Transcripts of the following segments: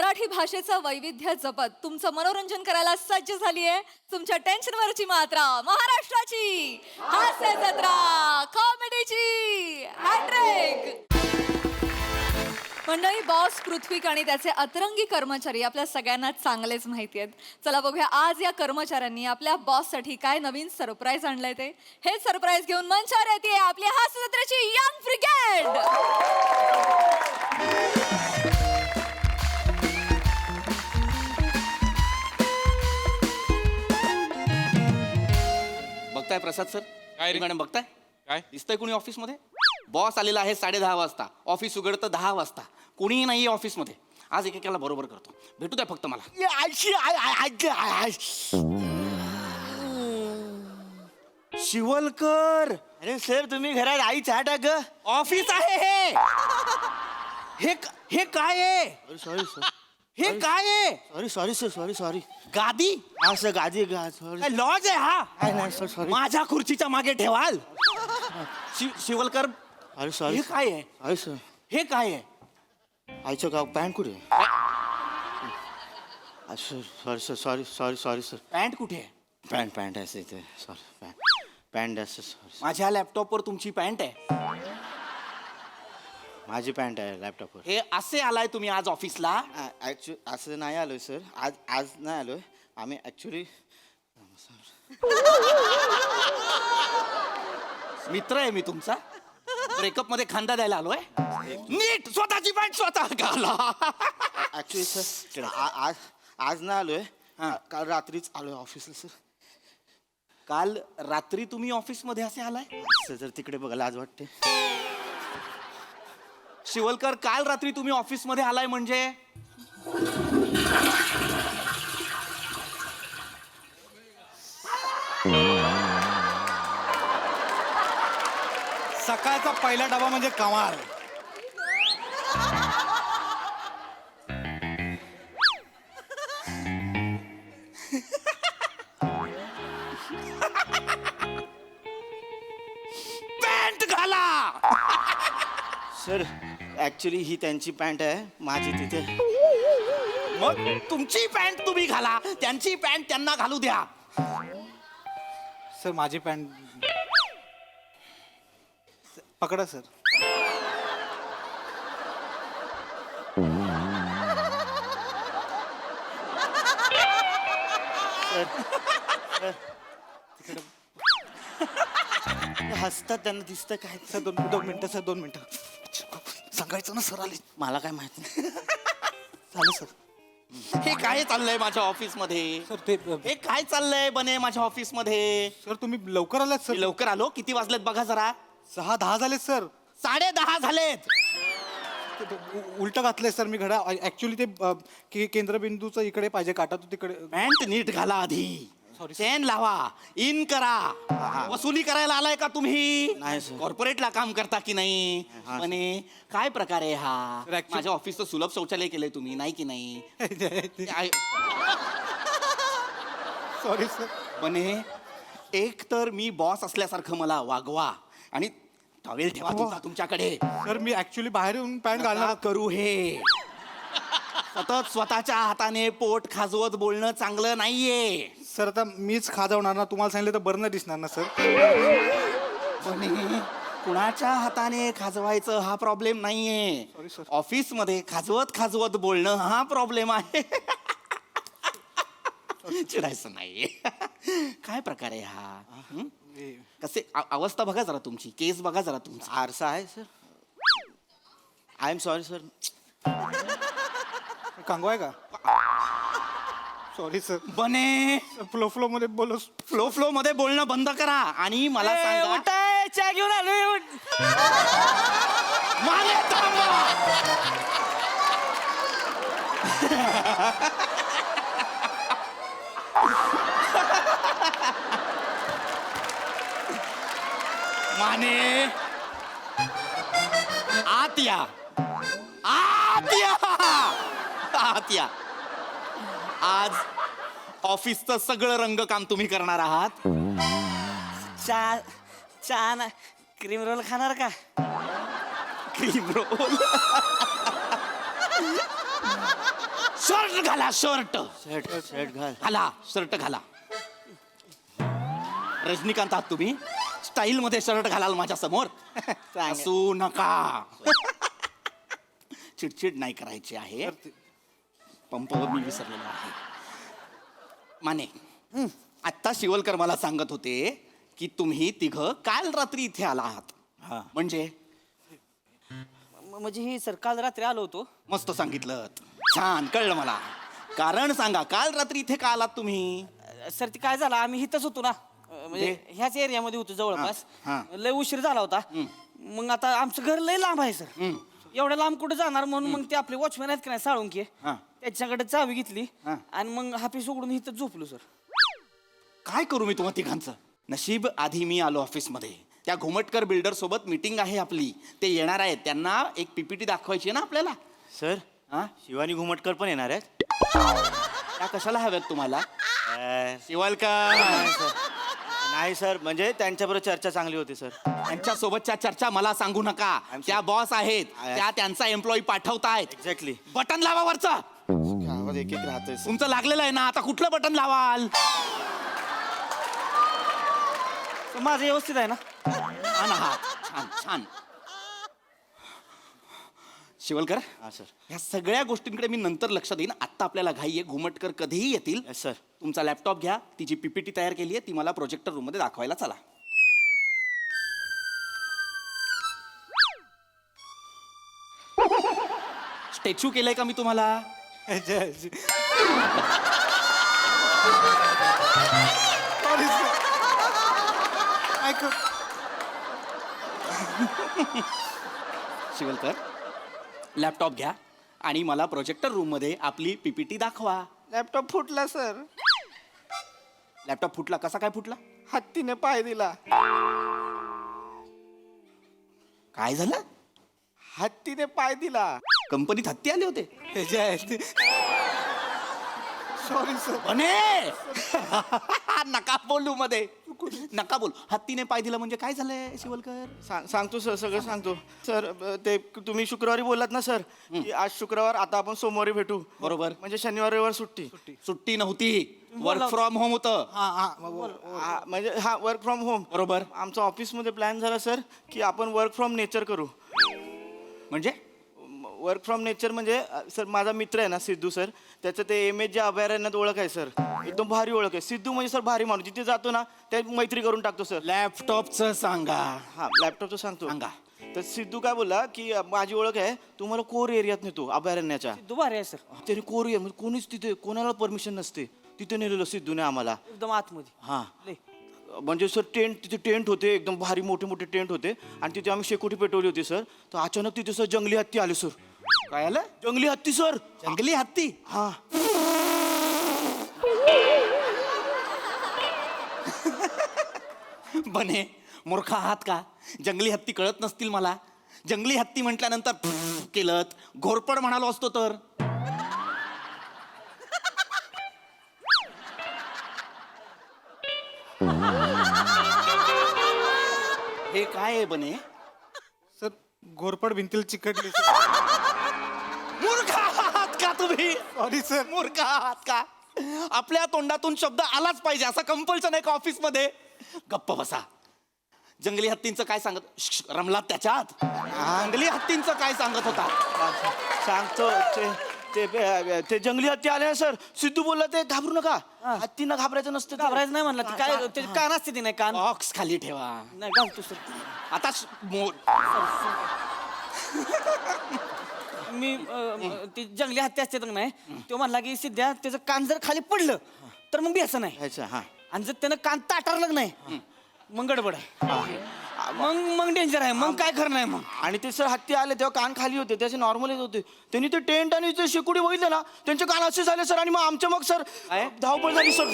मराठी भाषेचं वैविध्य जपत तुमचं मनोरंजन करायला सज्ज झालीये तुमच्या टेन्शनवरची मात्रा महाराष्ट्राची हास्य जत्रा कॉमेडीची हॅट्रिक. मंडळी, बॉस पृथ्वीक आणि त्याचे अतरंगी कर्मचारी आपल्या सगळ्यांना चांगलेच माहिती आहेत. चला बघूया आज या कर्मचाऱ्यांनी आपल्या बॉससाठी काय नवीन सरप्राईज आणलंय ते. हे सरप्राईज घेऊन मंचावर येते आपली हास्य जत्रेची यंग ब्रिगेड. बघताय प्रसाद सर? काय रे? मॅडम बघताय? काय दिसतंय कोणी ऑफिसमध्ये? बॉस आलेला आहे 10:30 वाजता, ऑफिस उघडतं 10 वाजता. कोणीही नाहीये ऑफिसमध्ये. आज एकेकाला बरोबर करतो. भेटू द्या फक्त मला. शिवलकर, अरे सर, तुम्ही घरात आई चहा टाक ग. ऑफिस आहे हे. हे काय आहे? सॉरी सर, हे काय आहे? Sorry sir, sorry. गादी? हा सर, गादी सॉरी. लॉज आहे हा? नाही सर, सॉरी. माझ्या खुर्चीच्या मागे ठेवाल? शिवलकर, अरे हे सॉरी काय आहे? Sorry sir. हे काय आहे? आईचं गाव पॅन्ट कुठे? Sorry sir, sorry sir. Pant कुठे आहे? पॅन्ट आहे इथे. सॉरी, पॅन्ट आहे सॉरी. माझ्या लॅपटॉपवर तुमची पॅन्ट आहे. माझी पॅन्ट आहे लॅपटॉपवर. हे असे आलाय तुम्ही आज ऑफिसला? ॲक्च्युली असं नाही आलोय सर. आज नाही आलोय आम्ही ॲक्च्युली. मित्र आहे मी तुमचा. ब्रेकअप मध्ये खांदा द्यायला आलोय. नीट स्वतःची पॅन्ट स्वतः घाला. ॲक्च्युली सर आज नाही आलोय. काल रात्रीच आलोय ऑफिसला सर. काल रात्री तुम्ही ऑफिस मध्ये असे आलाय? सर जर तिकडे बघा लाज वाटते. शिवलकर, काल रात्री तुम्ही ऑफिस मध्ये आलाय म्हणजे? सकाळचा पहिला डबा म्हणजे कमाल. पॅन्ट घाला. सर ॲक्च्युली ही त्यांची पॅन्ट आहे, माझी तिथे. मग तुमची पॅन्ट तुम्ही घाला, त्यांची पॅन्ट त्यांना घालू द्या. सर माझी पॅन्ट पकडा सर. हसतात, त्यांना दिसतं काय. सर दोन मिनटं सर, 2 मिनटं. सांगायचं ना सर आले. मला काय माहित नाही. झालं सर. हे काय चाललंय माझ्या ऑफिस मध्ये? सर ते हे काय चाललंय बने माझ्या ऑफिस मध्ये? सर तुम्ही लवकर आलात सर. मी लवकर आलो. किती वाजलेत बघा जरा. 6:10 झालेत सर. 10:30 झालेत. उलट घातलंय सर मी घड्या. ऍक्च्युली ते केंद्रबिंदूचं इकडे पाहिजे, काटा तो तिकडे. पॅन्ट नीट घाला आधी. चेन लावा, इन करा. वसुली करायला आलाय का तुम्ही? नाही सर. कॉर्पोरेटला काम करता की नाही? हा, सर. म्हणे काय प्रकार आहे हा? सर, actually- माझ्या ऑफिसचं सुलभ शौचालय केलंय तुम्ही, नाही की नाही? Sorry sir. म्हणे एक तर मी बॉस असल्यासारखं मला वागवा आणि टॉवेल ठेवा तुमचा तुमच्याकडे. सर मी ऍक्च्युली बाहेर येऊन पॅन्ट नका घालणार. करू हे. सतत स्वतःच्या हाताने पोट खाजवत बोलणं चांगलं नाहीये. सर आता मीच खाजवणार ना, तुम्हाला सांगितलं तर बरं नाही दिसणार ना सर. म्हणे कुणाच्या हाताने खाजवायचं हा प्रॉब्लेम नाहीये. Sorry, sir. ऑफिस मध्ये खाजवत खाजवत बोलणं हा प्रॉब्लेम आहे. चिडायचं नाहीये. काय प्रकार आहे हा? हं? कसे अवस्था बघा जरा तुमची, केस बघा जरा तुमचा. आरसा आहे sir. I am sorry sir. कांगवा आहे का? Sorry sir. बने फ्लो मध्ये बोलो. फ्लो मध्ये बोलणं बंद करा आणि मला सांगा. चहा घेऊन आलो. मागे थांबा. माने आत या. आत या. आत या. आज ऑफिसचं सगळं रंगकाम तुम्ही करणार आहात. चहा ना, क्रीम रोल खाणार का? Cream roll. शर्ट घाला शर्ट शर्ट शर्ट घाल घाला शर्ट घाला. रजनीकांत आहात तुम्ही, स्टाईल मध्ये शर्ट घालाल माझ्या समोर. असू नका. चिडचिड नाही करायची आहे. पंपावर मी विसरलेलो आहे. माने आत्ता शिवलकर मला सांगत होते की तुम्ही तिघं काल रात्री इथे आला आहात. हा. म्हणजे म्हणजे ही सर काल रात्री आलो होतो. मस्त सांगितलं. छान कळलं मला. कारण सांगा काल रात्री इथे का आलात तुम्ही? सर ते काय झालं, आम्ही इथंच होतो ना, म्हणजे ह्याच एरियामध्ये होतो जवळपास. हा. लय उशीर झाला होता. मग आता आमचं घर लय लांब आहे सर. एवढ्या लांब कुठे जाणार म्हणून मग ते आपले वॉचमॅन आहेत की नाही साळुंके, हा. त्याच्याकडे चावी घेतली हा. आणि मग हापीस उघडून इथं झोपलो सर. काय करू मी तुम्हा तिघांचं? नशीब आधी मी आलो ऑफिसमध्ये. त्या घुमटकर बिल्डर सोबत मीटिंग आहे आपली. ते येणार आहेत. त्यांना एक पीपीटी दाखवायची आहे ना आपल्याला. सर हा? शिवानी घुमटकर पण येणार आहेत. त्या कशाला हव्यात तुम्हाला? अं, शिवालकर नाही सर, म्हणजे त्यांच्याबरोबर चर्चा चांगली होती सर. त्यांच्या सोबतच्या चर्चा मला सांगू नका. त्या बॉस आहेत. त्या त्यांचा एम्प्लॉई पाठवतायत. एक्झॅक्टली. बटन लावा वरचं. आवाज एक एक राहतोय सर. तुमचं लागलेलं आहे ना, आता कुठलं बटन लावाल? तर माझं व्यवस्थित आहे ना? छान आहात. छान छान. शिवलकर हा सर. ह्या सगळ्या गोष्टींकडे मी नंतर लक्ष देईन. आत्ता आपल्याला घाई आहे. घुमटकर कधीही येतील. Yes sir. तुमचा लॅपटॉप घ्या. ती जी पीपीटी तयार केली आहे ती मला प्रोजेक्टर रूम मध्ये दाखवायला चला. स्टॅच्यू केलंय का मी तुम्हाला? शिवलकर लॅपटॉप घ्या आणि मला प्रोजेक्टर रूम मध्ये आपली पीपीटी दाखवा. लॅपटॉप फुटला सर. लॅपटॉप फुटला? कसा काय फुटला? हत्तीने पाय दिला. काय झालं? हत्तीने पाय दिला. कंपनीत हत्ती आले होते? Sorry sir. बने नका बोलू मध्ये. नका बोल. हत्तीने पाय दिला म्हणजे काय झालंय शिवलकर? सांगतो सर, सगळं सांगतो सर. ते तुम्ही शुक्रवारी बोललात ना सर की आज शुक्रवार, आता आपण सोमवारी भेटू. बरोबर. म्हणजे शनिवार रविवार सुट्टी. सुट्टी नव्हती, वर्क फ्रॉम होम होतं. म्हणजे हा वर्क फ्रॉम होम. बरोबर. आमचा ऑफिसमध्ये प्लॅन झाला सर की आपण वर्क फ्रॉम नेचर करू. म्हणजे वर्क फ्रॉम नेचर म्हणजे सर माझा मित्र आहे ना सिद्धू सर, त्याचं ते एम एच जे अभयारण्यात ओळख आहे सर. एकदम भारी ओळख आहे. सिद्धू म्हणजे सर भारी माणूस. जिथे जातो ना त्या मैत्री करून टाकतो सर. लॅपटॉपचं सांगा. हा लॅपटॉपचं सांगतो. सांगा. तर सिद्धू काय बोलला की माझी ओळख आहे, तुम्हाला कोर एरियात नेतो अभयारण्याच्या. दुबारे आहे सर, त्याने कोर एरिया म्हणजे कोणीच तिथे कोणाला परमिशन नसते तिथे नेलेलं सिद्धूने आम्हाला. एकदम आतमध्ये. हा लय. म्हणजे सर तिथे टेंट होते, एकदम भारी मोठे मोठे टेंट होते आणि तिथे आम्ही शेकोटी पेटवली होती सर. तर अचानक तिथे सर जंगली हत्ती आले सर. काय आलं? जंगली हत्ती सर. जंगली हत्ती? हा. बने मूर्ख आहात का? जंगली हत्ती कळत नसतील मला? जंगली हत्ती म्हटल्यानंतर केलं घोरपड म्हणालो असतो तर. हे काय आहे बने? सर घोरपड भिंतील चिकटली. मूर्ख आहात का तुम्ही? Sorry sir. मूर्ख आहात का? आपल्या तोंडातून शब्द आलाच पाहिजे असं कंपल्शन आहे का ऑफिसमध्ये? गप्प बसा. जंगली हत्तींचं काय सांगत? रमलात त्याच्यात? जंगली हत्तींचं काय सांगत होता? सांगतो ते जंगली हत्ती आले ना सर. सिद्धू बोलला ते घाबरू नका, हत्तींना घाबरायचं नसतं. घाबरायचं नाही म्हणलं. ते काय त्याचे कान असते ते नाही कान. बॉक्स खाली ठेवा. नाही घालतो सर. आता मी ती जंगली हत्ती असते तर नाही, तो म्हणला की सिद्ध्या त्याचं कान जर खाली पडलं तर मग बेसन नाही. अच्छा. हा. आणि जर त्यानं कान ताटारलं नाही मग गडबड आहे. मग डेंजर आहे. मग काय खरं नाही मग. आणि ते सर हत्ती आले तेव्हा कान खाली होते, त्याचे नॉर्मल येत होते. त्यांनी ते टेंट आणि ते शेकोटी बघितलं ना, त्यांचे कान असे झाले सर. आणि मग आमच्या मग सर धावपळ झाली सर.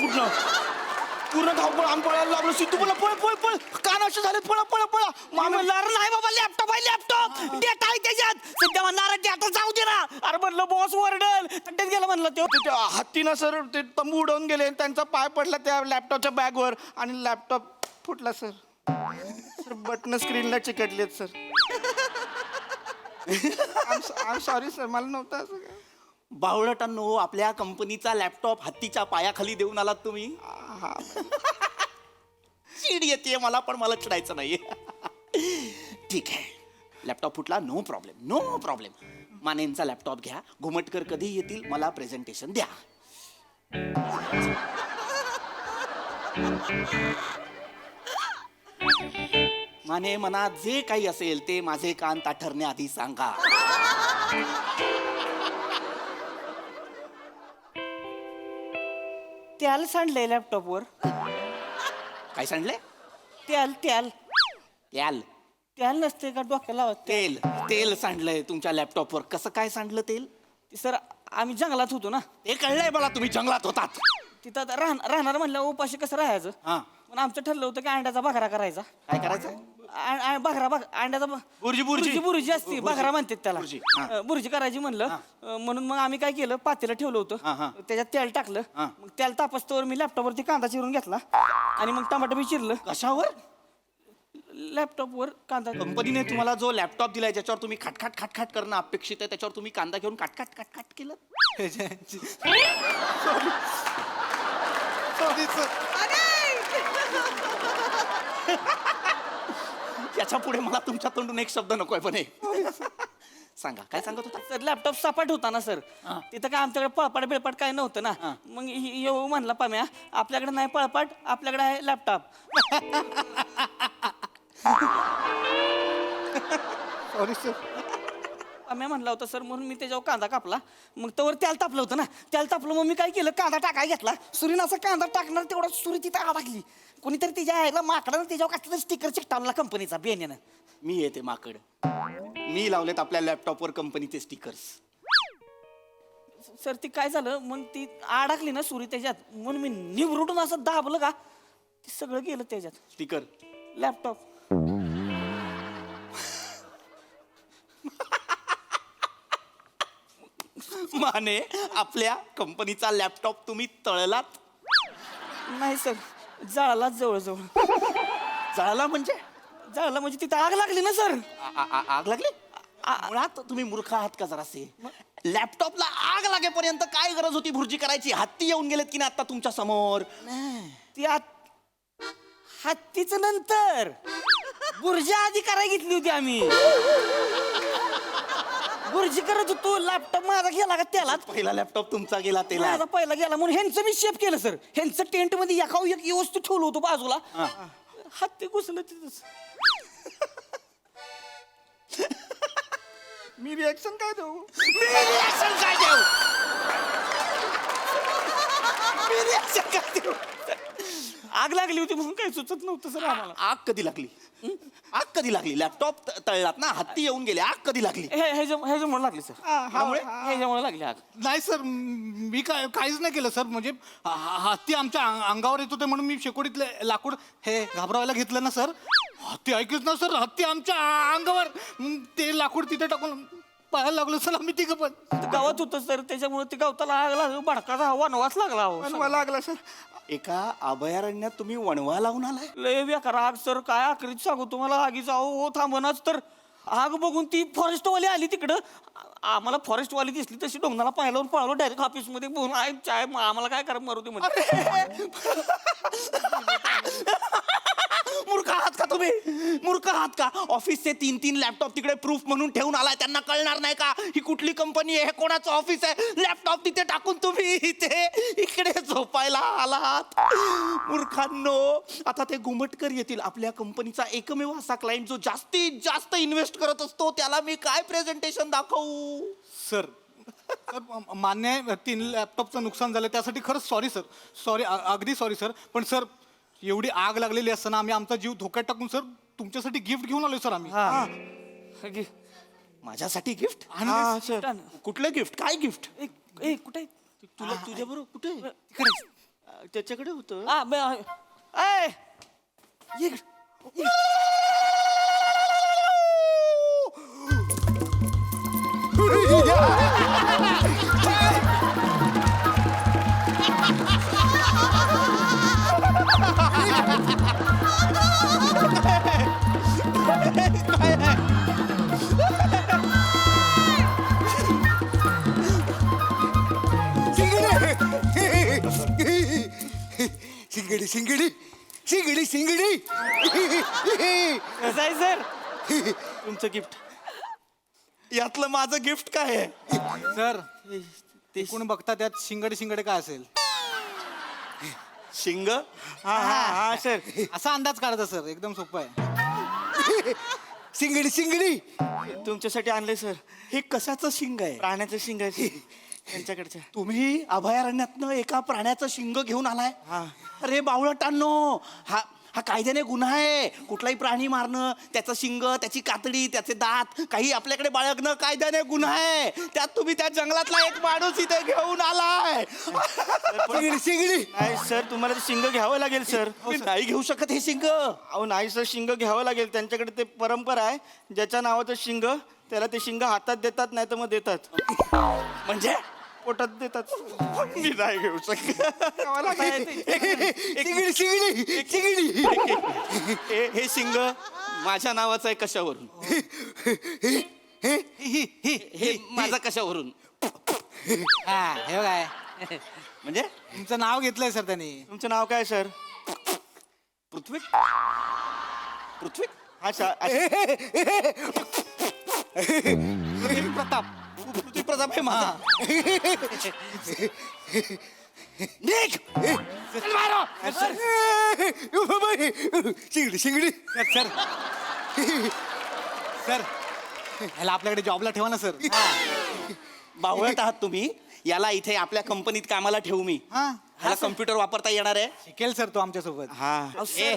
पूर्ण धावपळ. आम्ही पळायला लागलो. सिद्धू बोला पळ पळ पळ, कान असे झाले, पळा पळा पळा. मग म्हणलं अरे नाही बाबा, लॅपटॉप आहे, लॅपटॉप डेटा आहे त्याच्यात. सध्या म्हणणार डेटा जाऊ दे ना. अरे म्हणलं बॉस वरडल. तट्ट्यात गेलं म्हणलं ते. हत्तीनं सर ते तंबू उडवून गेले. त्यांचा पाय पडला त्या लॅपटॉपच्या बॅगवर आणि लॅपटॉप फुटला सर. सर बटन स्क्रीनला चिकटलेत sir. I am sorry sir, मला नव्हतं असं काय. बावळटांनो, आपल्या कंपनीचा लॅपटॉप हत्तीच्या पायाखाली देऊन आलात तुम्ही. चिड येते मला, पण मला चिडायचं नाही. ठीक आहे, लॅपटॉप फुटला, नो प्रॉब्लेम, नो प्रॉब्लेम. मानेंचा लॅपटॉप घ्या, घुमटकर कधी येतील मला प्रेझेंटेशन द्या. माने, मनात जे काही असेल ते माझे कान ताठरण्याआधी सांगा. त्याला सांडलंय लॅपटॉपवर. काय सांडले? त्याल त्याल याल त्याल नसते का डोक्याला लावत? तेल तेल सांडलंय तुमच्या लॅपटॉपवर. कसं काय सांडलं तेल? सर आम्ही जंगलात होतो ना, ते कळलंय मला, तुम्ही जंगलात होतात. तिथं आता राहणार म्हणलं उपाशी कसं राहायचं. हा, पण आमचं ठरलं होतं की अंड्याचा बघरा करायचा. काय करायचं? अंड्याचा बुर्जी बुर्जी बुर्जी असते, बघरा म्हणतात त्याला. बुर्जी, हा. बुर्जी करायची म्हणलं. म्हणून मग आम्ही काय केलं, पातेलं ठेवलं हा, हा. होतं, त्याच्यात तेल टाकलं. हा. मग तेल तापस्तवर मी लॅपटॉपवरती कांदा चिरून घेतला आणि मग टमाटर बी चिरलं. कशावर? लॅपटॉपवर कांदा. कंपनीने तुम्हाला जो लॅपटॉप दिलाय ज्याच्यावर तुम्ही खटखट खटखट करणं अपेक्षित आहे, त्याच्यावर तुम्ही कांदा घेऊन काटकाट काटकाट केलं. Sorry sir. याच्या पुढे मला तुमच्या तोंडून एक शब्द नकोय, पण सांगा, काय सांगत होता? सर लॅपटॉप सपाट होता ना सर. हा. तिथं काय आमच्याकडे पळपाट बिळपाट काय नव्हतं ना. हा. मग येऊ म्हणला पाम्या, आपल्याकडे नाही पळपाट, आपल्याकडे आहे लॅपटॉप. Sorry sir. पाम्या म्हणला होता सर, म्हणून मी त्याच्यावर कांदा कापला. मग तवर त्याला तापलं होतं ना, त्याला तापलं. मग मी काय केलं, कांदा टाकाय घेतला. सुरीनं असा कांदा टाकणार तेवढा सुरी तिथं टाकली. कोणीतरी त्याच्या आईला माकडानं त्याच्यावर कसलं स्टिकर चिकटावला कंपनीचा बेनेनं. मी येते माकड. मी लावलेत आपल्या लॅपटॉपवर कंपनीचे स्टिकर्स. सर ती काय झालं, मग ती अडकली ना सुरी त्याच्यात, म्हणून मी निवरुटून असं दाबलं का, ते सगळं गेलं त्याच्यात. Sticker laptop. माने, आपल्या कंपनीचा लॅपटॉप तुम्ही तळलात? नाही सर, जळाला जवळजवळ. जळाला म्हणजे? जळाला म्हणजे तिथं आग लागली ना सर. आग लागली? मुळात तुम्ही मूर्ख आहात का जरासे? लॅपटॉपला आग लागेपर्यंत काय गरज होती भुर्जी करायची? हत्ती येऊन गेलेत की नाही आता तुमच्या समोर? ती हत्तीच नंतर बुर्जी आधी करायला घेतली होती आम्ही. बुर्जी करत होतो, लॅपटॉप माझा गेला का त्याला. पहिला लॅपटॉप तुमचा गेला त्याला. माझा पहिला गेला म्हणून ह्यांचं मी शेप केलं सर. ह्यांचं टेंट मध्ये एका एक वस्तू ठेवलं होतं बाजूला. हत्ती घुसलं तिथंच. मी रिॲक्शन काय देऊ? मी रिॲक्शन काय देऊ? मी रिॲक्शन काय देऊ? आग लागली होती म्हणून काही सुचत नव्हतं सर आम्हाला. आग कधी लागली? आग कधी लागली? लॅपटॉप तळलात ना, हत्ती येऊन गेले, आग कधी लागली? ह्याच्यामुळे लागली सर. ह्याच्यामुळे लागली आग. नाही सर, मी काहीच नाही केलं सर. म्हणजे हत्ती आमच्या अंगावर येत होते म्हणून मी शेकोडीतले लाकूड हे घाबरवायला घेतलं ना सर. हत्ती ऐकच ना सर, हत्ती आमच्या अंगावर. मग ते लाकूड तिथे टाकून पाहायला लागलो सर आम्ही तिघं पण. गावात होतं सर, त्याच्यामुळे ते गावताला आग लागली, भडकाचा वनवास लागला. वणवा लागला सर. एका अभयारण्यात तुम्ही वणवा लावून आलाय? लय बेकार आग सर, काय आखरीत सांगू तुम्हाला. आगीचा हो थांबनाच तर. आग बघून ती फॉरेस्टवाली आली तिकडं. आम्हाला फॉरेस्टवाली दिसली तशी डोंगराला पाहिल्यावर पळालो डायरेक्ट ऑफिसमध्ये. बोलून आहे चाय, आम्हाला काय करा मारू दे म्हणजे. मूर्ख आहात का तुम्ही? मूर्ख आहात का? ऑफिसचे 3-3 लॅपटॉप तिकडे प्रूफ म्हणून ठेवून आलाय. त्यांना कळणार नाही का ही कुठली कंपनी आहे, कोणाचं ऑफिस आहे? लॅपटॉप तिथे टाकून तुम्ही इथे इकडे झोपायला आलात. मूर्खांनो, आता ते घुमटकर येतील. आपल्या कंपनीचा एकमेव असा क्लायंट जो जास्तीत जास्त इन्व्हेस्ट करत असतो, त्याला मी काय प्रेझेंटेशन दाखवू? सर मान्य आहे 3 लॅपटॉपचं नुकसान झालं, त्यासाठी खरंच सॉरी सर. सॉरी, अगदी सॉरी सर. पण सर एवढी आग लागलेली असताना आम्ही आमचा जीव धोक्यात टाकून सर तुमच्यासाठी गिफ्ट घेऊन आलोय सर आम्ही. माझ्यासाठी गिफ्ट? सर कुठलं गिफ्ट? काय गिफ्ट? कुठे तुला तुझ्या बरोबर कुठे? तिकडे त्याच्याकडे होतं. शिंगडी शिंगडी शिंगडी कसं आहे सर तुमचं गिफ्ट. यातलं माझं गिफ्ट काय आहे? सर ते कोण बघता त्यात शिंगडे शिंगडे काय असेल शिंग. हा हा हा सर. असा अंदाज काढायचा सर, एकदम सोपं आहे. शिंगडी शिंगडी तुमच्यासाठी आणलंय सर. हे कशाचं शिंग आहे? प्राण्याचं शिंग आहे त्यांच्याकडचं. तुम्ही अभयारण्यातनं एका प्राण्याचं शिंग घेऊन आलाय? हा. अरे बावळटांनो, हा कायद्याने गुन्हा आहे. कुठलाही प्राणी मारणं, त्याचं शिंग, त्याची कातडी, त्याचे दात काही आपल्याकडे बाळगणं कायद्याने गुन्हा आहे. त्यात तुम्ही त्या जंगलातला एक माणूस इथे घेऊन आलाय. शिंगडी शिंगडी नाही सर, तुम्हाला ते शिंग घ्यावं लागेल सर. मी नाही घेऊ शकत हे शिंग. अहो नाही सर, शिंग घ्यावं लागेल. त्यांच्याकडे ते परंपरा आहे, ज्याच्या नावाचं शिंग त्याला ते शिंग हातात देतात, नाही तर मग देतात. म्हणजे पोटात देतात. मी नाही घेऊ शकत. शिंगडी शिंगडी शिंगडी हे शिंग माझ्या नावाचं आहे कशावरून? हे माझं कशावरून? हा हे काय म्हणजे तुमचं नाव घेतलंय सर त्यांनी. तुमचं नाव काय सर? पृथ्वी. पृथ्वी हा सर. प्रताप. पृथ्वी प्रताप आहे माझा. निघ! चल बाहेर. शिंगडी शिंगडी सर सर ह्याला आपल्याकडे जॉबला ठेवा ना सर. बावळट आहात तुम्ही. याला इथे आपल्या कंपनीत कामाला ठेवू मी. हा ह्याला कम्प्युटर वापरता येणार आहे? शिकेल सर तो आमच्यासोबत. हा. ए,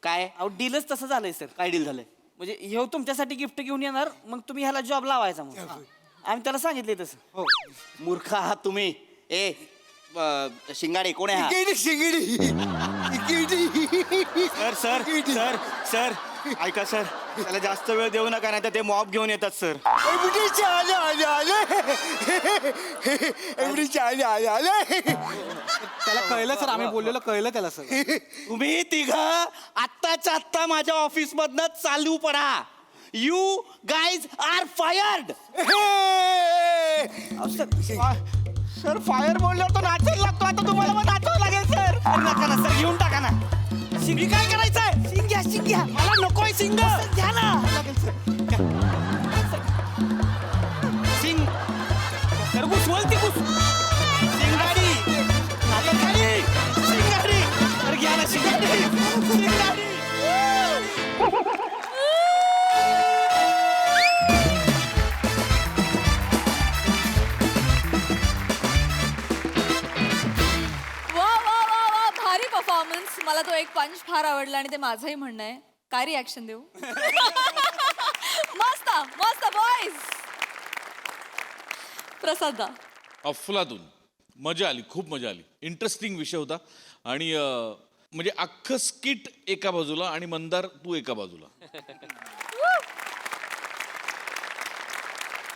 काय अहो डीलच तसं झालंय सर. काय डील झालंय? म्हणजे ह्यो तुमच्यासाठी गिफ्ट घेऊन येणार, मग तुम्ही ह्याला जॉब लावायचा. मग आम्ही त्याला सांगितले तसं. हो मूर्ख आहात तुम्ही. ए शिंगाडे कोण आहे हा? शिंगडी शिंगडी शिंगडी सर सर सर सर ऐका सर, त्याला जास्त वेळ देऊ नका, नाही तर ते मॉब घेऊन येतात सर. एवढी आले आले आले एवढी आले आले आले त्याला कळलं सर, आम्ही बोललेलं कळलं त्याला सर. तुम्ही तिघ आत्ताच्या आत्ता माझ्या ऑफिस मधनं चालू पडा. You guys are fired. Sir fire बोलल्यावर तो नाचायला लागतो. आता तुम्हाला मग नाचावं लागेल सर. नका ना सर, घेऊन टाका ना. शिंगी काय करायचंय? शिंग्या शिंग्या मला नकोय शिंग. घ्या ना. शिंग सर घुसवल ती घुस. शिंगाडी शिंगाडी शिंगाडी. अरे घ्या ना शिंगाडी शिंगाडी. वा वा वा वा, भारी परफॉर्मन्स. मला तो एक पंच फार आवडला आणि ते माझंही म्हणणं आहे. काय रिॲक्शन देऊ? मस्त मस्त बॉईज. प्रसाद दा. अफलातून मजा आली, खूप मजा आली. इंटरेस्टिंग विषय होता आणि म्हणजे अख्खं स्किट एका बाजूला आणि मंदार तू एका बाजूला.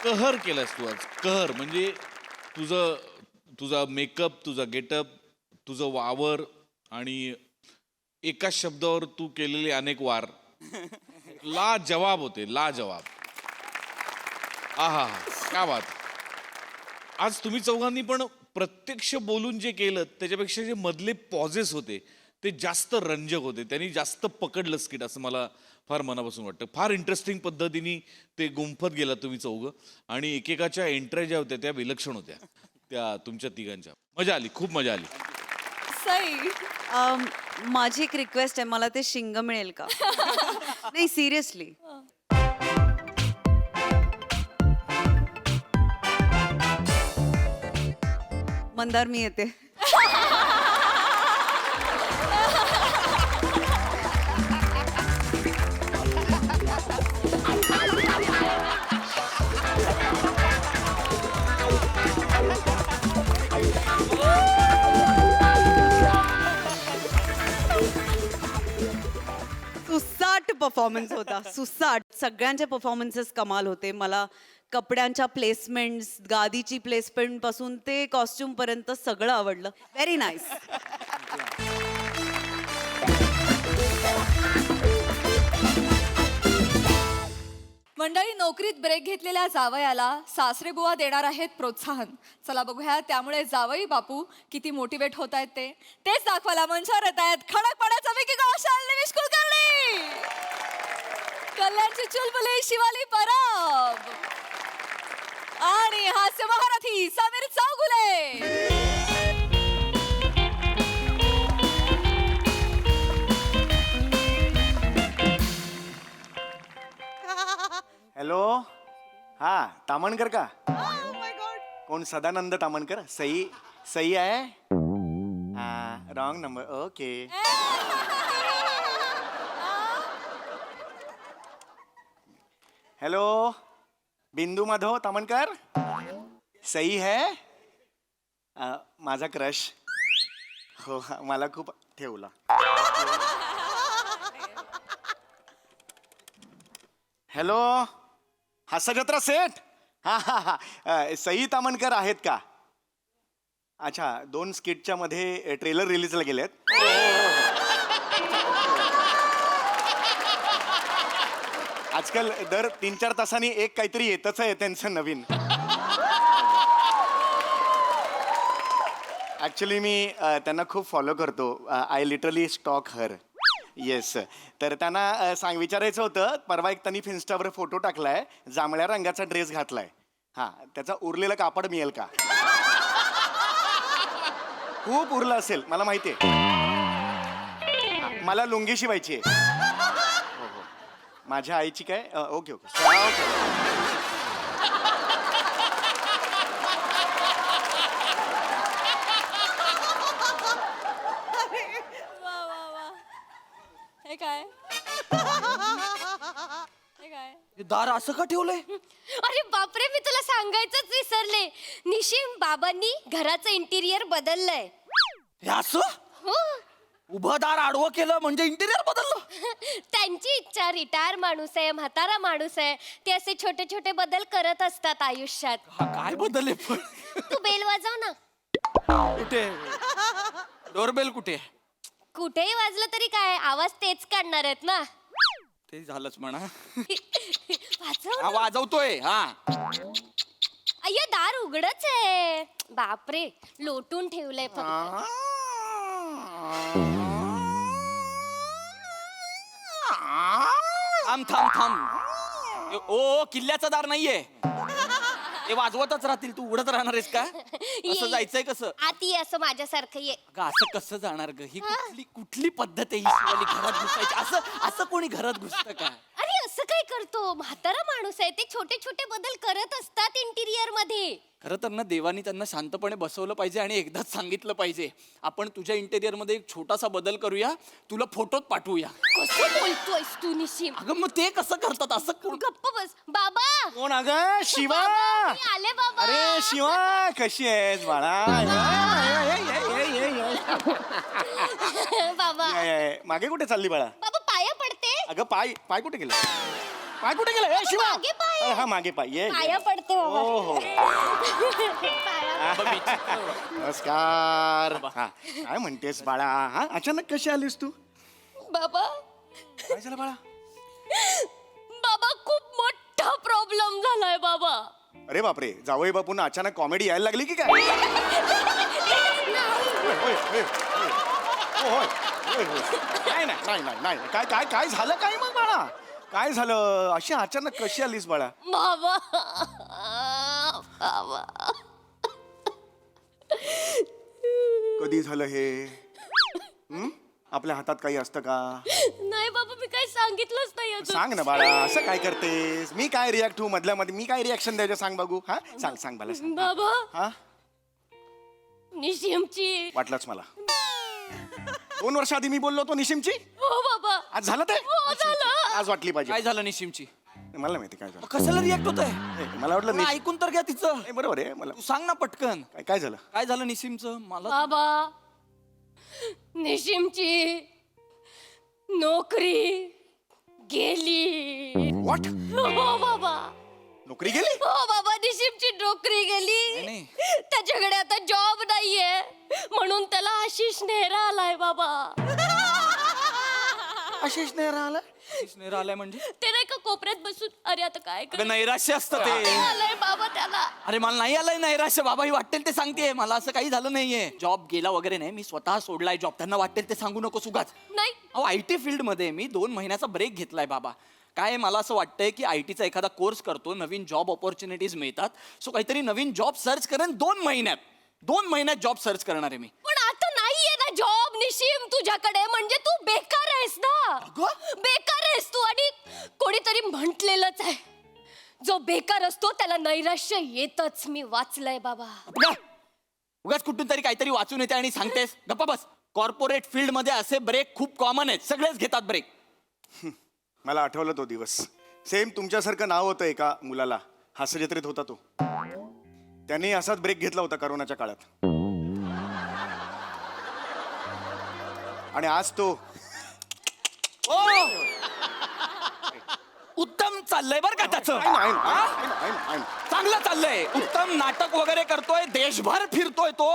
कहर केलास तू आज. कहर म्हणजे तुझा मेकअप, तुझा गेटअप, तुझं वावर आणि एका शब्दावर तू केलेले अनेक वार लाजवाब होते, लाजवाब. आहा क्या बात. आज तुम्ही चौघांनी पण प्रत्यक्ष बोलून जे केलं त्याच्यापेक्षा जे मधले पॉजेस होते ते जास्त रंजक होते. त्यांनी जास्त पकडलं स्किट असं मला फार मनापासून वाटतं. फार इंटरेस्टिंग पद्धतीने ते गुंफत गेला तुम्ही चौघं आणि एकेकाच्या एंट्र्या ज्या होत्या त्या विलक्षण होत्या, त्या तुमच्या तिघांच्या. मजा आली, खूप मजा आली. सई. माझी एक रिक्वेस्ट आहे, मला ते शिंग मिळेल का? नाही सिरियसली. मंदार मी येते. सुसाट परफॉर्मन्स होता, सुसाट. सगळ्यांचे परफॉर्मन्सेस कमाल होते. मला कपड्यांच्या प्लेसमेंट्स, गादीची प्लेसमेंट पासून ते कॉस्ट्युम पर्यंत सगळं आवडलं. Very nice. मंडळी, नोकरीत ब्रेक घेतलेल्या जावयाला सासरे बुवा देणार आहेत प्रोत्साहन. चला बघूया त्यामुळे जावई बापू किती मोटिवेट होत आहेत तेच दाखवायला मंचावर येत आहेत खडकपणाचा विकी कौशल, निविश कुलकर्णी, कल्याणची चुलबुली शिवाली परब आणि हास्य महारथी समीर चौगुले. हॅलो, हा तामणकर का? कोण सदानंद तामणकर? सई आहे? हा, रॉंग नंबर. ओके. हेलो, बिंदू माधव तामणकर? सई है? माझा क्रश. हो, मला खूप ठेवला. हॅलो, हास्यजत्रा सेट. हा हा हा, सई तामणकर आहेत का? अच्छा, 2 स्किटच्या मध्ये ट्रेलर रिलीजला गेलेत. आजकाल दर 3-4 तासांनी एक काहीतरी येतच आहे त्यांचं नवीन. ऍक्च्युली मी त्यांना खूप फॉलो करतो. I literally stock her. Yes. तर त्यांना विचारायचं होतं, परवा एक त्यांनी इन्स्टावर फोटो टाकलाय, जांभळ्या रंगाचा ड्रेस घातलाय. हा, त्याचा उरलेलं कापड मिळेल का? खूप उरलं असेल, मला माहिती आहे. मला लुंगी शिवायची आहे. हो हो, माझ्या आईची काय? Okay okay okay. हे काय? हे काय? दार असं का ठेवलंय? अरे बापरे, मी तुला सांगायचंच विसरले. निशिम बाबांनी घराचं इंटिरियर बदललंय. हे असं हो. उभं दार आडवं केलं म्हणजे इंटिरियर बदललं? त्यांची इच्छा. रिटायर माणूस आहे, म्हातारा माणूस आहे, ते असे छोटे छोटे बदल करत असतात आयुष्यात. हा, काय बदलले पण? तू बेल वाजव ना. कुठे डोरबेल कुठे? कुठेही वाजलं तरी काय, आवाज तेच काढणार आहेत ना. ते झालंच म्हणा. वाजव हा, ना. वाजवतोय. हा, अय्या, दार उघडच आहे. बापरे, लोटून ठेवलंय फक्त. थांब थांब थांब. ओ, किल्ल्याचं दार नाहीये. ते वाजवतच राहतील, तू उघडत राहणार आहेस का? असं जायचंय कसं? आत ये, असं माझ्यासारखं ये. अगं, असं कसं जाणार ग? ही कुठली पद्धत आहे ही शिवाली घरात घुसायची? असं कोणी घरात घुसतं का? अरे असं काय करतो? म्हातारा माणूस आहे, ते छोटे छोटे बदल करत असतात इंटिरियर मध्ये. खरं तर ना, देवानी त्यांना शांतपणे बसवलं पाहिजे आणि एकदाच सांगितलं पाहिजे, आपण तुझ्या इंटेरियर मध्ये एक छोटासा बदल करूया, तुला फोटोत पाठवूया. कसं बोलतोयस तू निशिम? अगं, मग ते कसं करतात? असं कोण? गप्प बस बाबा. कोण? अगं शिवा. बाबा, मी आले बाबा. अरे शिवा, कशी आहेस बाळा? बाबा. मागे कुठे चालली बाळा? बाबा पाया पडते. अगं पाय पाय कुठे गेला? पाय कुठे गेला? ए शिवा. मागे पाय. अरे, हा मागे पाय. ये पाया पडते बाबा. हो हो. पाया. नमस्कार. हा, काय म्हणतेस बाळा? हा, अचानक कशी आलीस तू? बाबा, काय झालं बाळा? बाबा खूप मोठा प्रॉब्लेम झालाय बाबा. अरे बापरे, जावई बापूंना अचानक कॉमेडी यायला लागली की काय? होय, होय, होय, होय. हो, होय, होय, होय. नाही नाही नाही नाही नाही. काय काय काय झालं काय मग बाळा? काय झालं? अशी अचानक कशी आलीस बाळा? बाबा. बाबा. कधी झालं हे? आपल्या हातात काही असतं का? नाही बाबा, मी काही सांगितलंच नाही अजून. सांग ना बाळा, असं काय करतेस? मी काय रिॲक्ट होऊ मधल्या मध्ये? मी काय रिॲक्शन द्यायचं सांग बघू. हा, सांग सांग बाळा, सांग. बाबा, हा, निशिमची. वाटलंच मला. 2 वर्ष आधी मी बोललो होतो निशिमची. हो बाबा. आज झालं ते? हो झालं. आज वाटली काय पाहिजे. झालं निशिमची? मला नाही माहिती काय झालं. कशाला रिॲक्ट होत आहे? मला वाटलं निशिम- ऐकून तर घ्या तिचं. नाही, बरोबर आहे. मला तू सांग ना पटकन, काय काय झालं? काय झालं निशिमचं? मला बाबा, निशिमची नोकरी गेली. व्हॉट? हो बाबा. नोकरी गेली? हो बाबा, निशिमची नोकरी गेली. नाही. त्याच्याकडे आता जॉब नाहीये, म्हणून त्याला आशिष नेहरा आलाय बाबा. आशिष नाही राहिला? स्नेह आलाय म्हणजे ते नाही का कोपऱ्यात बसून अरे आता काय अगं करायचं? नैराश्य असतं ते आलंय बाबा त्याला. अरे मला नाही आलंय नैराश्य बाबा ही वाटेल ते सांगते मला असं काही झालं नाहीये जॉब गेला वगैरे नाही मी स्वतः सोडलाय जॉब त्यांना वाटेल ते सांगू नको उगाच नाही अहो IT फील्ड मध्ये मी 2 महिन्याचा ब्रेक घेतलाय बाबा काय मला असं वाटतंय की ITचा एखादा कोर्स करतो नवीन जॉब ऑपॉर्च्युनिटीज मिळतात सो काहीतरी नवीन जॉब सर्च करेन 2 महिन्यात जॉब सर्च करणार आहे मी पण आता नाहीये ना जॉब निशिम तुझ्याकडे म्हणजे तू बेकार आहेस ना बेकार आहेस तू आणि कोणीतरी म्हटलेलंच आहे जो बेकार असतो त्याला नैराश्य येतच मी वाचलंय बाबा उगाच कुठून तरी काहीतरी वाचून येते आणि सांगतेस गप्पा बस कॉर्पोरेट फील्ड मध्ये असे ब्रेक खूप कॉमन आहेत सगळेच घेतात ब्रेक मला आठवलं तो दिवस सेम तुमच्यासारखं नाव होतं एका मुलाला हास्य जत्रेत होता तो त्याने असाच ब्रेक घेतला होता करोनाच्या काळात आणि आज तो उत्तम चाललंय बरं का त्याचं आहे ना. चांगलं चाललंय उत्तम नाटक वगैरे करतोय देशभर फिरतोय तो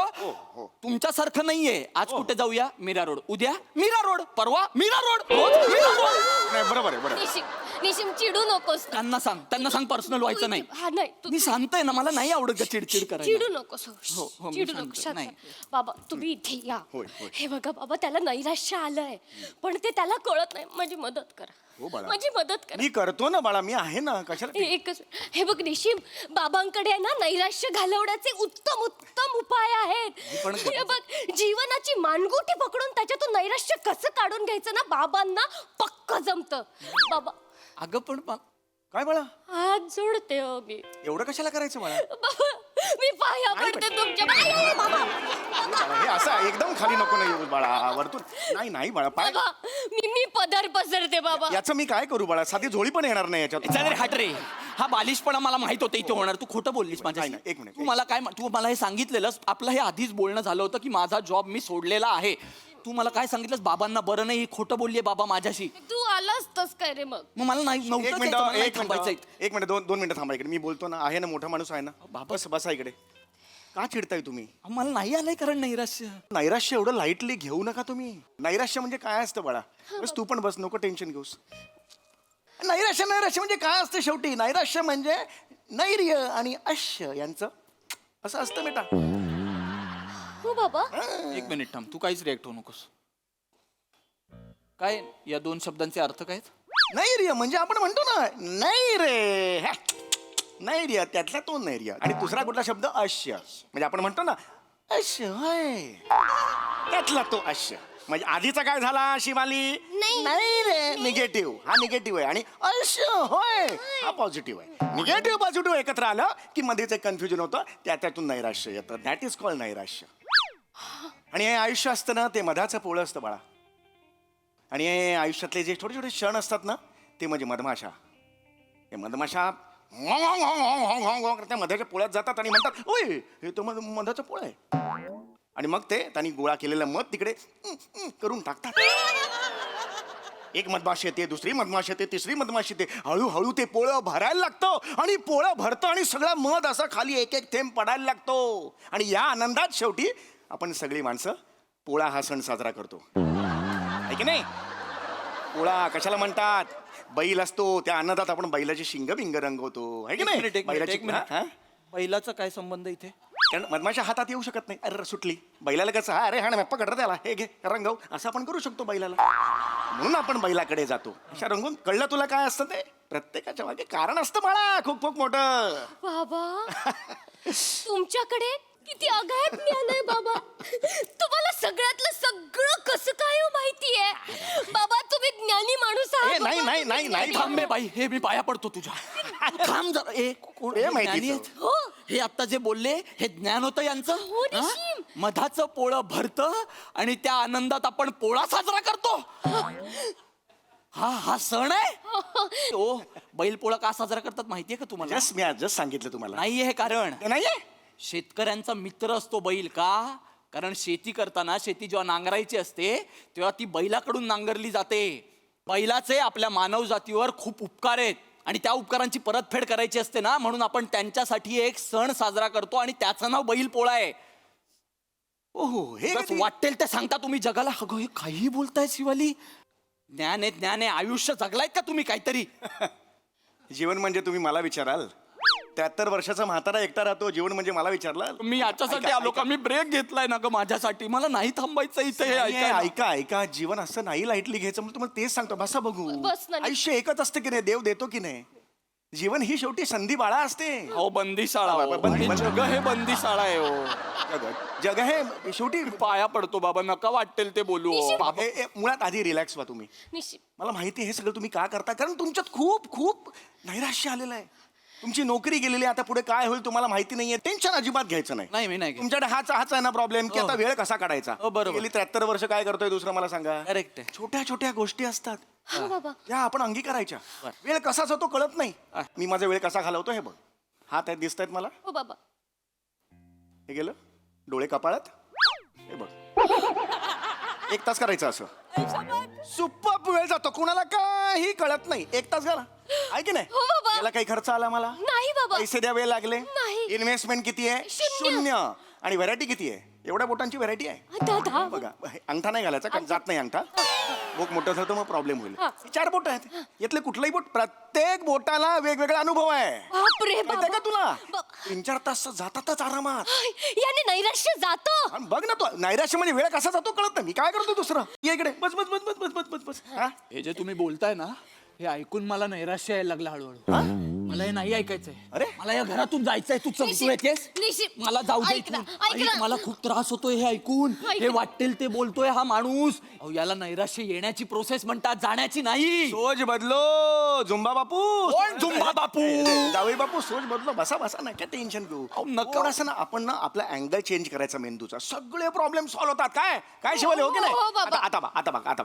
तुमच्यासारखं नाहीये आज कुठे जाऊया मीरा रोड उद्या मीरा रोड परवा मीरा रोड मीरा रोड नाही बरोबर आहे बरोबर निशिम चिडू नकोस त्यांना सांग पर्सनल व्हायचं नाही हा नाही तू मी सांगतोय ना मला नाही आवडत ग चिडचिड करायला चिडू नकोस हो, मी चिडू सांगतोय, नकोस शांत नाही. राहा. बाबा तुम्ही इथे या होय, होय. हे बघा बाबा त्याला नैराश्य आलंय पण ते त्याला कळत नाही माझी मदत करा हो बाळा. माझी मदत करा मी करतो ना बाळा मी आहे ना कशाला एकच हे बघ निशिम बाबांकडे आहे ना नैराश्य घालवण्याचे उत्तम उत्तम उपाय आहेत हे बघ जीवनाची मानगुटी पकडून त्याच्यातून नैराश्य कसं काढून घ्यायचं ना बाबांना पक्क जमतं बाबा अगं पण काय बाळा हात जोडते हो मी एवढं कशाला करायचं बाळा बाबा मी पाया पडते तुमच्या बाया, बाबा बाळा, हे असं एकदम खाली नको नाही येऊ बाळा वरतून नाही बाळा पाय बाबा मी पदर पसरते बाबा याचं मी काय करू बाळा साधी झोळी पण येणार नाही याच्यात चल रे हट रे हा बालिशपणा मला माहित होतं इथे होणार तू खोटं बोललीस माझ्या नाही, नाही, एक मिनिट. तू मला तू मला हे सांगितलेलंस आपलं हे आधीच बोलणं झालं होतं की माझा जॉब मी सोडलेला आहे तू मला काय सांगितलंस बाबांना बरं नाही खोटं बोललीये बाबा माझ्याशी तू आलास तस काय रे मग मला नाही एक नव्हतं मिनिट यायचं, मला नाही एक थांबायचंय. मिनिट एक मिनिट दोन मिनिटं थांबा इकडे मी बोलतो ना आहे ना मोठा माणूस आहे ना बस बसा इकडे का चिडताय तुम्ही मला नाही आलंय कारण नैराश्य नैराश्य एवढं लाईटली घेऊ नका तुम्ही नैराश्य म्हणजे काय असतं बाळा बस तू पण बस नको टेन्शन घेऊस नैराश्य म्हणजे काय असतं शेवटी नैराश्य म्हणजे नैर्य आणि अश्य यांचं असं असतं बेटा हो बाबा एक मिनिट थांब तू काहीच रिॲक्ट होऊ नकोस काय या 2 शब्दांचे अर्थ काय आहेत? नैर्य म्हणजे आपण म्हणतो ना नैर्य नैर्य त्यातला तो नैर्य आणि दुसरा कुठला शब्द अश्य म्हणजे आपण म्हणतो ना अश्य होय त्यातला तो अश्य म्हणजे आधीचा काय झाला शिवाली नाही रे निगेटिव्ह हा निगेटिव्ह आहे आणि अश्य होय हा पॉझिटिव्ह आहे निगेटिव्ह पॉझिटिव्ह एकत्र आलं की मध्येच एक कन्फ्युजन होतं त्यातून नैराश्य येतं दॅट इज कॉल्ड नैराश्य आणि हे आयुष्य असतं ना ते मधाचं पोळं असतं बाळा आणि हे आयुष्यातले जे छोटे छोटे क्षण असतात ना ते म्हणजे मधमाशा हे मधमाशा त्या मधाच्या पोळ्यात जातात आणि म्हणतात ओय हे तर मधाचं पोळं आहे आणि मग ते त्यांनी गोळा केलेलं मध तिकडे करून टाकतात एक मधमाशी येते दुसरी मधमाशी येते तिसरी मधमाशी येते हळूहळू ते पोळं भरायला लागतं आणि पोळं भरतं आणि सगळं मध असं खाली एक एक थेंब पडायला लागतो आणि या आनंदात शेवटी आपण सगळी माणसं पोळा हा सण साजरा करतो आहे की नाही पोळा कशाला म्हणतात बैल असतो त्या आनंदात आपण बैलाची शिंग बिंग रंगवतो आहे की नाही बैलाची हा? बैलाचा काय संबंध इथे कारण मधमाशा हातात येऊ शकत नाही अरे सुटली बैलाला कसं हा अरे हा ना पकड त्याला हे घे रंगव असं आपण करू शकतो बैलाला म्हणून आपण बैलाकडे जातो अशा रंगून कळलं तुला काय असतं ते प्रत्येकाच्या मागे कारण असतं बाळा खूप खूप मोठं बाबा तुमच्याकडे किती अगाध ज्ञान आहे बाबा तुम्हाला सगळ्यातलं सगळं कसं काय हो माहितीये बाबा तुम्ही ज्ञानी माणूस आहात बाबा, नाही तुम्ही ज्ञानी थांबे बाई हे मी पाया पडतो तुझ्या थांब जरा हे माहितीच ज्ञानी आहेत? हो. हे आता जे बोलले हे ज्ञान होतं यांचं हो, हा? निशिम. मधाचं पोळं भरतं आणि त्या आनंदात आपण पोळा साजरा करतो हा सण आहे ओ बैल पोळा का साजरा करतात माहितीये का तुम्हाला जस्ट मी जस्ट सांगितलं तुम्हाला नाहीये हे कारण ते नाहीये शेतकऱ्यांचा मित्र असतो बैल का कारण शेती करताना शेती जेव्हा नांगरायची असते तेव्हा ती बैलाकडून नांगरली जाते बैलाचे आपल्या मानव जातीवर खूप उपकार आहेत आणि त्या उपकारांची परतफेड करायची असते ना म्हणून आपण त्यांच्यासाठी एक सण साजरा करतो आणि त्याचं नाव बैल पोळा आहे ओहो हे उगाच वाटेल ते सांगता तुम्ही जगाला अगं हे काही बोलताय शिवाली ज्ञान आहे आयुष्य जगलायत का तुम्ही काहीतरी? जीवन म्हणजे तुम्ही मला विचाराल? 73 वर्षाचा म्हातारा एकटा राहतो, जीवन म्हणजे मला विचारलं? मी याच्यासाठी आलो का? मी ब्रेक घेतलाय ना ग माझ्यासाठी. मला नाही थांबायचं इथे हे ऐकायला. ऐका जीवन असं नाही लाईटली घ्यायचं म्हणून तुम्हाला तेच सांगतो. बसा बघू, बस ना. आयुष्य एकच असतं की नाही? देव देतो की नाही? जीवन ही शेवटी संधी बाळा असते. हो बंदीशाळा हो. बंदी- हे जग हे बंदीशाळा आहे हो. जग हे शेवटी पाया पडतो बाबा, नका वाटेल ते बोलू हो. बाबा मुळात आधी रिलॅक्स व्हा तुम्ही. निश्चित. मला माहिती आहे हे सगळं तुम्ही का करता, कारण तुमच्यात खूप खूप नैराश्य आलेलं आहे. तुमची नोकरी गेलेली आहे, आता पुढे काय होईल तुम्हाला माहिती नाहीये. टेन्शन अजिबात घ्यायचं नाही, मी नाही घेत. तुमच्याकडे हाच आहे ना प्रॉब्लेम की आता वेळ कसा काढायचा. हो, बरोबर. गेली 73 वर्ष काय करतोय दुसरं मला सांगा. Correct आहे. छोट्या छोट्या गोष्टी असतात हा बाबा. त्या आपण अंगीकारायच्या. वेळ कसा जातो कळत नाही. मी माझा वेळ कसा घालवतो हे बघ. हात आहेत दिसत आहेत मला. हो बाबा. हे गेलं डोळे कपाळात. हे बघ 1 तास करायचं असं. सुप्प वेळ जातो, कुणाला काही कळत नाही. 1 तास झाला आहे की नाही? हो बाबा. याला काही खर्च आला मला? नाही बाबा. पैसे द्यावे लागले? नाही. इन्व्हेस्टमेंट किती आहे? 0. आणि व्हरायटी किती आहे? एवढ्या बोटांची व्हरायटी आहे. दादा. बघा हे अंगठा नाही घालायचा, कारण जात नाही अंगठा. बोट मोठं झालं तर मग प्रॉब्लेम होईल. ही 4 बोट आहेत. यातले कुठलंही बोट, प्रत्येक बोटाला वेगवेगळा अनुभव आहे. बापरे माहितीये बाबा. का तुला? बाप. 3-4 तास जातातच आरामात. याने नैराश्य जातं. आणि बघ ना तू, नैराश्य म्हणजे वेळ कसा जातो कळत नाही. मी काय करतो दुसरं? ये इकडे बस बस बस बस बस बस बस बस. हा? हे जे तुम्ही बोलताय ना, हे ऐकून मला नैराश्य यायला लागलं हळूहळू. मला हे नाही ऐकायचंय. अरे? मला या घरातून जायचंय. तू निश्चित, येतेस? निश्चित. मला जाऊ दे ऐक ना, इथून. ऐक ना. ऐक, मला खूप त्रास होतोय हे ऐकून. ऐक हे ना. वाटेल ते बोलतोय हा माणूस. अहो, याला नैराश्य येण्याची प्रोसेस म्हणतात, जाण्याची नाही. सोच बदलो झुंबा बापू. कोण झुंबा बापू? जावई बापू सोच बदलो. बसा बसा ना, काय टेन्शन घेऊ. नका. थोडंसं ना आपण ना आपला अँगल चेंज करायचा मेंदूचा. सगळे प्रॉब्लेम सॉल्व्ह होतात. काय शिवाले हो की नाही? हो, बाबा.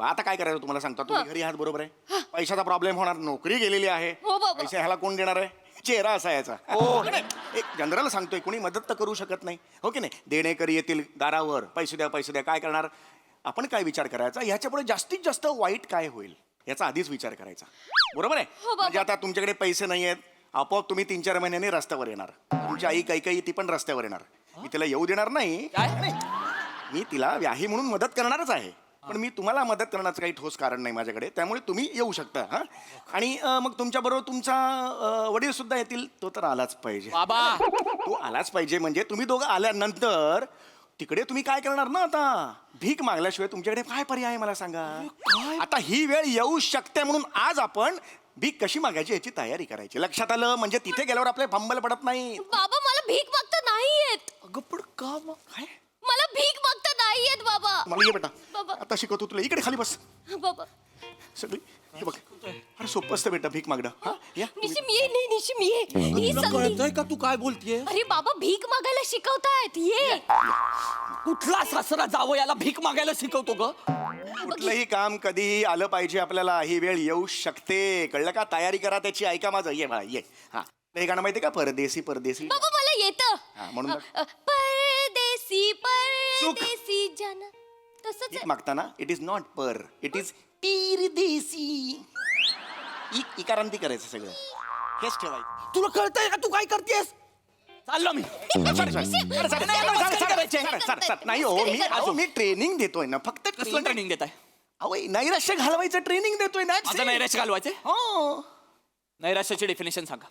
आता काय करायचं तुम्हाला सांगतो. तुम्ही घरी आहात बरोबर आहे. पैशाचा प्रॉब्लेम होणार, नोकरी गेलेली आहे. हो, बाबा. पैसे ह्याला कोण देणार आहे? चेहरा असा याचा. हो एक जनरल सांगतोय, कोणी मदत तर करू शकत नाही हो की नाही? देणेकरी येतील दारावर, पैसे द्या. काय करणार? आपण काय विचार करायचा, ह्याच्यापुढे जास्तीत जास्त वाईट काय होईल याचा आधीच विचार करायचा. बरोबर आहे? बाबा. म्हणजे आता तुमच्याकडे पैसे नाही आहेत, आपोआप तुम्ही 3-4 महिन्यांनी रस्त्यावर येणार. तुमची आई काही ती पण रस्त्यावर येणार. मी तिला येऊ देणार नाही. काय? मी तिला व्याही म्हणून मदत करणारच आहे, पण मी तुम्हाला मदत करण्याचं काही ठोस कारण नाही माझ्याकडे. त्यामुळे तुम्ही येऊ शकता. हा? आणि मग तुमच्याबरोबर तुमचा वडील सुद्धा येतील. तो तर आलाच पाहिजे. बाबा. तो आलाच पाहिजे. म्हणजे तुम्ही दोघं आल्यानंतर तिकडे तुम्ही काय करणार ना? आता भीक मागल्याशिवाय तुमच्याकडे काय पर्याय आहे मला सांगा. आता ही वेळ येऊ शकते म्हणून आज आपण भीक कशी मागायची याची तयारी करायची. लक्षात आलं? म्हणजे तिथे गेल्यावर आपले फंबल पडत नाही. बाबा मला भीक मागता नाही येत. अगं पण का मग? काय मला भीक मागता नाही येत बाबा. मला ये बेटा, बाबा. आता शिकवतो तुला. इकडे खाली बस. बाबा. सगळी हे बघ, अरे सोपं असतं बेटा भीक मागणं. हा या. निशिम ये नाही निशिम ये. ही तुला संधी. कळतंय का तू काय बोलतीये? अरे बाबा भीक मागायला शिकवतायत. ये. कुठला सासरा जावं याला भीक मागायला शिकवतो ग? कुठलंही काम कधीही आलं पाहिजे आपल्याला. ही वेळ येऊ शकते, कळलं का? तयारी करा त्याची. ऐका माझं. ये बाळा ये. हा हे गाणं माहितीये का? परदेसी परदेसी. बाबा मला येतं. हा, म्हणून बघ. परदेसी परदेसी जन. तसंच भीक मागताना इट इज नॉट पर, इट इज परदेसी. इकारांती करायचं सगळं. हेच ठेवायचं. तुला कळतंय का तू काय करतेस? चाललो मी. नाही हो, मी ट्रेनिंग देतोय ना. फक्त कसलं ट्रेनिंग देताय? अहो नैराश्य घालवायचं ट्रेनिंग देतोय ना. माझं नैराश्य घालवायचे? हो नैराश्याची डेफिनेशन सांगा.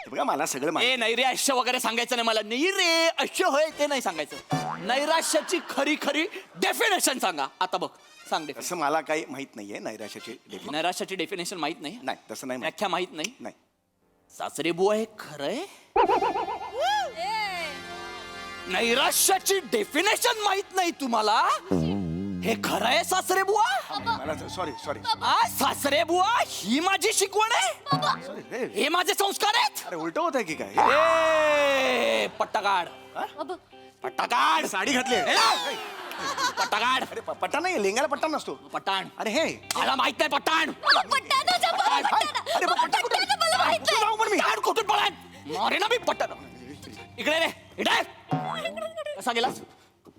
हे बघा मला सगळं माहिती. नैराश्य वगैरे सांगायचं नाही मला. नाही रे अश्य होय ते नाही सांगायचं. नैराश्याची खरी खरी डेफिनेशन सांगा. आता बघ सांग definition. असं मला काही माहित नाहीये नैराश्याची definition. नैराश्याची डेफिनेशन माहित नाही? नाही तसं नाही माहित. व्याख्या माहित नाही? नाही. सासरे बुवा हे खरंय? नैराश्याची डेफिनेशन माहित नाही तुम्हाला? हे खरं आहे सासरे बुवा? मला सॉरी सासरे बुवा ही माझी शिकवण आहे? हे माझे संस्कार आहेत? अरे उलट होत आहे की काय? ए पट्टागाड. बाबा. पट्टागाड. साडी घातली. पट्टागाड. अरे पट्टा नाही, लेंगाला पट्टा नसतो. पट्टाण. अरे हे मला माहित नाही पट्टाण. पट्ट्यानं बाबा पट्ट्यानं. अरे बाबा, पट्टा कुठे? पट्ट्यानं मला माहित नाही. जाऊ पण मी. पट्टाण कुठून पळाल? मारे ना मी पट्टाण. इकडे रे इकडे. कसा गेलास?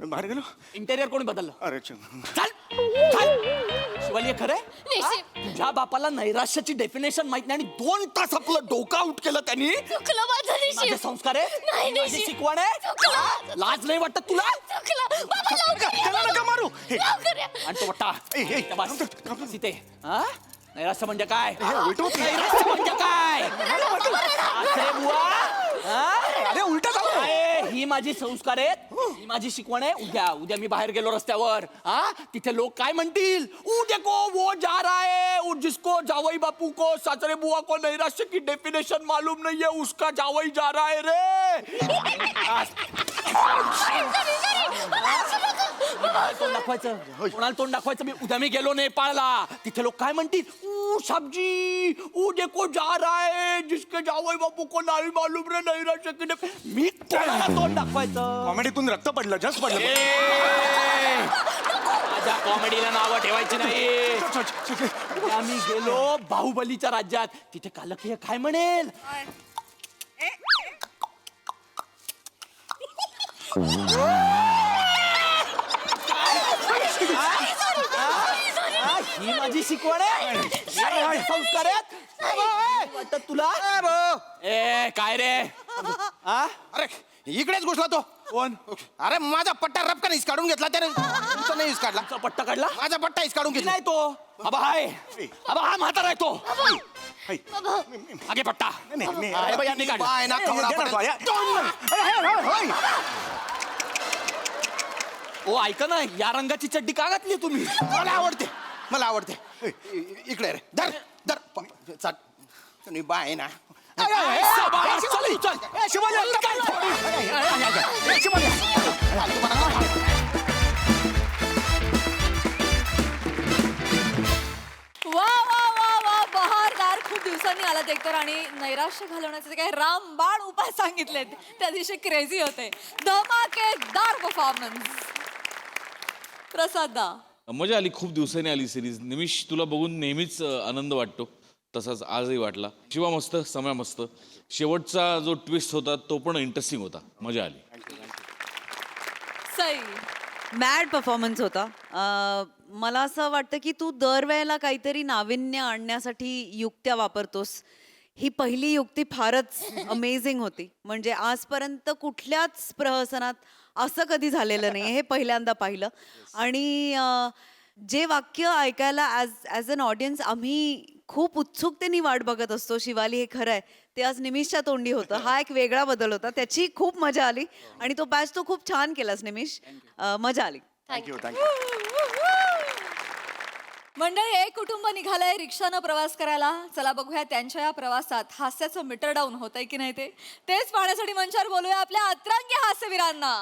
बाहेर गेलो. इंटेरियर कोणी बदललं? अरे चल चल. शिवाली हे खरंय? निश्चित. तुझ्या बापाला नैराश्याची डेफिनेशन माहित नाही आणि 2 तास आपलं डोकं आउट केलं त्यांनी. चुकलं माझं माझे निशिम. संस्कार आहे? नाही, माझी निशिम. शिकवण आहे? चुकलं. लाज नाही वाटत तुला? चुकलं. बाबा त्याला नका मारू हे, लवकर या. आणि तो पट्टा ए, ए, त्या बस. इथे हा नैराश्य म्हणजे काय उलटवत नाही. नैराश्य म्हणजे काय अरे बुवा हा? अरे उलट झालं अरे, ही माझी संस्कार आहेत ही माझी शिकवण आहे. उद्या मी बाहेर गेलो रस्त्यावर हा तिथे लोक काय म्हणतील देखो वो जा रहा है जिसको जावई बापू को सासरे बुआ को नैराश्य की डेफिनेशन मालूम नहीं है उसका जावई जा रहा है रे तोंड दाखवायचं कोणाला तोंड दाखवायचं उद्या मी गेलो नेपाळला तिथे लोक काय म्हणतील साबजी देखो जा रहा है जिसके जावई बापू को नाही मालूम रे नैराश्य की मी कोणाला तोंड दाखवायचं कॉमेडीतून रक्त पडलं जस्ट पडलं माझ्या कॉमेडीला नावं ठेवायची नाही आम्ही गेलो बाहुबलीच्या राज्यात तिथे कालकीय काय म्हणेल ही माझी शिकवण आहे संस्कार आहेत वाटत तुला ए काय रे अरे इकडेच घुसला तो कोण अरे माझा पट्टा रपका नाही काढून घेतला त्याने तुमचा नाही काढला तुझा पट्टा काढला माझा पट्टा काढून घेतला नाही तो अबा हाय अबा हा म्हातारा आहे तो आगे पट्टा अरे बाई, यांनी काढला. पाय ना कवडा पडेल. ओ ऐका ना या रंगाची चड्डी का घातली तुम्ही मला आवडते इकडे रे धर धर चाट बाय ना चल चल वा वा वा वा बहारदार. खूप दिवसांनी आलात एकतर आणि नैराश्य घालवण्याचे जे काही रामबाण उपाय सांगितलेत त्या दिवशी क्रेझी होते. धमाकेदार परफॉर्मन्स. प्रसादा मजा आली. खूप दिवसांनी आली सिरीज. निमिष तुला बघून नेहमीच आनंद वाटतो, तसाच आजही वाटला. शिवा मस्त, समय मस्त. शेवटचा जो ट्विस्ट होता तो पण इंटरेस्टिंग होता. मजा आली. सई मॅड परफॉर्मन्स होता. मला असं वाटतं की तू दरवेळेला काहीतरी नाविन्य आणण्यासाठी युक्त्या वापरतोस. ही पहिली युक्ती फारच अमेझिंग होती. म्हणजे आजपर्यंत कुठल्याच प्रहसनात असं कधी झालेलं नाही, हे पहिल्यांदा पाहिलं. आणि जे वाक्य ऐकायला ॲज अन ऑडियन्स आम्ही खूप उत्सुकतेने वाट बघत असतो, शिवाली हे खरं आहे, ते आज निमिषच्या तोंडी होतं. हा एक वेगळा बदल होता, त्याची खूप मजा आली. आणि तो पॅच तो खूप छान केलास निमिष. मजा आली. थँक्यू थँक्यू मंडळी, एक कुटुंब निघालंय रिक्षानं प्रवास करायला. चला बघूया त्यांच्या या प्रवासात हास्याचं मीटर डाऊन होतंय की नाही तेच पाहण्यासाठी मंचावर बोलूया आपल्या अतरंगी हास्यवीरांना.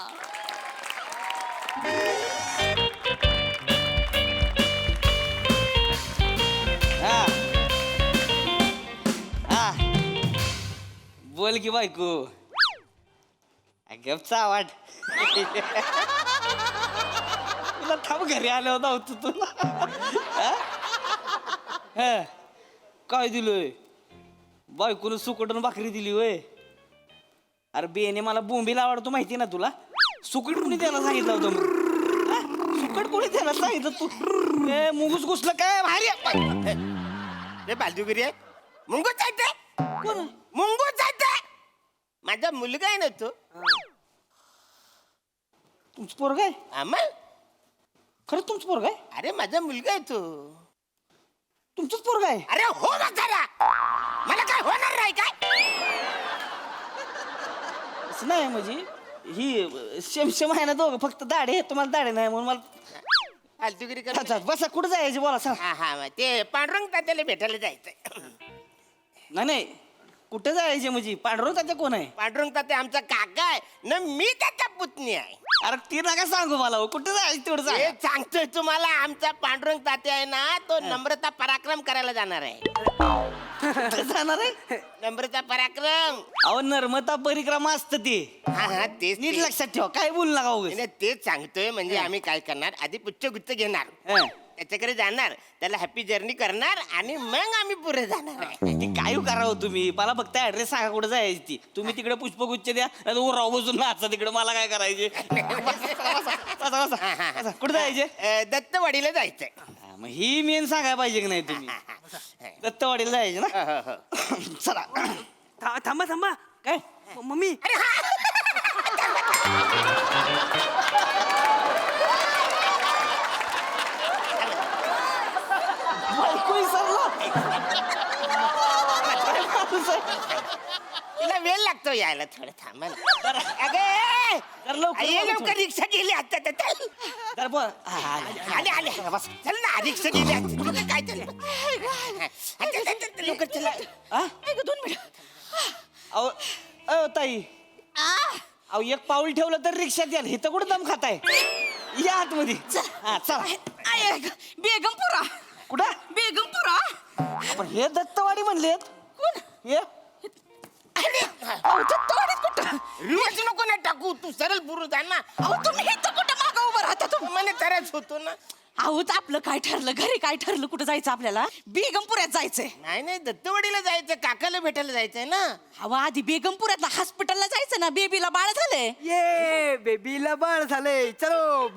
बोल की बायको गपचा वाट तुला थांब घरी आलं होतं तुला काय दिलोय बायकोनं सुकटून भाकरी दिली होय. अरे बेने मला बोंबीला आवडतो माहिती ना तुला. सुकट कोणी त्याला सांगितलं होतं मग सुकट कोणी त्याला सांगितलं तू ए मुंगूस घुसलं काय भारी हे बाजूगिरी आहे मुंगूच जायचंय कोण मुंगूच जायचंय माझा मुलगा आहे ना तो तुमचं पोरग आहे आम्हाला खरं तुमचं पोरग आहे. अरे माझा मुलगा आहे तो तुमचंच पोरग आहे. अरे हो म्हातारा मला काय होणार नाही काय असं नाही म्हणजे ही शेम आहे ना दोघं फक्त दाढे तुम्हाला दाढे नाही म्हणून मला फालतूगिरी कर अच्छा, बसा कुठं जायचे बोला सांग. हा हा ते पांडुरंग तात्याला भेटायला जायचंय नाही कुठं जायचे म्हणजे पांडुरंग तात्या कोण आहे. पांडुरंग तात्या आमचा काका आहे ना मी त्याचा पुतणी आहे. अरे ती नका सांगू मला हो. कुठं जायचं तेवढं हे सांग. सांगतोय तुम्हाला आमचा पांडुरंग तात्या आहे ना तो नम्रता पराक्रम करायला जाणार आहे. जाणार आहे नम्रता पराक्रम अहो नर्मदा परिक्रमा असतं ते हा हा तेच नीट ते. लक्षात ठेवा काय बोलू नका उगाच. नाही, तेच सांगतोय म्हणजे आम्ही काय करणार आधी पुच्छ घेणार हं. त्याच्याकडे जाणार त्याला हॅपी जर्नी करणार आणि मग आम्ही पुढे जाणार आहे. ती काय करावं तुम्ही मला फक्त ऍड्रेस सांगा कुठं जायची ती. तुम्ही तिकडे पुष्पगुच्छ द्या नाही राव बसून नाचा तिकडे मला काय करायचे. कुठं जायचे दत्तवाडीला जायचंय. हा, मग ही मेन सांगायला पाहिजे की नाही तुम्ही. दत्तवाडीला जायचे ना चला थांबा काय मम्मी कसं तिला वेळ लागतो यायला थोडं थांबा ना. अगे जरा लवकर ये बोला लवकर रिक्षा गेली आता चल जरा बोल. हा, आले. आले आले बस. चल ना रिक्षा गेली आता. तुला काय चाललं चल, लवकर चला हा? 2 मिनिट अहो अहो, ताई अहो एक पाऊल ठेवलं तर रिक्षात याल इथं कुठं दम खाताय या आतमध्ये हा चला बेगमपुरा कुठं बेगमपुरा आपण हे दत्तवाडी म्हणलेत कोण हे दत्तवाडीत कुठं रिवर्स नको ना टाकू तू सरळ पुरू जा ना अहो तुम्ही इथं कुठं मागं उभं राहता तुम्ही मला तरच होतो ना. अहो आपलं काय ठरलं घरी काय ठरलं कुठं जायचं आपल्याला बेगमपुऱ्यात जायचंय नाही नाही दत्तवाडीला जायचं काकाला भेटायला जायचंय ना. अहो आधी बेगमपुऱ्यातला हॉस्पिटलला जायचं ना बेबीला बाळ झालंय ये बेबीला बाळ झालंय चलो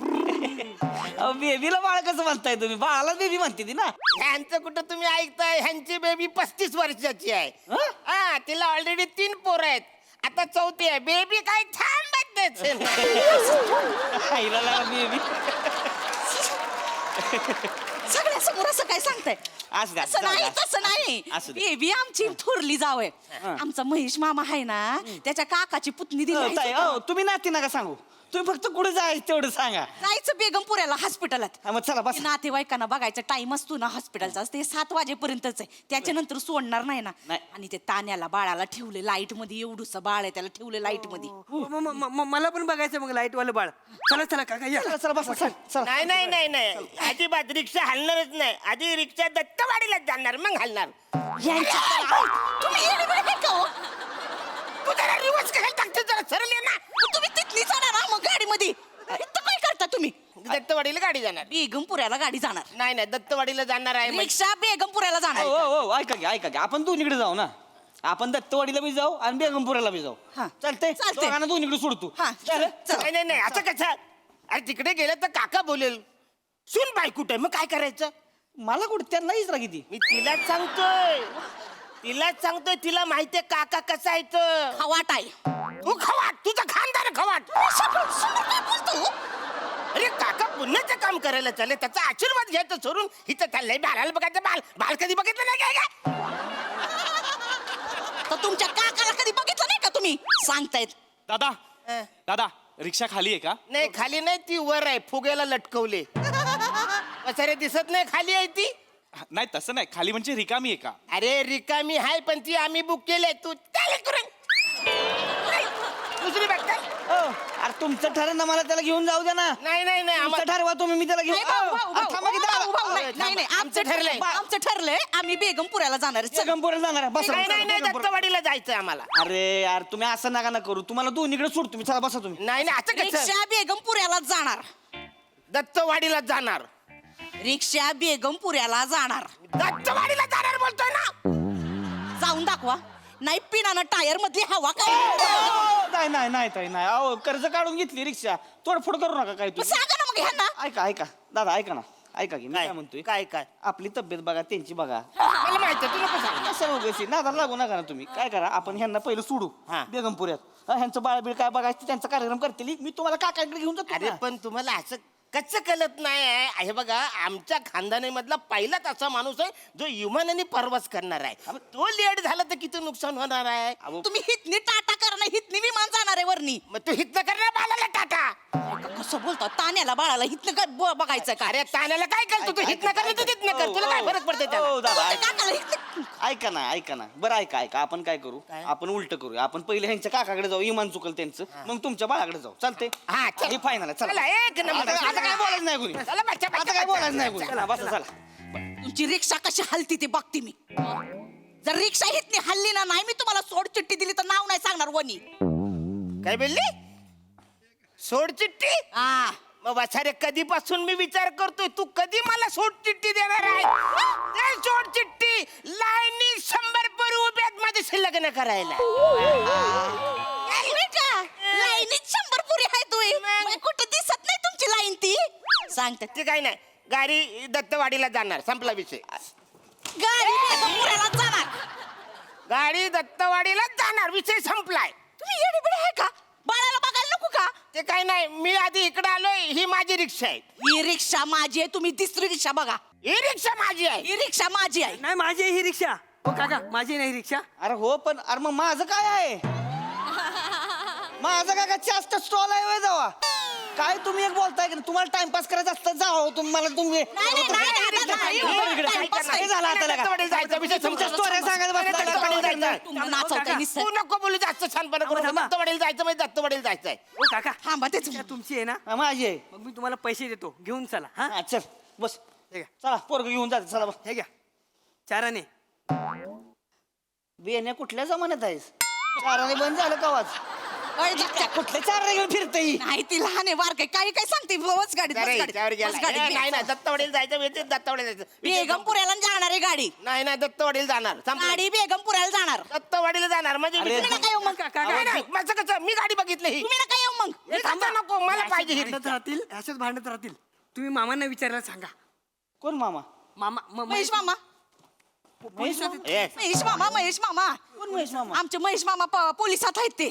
बेबीला बाळ कसं म्हणताय तुम्ही बाळाला बेबी म्हणते ती ना ह्यांचं कुठं तुम्ही ऐकताय ह्यांची बेबी 35 वर्षाची आहे. हा तिला ऑलरेडी 3 पोरं आहेत आता 4थी आहे बेबी काय थांबत आईला बेबी सगळ्या समोर असं काय सांगताय असं द्या, असं जाऊ नाही द्या. तसं नाही असू द्या. बेबी आमची थोरली जावय आमचा महेश मामा आहे ना त्याच्या काकाची पुतणी दिली ताई तुम्ही नाती नका सांगू तुम्ही फक्त कुठे जायचं तेवढं सांगा जायचं बेगमपुऱ्याला हॉस्पिटलात हा, मग चला बस नातेवाईकांना बघायचा टाइम असतो ना हॉस्पिटलचा ते 7 वाजेपर्यंतच आहे त्याच्यानंतर सोडणार नाही ना नाही. आणि ते तान्याला बाळाला ठेवले लाईट मध्ये एवढूस बाळ आहे त्याला ठेवले लाईट मध्ये मला पण बघायचं मग लाईट वालं बाळ चला चला काका या चला बस चला नाही नाही नाही नाही अजिबात रिक्षा हलणारच नाही आधी रिक्षा दत्तवाडीलाच जाणार मग हलणार. तुम्ही येडे-बिडे आहे का हो? तू जरा रिवर्स करायला टाकते जरा सरळ ये ना. तुम्ही तिथली जाणार ना मग गाडीमध्ये इथं काय करता तुम्ही दत्तवाडीला गाडी जाणार बेगमपुऱ्याला गाडी जाणार नाही नाही दत्तवाडीला जाणार आहे म्हणजे. रिक्षा बेगमपुऱ्याला जाणार हो ऐका की आपण दोन्हीकडे जाऊ ना आपण दत्तवाडीला बी जाऊ आणि बेगमपुराला बी जाऊ हा. चालतंय चालतंय. दोघांना दोन्हीकडे सोडतो हा, चालेल? चला. नाही नाही नाही असं कसं अरे तिकडे गेलं तर काका बोलेल सुन बाई कुठे मग काय करायचं. मला कुठं त्यांना इचरा किती मी तिलाच सांगतोय तिला माहितीये काका कसा आहे तर. खवाट आहे तू खवाट तुझं खानदार खवाट. अरे काका पुण्याचं काम करायला चालले त्याचा आशीर्वाद घ्यायचं सोडून हिचं चाललंय बाळाला बघायचं बाल कधी बघितलं नाही काय तर तुमच्या काकाला कधी बघितलं नाही का तुम्ही सांगतायत दादा दादा रिक्षा खाली आहे का? नाही खाली नाही ती वर आहे फुग्याला लटकवले सारे दिसत नाही खाली आहे ती. नाही तसं नाही खाली म्हणजे रिकामी आहे का? अरे रिकामी आहे पण ती आम्ही बुक केली तू चालेल करून दुसरी बघता. अरे तुमचं ठरण मला त्याला घेऊन जाऊ द्या ना नाही नाही नाही तुमचं आम्हाला ठरवा तुम्ही मी त्याला घेऊन थांबा की दादा. नाही आमचं ठरलंय. आमचं ठरलंय आम्ही बेगमपुऱ्याला जाणार आहे. चल. बेगमपुराला जाणार आहे. बसा, नाही बसा, नाही नाही बेगमपुरा. दत्तवाडीला जायचं आम्हाला. अरे यार तुम्ही असं नका ना करू तुम्हाला दोन्हीकडे सोड तुम्ही चला बसा तुम्ही नाही नाही असं कसं रिक्षा बेगमपुऱ्याला जाणार दत्तवाडीला जाणार रिक्षा बेगमपुऱ्याला जाणार दत्तवाडीला जाणार बोलतोय ना. जाऊन दाखवा नाही पिनानं टायर मधली हवा काय नाही अहो कर्ज काढून घेतली रिक्षा तोडफोड करू नका काय मग तुम्ही सांगा ना मग ह्यांना ऐका दादा ऐका की मी काय म्हणतोय काय आपली तब्येत बघा त्यांची बघा मला माहिती तू नको सांग. असं उगाच नादाला लागू नका ना तुम्ही काय करा आपण ह्यांना पहिलं सोडू हा. बेगमपुऱ्यात ह्यांचं बाळबीळ काय बघायचं त्यांचा कार्यक्रम करतील मी तुम्हाला काकाकडे घेऊन जातो अरे ना. पण तुम्हाला असं कसं कळत नाही आहे हे बघा आमच्या खानदानीमधला पहिलाच असा माणूस आहे जो विमानाने प्रवास करणार आहे तो लेट झाला तर किती नुकसान होणार आहे. तुम्ही हितनी टाटा करणार हितनी विमान जाणार आहे वरनी मग तू हितनं करणार बाळाला टाटा. कसं बोलतो तान्याला बाळाला हितनं काय बघायचं का अरे ताण्याला काय करतो तू हितनं कर तू तिथनं कर तुला काय फरक पडते त्याला. हो, दादा तुमच्या काकाला हितनं ऐका ना बरं ऐका आपण काय करू आपण उलट करूया आपण पहिले ह्यांच्या काकाकडे जाऊ इमान चुकल त्यांचं मग तुमच्या बाळाकडे जाऊ चालते हा, चल. हे फायनल आहे चला, चला एक नंबर. आता काय बोलायचं नाही कुणी चला, बच्चा, आता बच्चा, काय बच्चा. बोलायचं नाही कुणी चला बसा चला तुमची रिक्षा कशी हलती ते बघते मी जर रिक्षा हितनी हल्ली ना नाही मी तुम्हाला सोड चिठ्ठी दिली तर नाव नाही सांगणार वनी काय बोलली सोड चिठ्ठी. हा मग वासारे कधीपासून मी विचार करतोय तू कधी मला सोड चिठ्ठी देणार आहे. दे सोड चिठ्ठी लाईनी 100 पोरं उभ्यात माझ्याशी लग्न करायला. लाईनीत 100 पुरी आहे तुम्ही मग कुठं दिसत नाही तुमची लाईन ती सांगते ते काही नाही गाडी दत्तवाडीला जाणार संपला विषय. गाडी बेगमपुऱ्याला जाणार गाडी दत्तवाडीला जाणार विषय संपलाय. तुम्ही येडीबिडी आहे का बाळाला बघायला नको का ते काही नाही मी आधी इकडे आलोय ही माझी रिक्षा आहे. ही रिक्षा माझी आहे तुम्ही दुसरी रिक्षा बघा ही रिक्षा माझी आहे. ही रिक्षा माझी आहे नाही माझी ही रिक्षा हो काका माझी नाही रिक्षा. अरे हो पण अरे मग माझं काय आहे माझं काय जास्त स्टॉल आहे वय जावा काय तुम्ही एक बोलताय की तुम्हाला टाइमपास करायचं असतं जाओ तुम्हाला तुम्ही काय झालं आता लगा? तुमच्या स्टोऱ्या सांगायला बसला. तू नको बोलू जास्त छानपणा करू. दत्तवाडीला जायचं म्हणजे दत्तवाडीला जायचंय. हो काका थांबा तेच तुमची आहे ना, हा, माझी आहे मग मी तुम्हाला पैसे देतो, घेऊन चला. हा हा, चल बस हे घ्या, चला पोरग घेऊन जाते चला बस हे घ्या 4 आणे. बेण्या कुठल्या जमान्यात आहेस चाराने बंद झालं कवाच कुठल्या चाराने घेऊन फिरते नाही ती लहान आहे बारक काही काय सांगते बस गाडीत अरे, याच्यावर गेला. नाही नाही दत्तवाडीला जायचं म्हणजे दत्तवाडीला जायचं. बेगमपुऱ्याला जाणार आहे गाडी नाही नाही दत्तवाडीला जाणार. संपलं. गाडी बेगमपुऱ्याला जाणार दत्तवाडीला जाणार म्हणजे अरे, मी- नका येऊ मग. नाही, नाही, माझं कसं मी गाडी बघितली ही. तुम्ही नका येऊ मग हे थांबा नको मला पाहिजे ही भांडत राहतील असेच भांडत राहतील. तुम्ही मामांना विचारायला सांगा. कोण मामा महेश मामा महेश मामा? Yes. महेश मामा महेश मामा कोण महेश मामा आमचे महेश मामा पोलिसात आहेत ते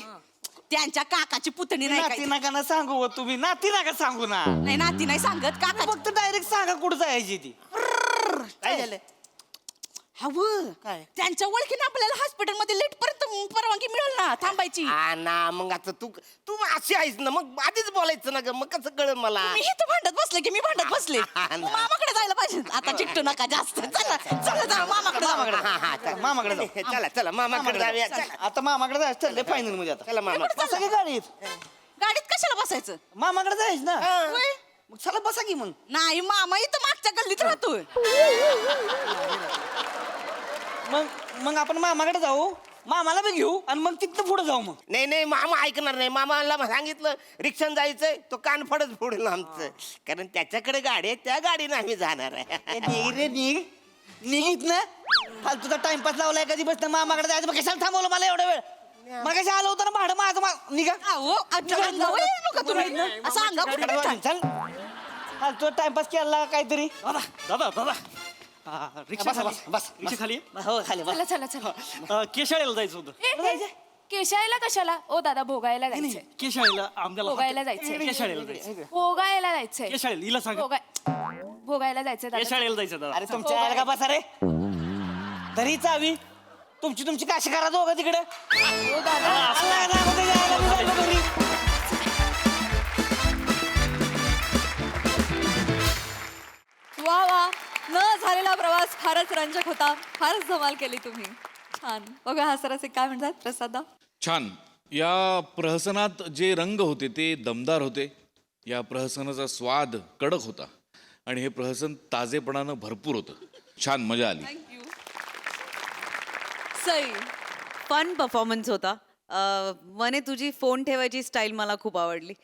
त्यांच्या काकाची पुतणी नाही नाती काय नका ना सांगू हो तुम्ही नाती नका सांगू ना नाही नाती नाही सांगत काका फक्त डायरेक्ट सांगा कुठं जायची ती काय झालं हवं त्यांच्या ओळखीने आपल्याला हॉस्पिटलमध्ये लेट पर्यंत परवानगी मिळेल ना थांबायची हा ना मग आता तू तू अशी आहेस ना मग आधीच बोलायचं ना ग मग कसं कळलं मला. मी इथं भांडत बसले की मी भांडत बसले हा ना. मामाकडे जायला पाहिजे आता चिकटू नका जास्त चला चला जा मामाकडे जा हा, हा, चला. मामाकडे जाऊ. चला चला मामाकडे जाऊया चला. आता मामाकडे जायचं ठरलंय फायनल मध्ये आता चला मामा बसा की गाडीत गाडीत कशाला बसायचं मामाकडे जायचं ना होय? मग चला बसा की मग नाही मामा इथं मागच्या गल्लीत राहतोय मग मग आपण मामाकडे जाऊ मामाला बी घेऊ आणि मग तिथं पुढे जाऊ मग नाही नाही मामा ऐकणार नाही. मामाला सांगितलं रिक्षान जायचंय तो कान फडच फोडेल आमचं कारण त्याच्याकडे गाडी आहे त्या गाडीनं आम्ही जाणार आहे. निघ रे निघ निघित ना फालतूचा टाइमपास लावलाय कधी बसतं मामाकडे जायचं मग कशाला थांबवलं मला एवढा वेळ मग कशा आलं होतं ना भाडं माझं निघा अहो आजच्या अंगावर येऊ नका तुम्ही असं अंगावर कुठे येता? चल फालतू टाइमपास केला काहीतरी दादा रिक्षा बसा, खाली बसा, बस रिक्षा खाली हो खाली बस चला चला चला केशाळेला जायचं होतं. केशायला कशाला ओ दादा भोगायला जायचंय केशाळेला आमच्याला भोगायला जायचंय केशाळेला जायचं. भोगायला जायचंय केशाळेला हिला सांगा भोगायला जायचंय दादा केशाळेला जायचं दादा. अरे तुमच्या आयला का बसा रे तरी चावी तुमची काशी करा दोघं तिकडे ओ दादा अल्ला ना मध्ये जायला मी जायला घरी. वा वा न झालेला प्रवास फारच रंजक होता फारच धमाल केली तुम्ही छान बघा हा सरासे काय म्हणतात प्रसादा छान या प्रहसनात जे रंग होते ते दमदार होते या प्रहसनाचा स्वाद कडक होता आणि हे प्रहसन ताजेपणानं भरपूर होतं छान मजा आली सई फन परफॉर्मन्स होता मने तुझी फोन ठेवायची स्टाईल मला खूप आवडली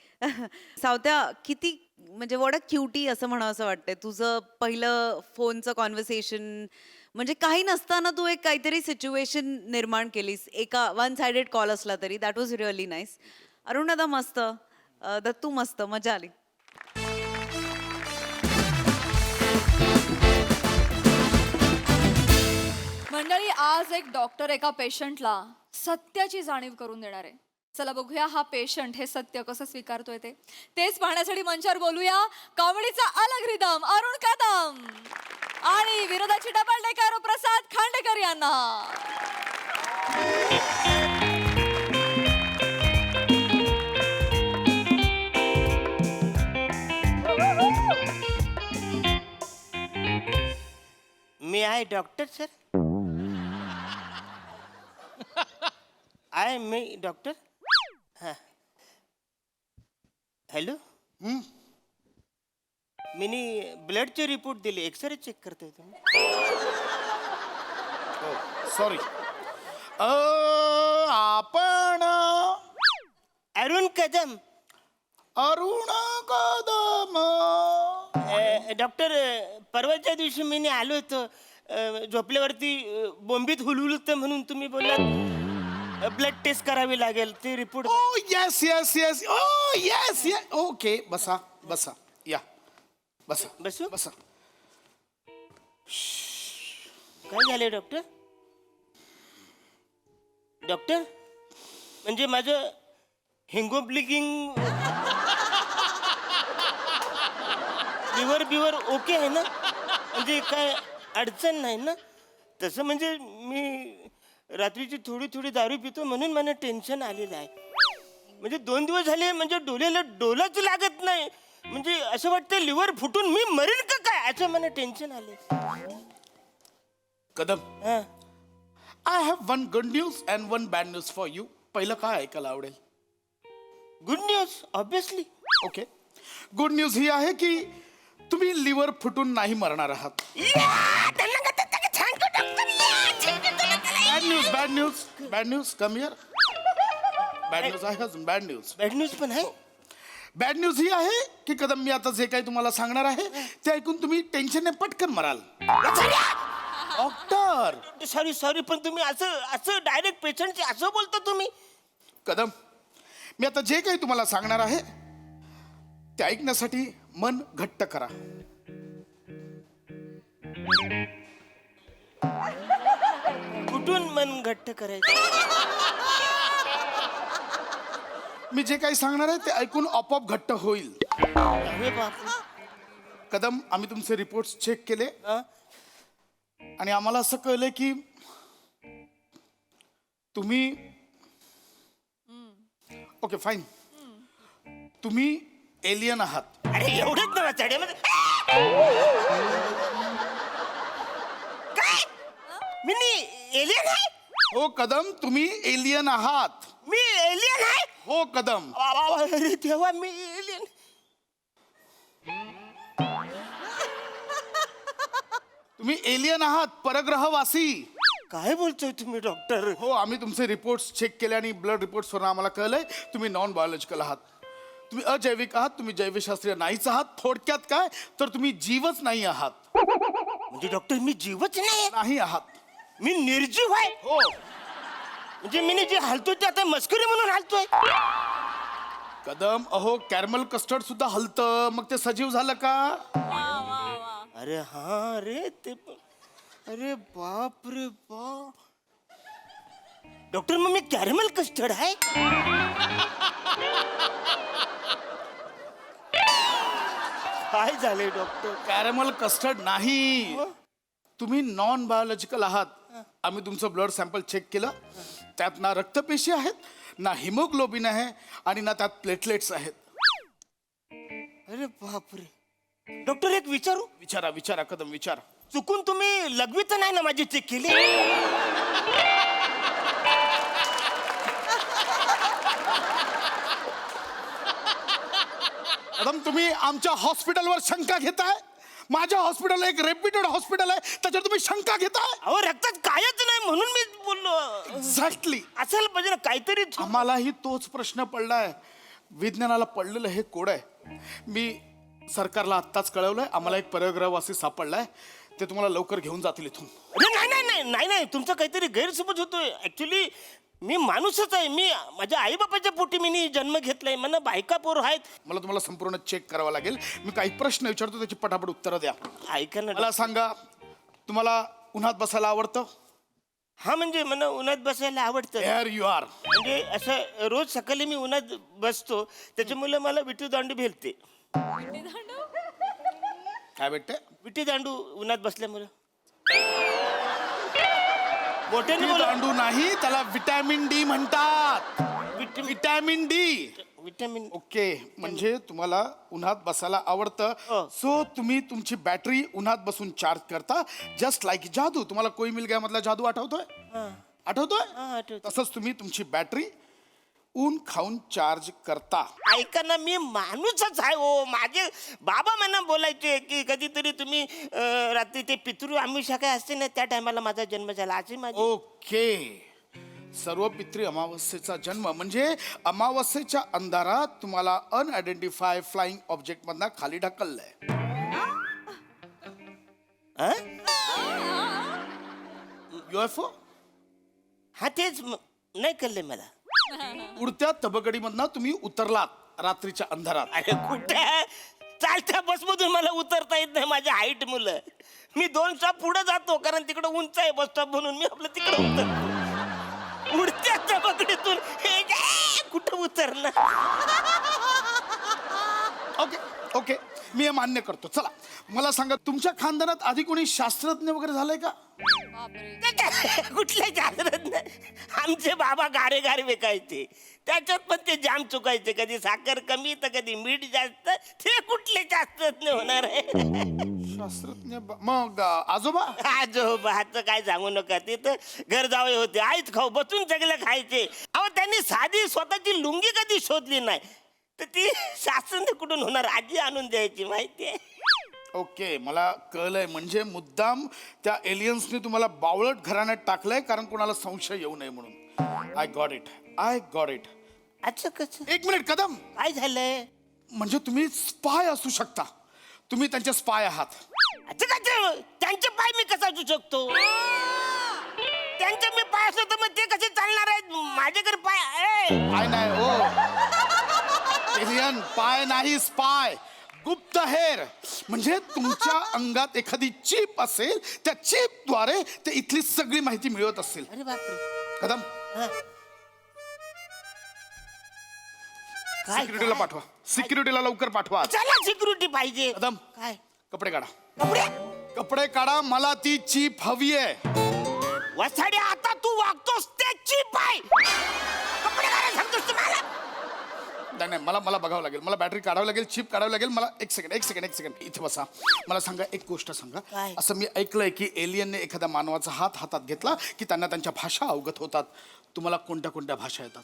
सावत्या किती म्हणजे वॉट अ क्युटी असं म्हणावं असं वाटतंय तुझं पहिलं फोनचं कॉन्व्हर्सेशन म्हणजे काही नसताना तू एक काहीतरी सिच्युएशन निर्माण केलीस एका वन साइडेड कॉल असला तरी that was really nice Arun दादा मस्त दत्तू मस्त मजा आली मंडळी आज एक डॉक्टर एका पेशंटला सत्याची जाणीव करून देणार आहे चला बघूया हा पेशंट हे सत्य कसं स्वीकारतोय तेच पाहण्यासाठी मंचावर बोलूया कॉमेडीचा अलग रिदम अरुण कदम आणि विरोधाची डबल डेकर प्रसाद खांडेकर यांना मी आहे डॉक्टर सर आहे मी डॉक्टर हा हॅलो मी ब्लडचे रिपोर्ट दिले एक्सरे चेक करतोय तुम्ही सॉरी आपण अरुण कदम अरुण कदम डॉक्टर परवाच्या दिवशी मी आलो होतो झोपल्यावरती बोंबीत हुलहुलत म्हणून तुम्ही बोललात ब्लड टेस्ट करावी लागेल ते रिपोर्ट ओ येस येस येस ओ येस येस ओके बसा बसा या बसा बसू बसा काय झाले डॉक्टर डॉक्टर म्हणजे माझं हिंगोब्लिकिंग लिव्हर बिवर ओके आहे ना म्हणजे काय अडचण नाही ना तसं म्हणजे मी रात्रीची थोडी थोडी दारू पितो म्हणून मला टेन्शन आलेलं आहे. म्हणजे 2 दिवस झाले म्हणजे डोळ्याला डोलाच लागत नाही. म्हणजे असं वाटतं लिव्हर फुटून मी मरेन का काय असं मला टेन्शन आले. कदम, हा. I have one good news and one bad news for you. पहिलं काय ऐकायला आवडेल? Good news obviously. Okay, good news ही आहे की तुम्ही लिव्हर फुटून नाही मरणार आहात. Bad news, bad news, bad news, come here. Bad news आहे अजून, बॅड न्यूज. बॅड न्यूज पण आहे. बॅड न्यूज ही आहे की कदम, मी आता जे काही तुम्हाला सांगणार आहे ते ऐकून तुम्ही टेन्शनने पटकन मराल. डॉक्टर, सॉरी सॉरी पण तुम्ही असं असं डायरेक्ट पेशंटचे असं बोलता तुम्ही. कदम, मी आता जे काही तुम्हाला सांगणार आहे ते ऐकण्यासाठी मन घट्ट करा. कुठून मन घट्ट करायचं? मी जे काही सांगणार आहे ते ऐकून आपोआप घट्ट होईल. अरे बापरे. कदम, आम्ही तुमचे रिपोर्ट्स चेक केले हा? आणि आम्हाला असं कळलं की तुम्ही, ओके फाईन, तुम्ही एलियन आहात. अरे एवढंच ना चढ्यामध्ये काय मी एलियन आहे? हो कदम, तुम्ही एलियन आहात. मी एलियन आहे? हो कदम. अरे तेव्हा मी एलियन. तुम्ही एलियन आहात, परग्रहवासी. काय बोलतोय तुम्ही डॉक्टर? हो, आम्ही तुमचे रिपोर्ट्स चेक केले आणि ब्लड रिपोर्ट्सवरून आम्हाला कळलंय तुम्ही नॉन बायोलॉजिकल आहात. तुम्ही अजैविक आहात, तुम्ही जैवशास्त्रीय नाहीच आहात. थोडक्यात काय तर तुम्ही जीवच नाही आहात. म्हणजे डॉक्टर मी जीवच नाही? नाही आहात. मी निर्जीव आहे? हो. म्हणजे मी जे हालतोय ते आता मस्करी म्हणून हालतोय? कदम, अहो कॅरमल कस्टर्ड सुद्धा हलतं, मग ते सजीव झालं का? अरे हा रे ते अरे बाप रे बाप. डॉक्टर मग मी कॅरमल कस्टर्ड आहे? काय झालंय डॉक्टर? कॅरमल कस्टर्ड नाही, तुम्ही नॉन बायोलॉजिकल आहात. आम्ही तुमचं ब्लड सॅम्पल चेक केलं, त्यात ना रक्तपेशी आहेत, ना हिमोग्लोबिन आहे आणि ना त्यात प्लेटलेट्स आहेत. अरे बापरे. डॉक्टर एक विचारू? विचारा विचारा कदम, विचारा. चुकून तुम्ही लघवी तर नाही ना माझी चेक केली? कदम, तुम्ही आमच्या हॉस्पिटलवर शंका घेताय? माझ्या हॉस्पिटल एक रेप्युटेड हॉस्पिटल आहे, त्याच्यावर तुम्ही शंका घेताय? अहो रक्तात कायच नाही म्हणून मी बोललो. एक्झॅक्टली. असायला पाहिजे ना काहीतरी. आम्हालाही तोच प्रश्न पडलाय. विज्ञानाला पडलेलं हे कोड आहे. मी सरकारला आत्ताच कळवलंय, आम्हाला एक परग्रहवासी सापडलाय. ते तुम्हाला लवकर घेऊन जातील इथून. अरे नाही नाही नाही नाही नाही तुमचा काहीतरी गैरसमज होतोय. ऍक्च्युली मी माणूसच आहे. मी माझ्या आईबापाच्या पोटी मी जन्म घेतलाय. मला बायका पोर आहेत. मला तुम्हाला संपूर्ण चेक करावं लागेल. मी काही प्रश्न विचारतो, त्याची पटापट उत्तरं द्या. ऐका ना. मला सांगा, तुम्हाला उन्हात बसायला आवडतं? हा म्हणजे मला उन्हात बसायला आवडतं. Here you are. म्हणजे असं रोज सकाळी मी उन्हात बसतो, त्याच्यामुळे मला विटी दांडू भेटते. काय भेटते? विटी दांडू उन्हात बसल्यामुळे. मोठ्याने बोला. दांडू नाही, त्याला विटॅमिन डी म्हणतात. Vitamin D. विटॅमिन. ओके, म्हणजे तुम्हाला उन्हात बसायला आवडतं. हो. सो तुम्ही तुमची बॅटरी उन्हात बसून चार्ज करता, जस्ट लाईक जादू. तुम्हाला कोई मिल गया मधला जादू आठवतोय? आठवतोय? आठवतं. तसंच तुम्ही तुमची बॅटरी ऊन खाऊन चार्ज करता. ऐका ना, मी माणूसच आहे हो. माझे बाबा मला बोलायचे की कधीतरी तुम्ही रात्री ते पितृ आमिषा काय असते ना, त्या टायमाला माझा जन्म झाला असे माझे. ओके, सर्व पितृ अमावस्येचा जन्म म्हणजे अमावस्येच्या अंधारात तुम्हाला अनआयडेंटिफाय फ्लाइंग ऑब्जेक्ट मधनं खाली ढकललंय. UFO? हा तेच नाही कळले मला. उडत्या तबकडीमधनं तुम्ही उतरलात रात्रीच्या अंधारात. अरे कुठे चालत्या बसमधून मला उतरता येत नाही, माझ्या हाईट मुलं. मी 2 स्टॉप पुढे जातो कारण तिकडे उंच आहे बस स्टॉप म्हणून. मी आपलं तिकडे उतरतो. उडत्या तबकडीतून कुठं उतरलं? ओके ओके, मी हे मान्य करतो. चला, मला सांगा तुमच्या खानदानात आधी कोणी शास्त्रज्ञ वगैरे झालंय का? कुठले शास्त्रज्ञ? आमचे बाबा गारे गारे विकायचे, त्याच्यात पण ते जाम चुकायचे, कधी साखर कमी तर कधी मीठ जास्त. ते कुठले शास्त्रज्ञ होणार आहे? शास्त्रज्ञ मग आजोबा? आजोबाचं काय सांगू नका. ते तर घर जावे होते, आईच खाऊ बसून सगळं खायचे. अहो त्यांनी साधी स्वतःची लुंगी कधी शोधली नाही, तर ती शास्त्रज्ञ कुठून होणार? आजी आणून द्यायची, माहितीये. ओके, मला कळलंय. म्हणजे मुद्दाम त्या एलियन्सने तुम्हाला बावळट घराण्यात टाकलंय कारण कोणाला संशय येऊ नये म्हणून. I got it. अच्छा, कसं? एक मिनिट कदम, काय झालंय? म्हणजे तुम्ही स्पाय असू शकता. तुम्ही त्यांचे स्पाय आहात. अच्छा, काय त्यांचे पाय मी कसा असू शकतो? त्यांचे मी पाय असतो तर मग ते कसे चालणार आहेत? माझ्याकडे पाय पाय नाही हो, एलियन पाय नाही, स्पाय, गुप्तहेर. म्हणजे तुमच्या अंगात एखादी चिप असेल, त्या चिपद्वारे ते इथली सगळी माहिती मिळवत असेल. अरे बापरे. कदम, काय सिक्युरिटीला पाठवा, सिक्युरिटीला लवकर पाठवा. चला, सिक्युरिटी पाहिजे. कदम, काय कपडे काढा, कपडे? कपडे काढा, मला ती चिप हवी आहे. वसाडे, आता तू वागतोस त्याची पाय. कपडे घालायला सांगतोस तुम्हाला? नाही, मला बघावं लागेल. मला बॅटरी काढावं लागेल, चिप काढावं लागेल. मला एक सेकंड इथे बसा. मला सांगा, एक गोष्ट सांगा. काय? असं मी ऐकलंय की एलियनने एखाद्या मानवाचा हात हातात घेतला की त्यांना त्यांच्या भाषा अवगत होतात. तुम्हाला कोणत्या कोणत्या भाषा येतात?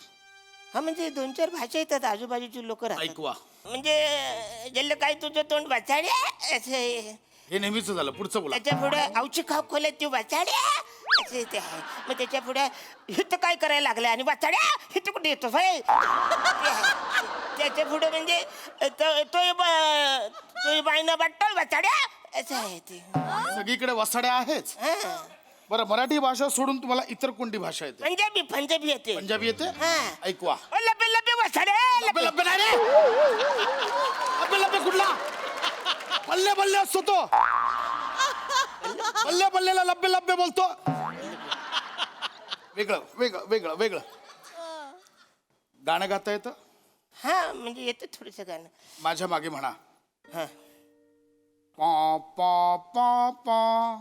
हा, म्हणजे 2-4 भाषा येतात. आजूबाजूची लोक ऐकवा. म्हणजे जल्ल काय तुझं तोंड वाचाड्या असे. हे नेहमीच झालं. पुढचं बोला. त्याच्या पुढे औची खाव खोल्यात तू वाचाड्या असे ते आहे. मग त्याच्या पुढे हिथं काय करायला लागलं आणि वाचाड्या हिथं कुठे येतो भाई. त्याच्या पुढे म्हणजे तो बाईनं बट्टल वाचाड्या असं आहे ते. सगळीकडे वसाड्या आहेच. हा. बरं, मराठी भाषा सोडून तुम्हाला इतर कोणती भाषा येते? पंजाबी येते. पंजाबी येते? हा. ऐकवा. ओ, लबे लबे वाचाड्या लब्बे लब्बे नाही रे. लब्बे लब्बे कुठला? बल्ले बल्ले असतो तो. बल्ले बल्लेला लब्बे लब्बे बोलतो. वेगळं. गाणं गाता येतं? हा, म्हणजे येतं थोडस गाणं. माझ्या मागे म्हणा. हा. पॉ पॉ पॉ पॉ.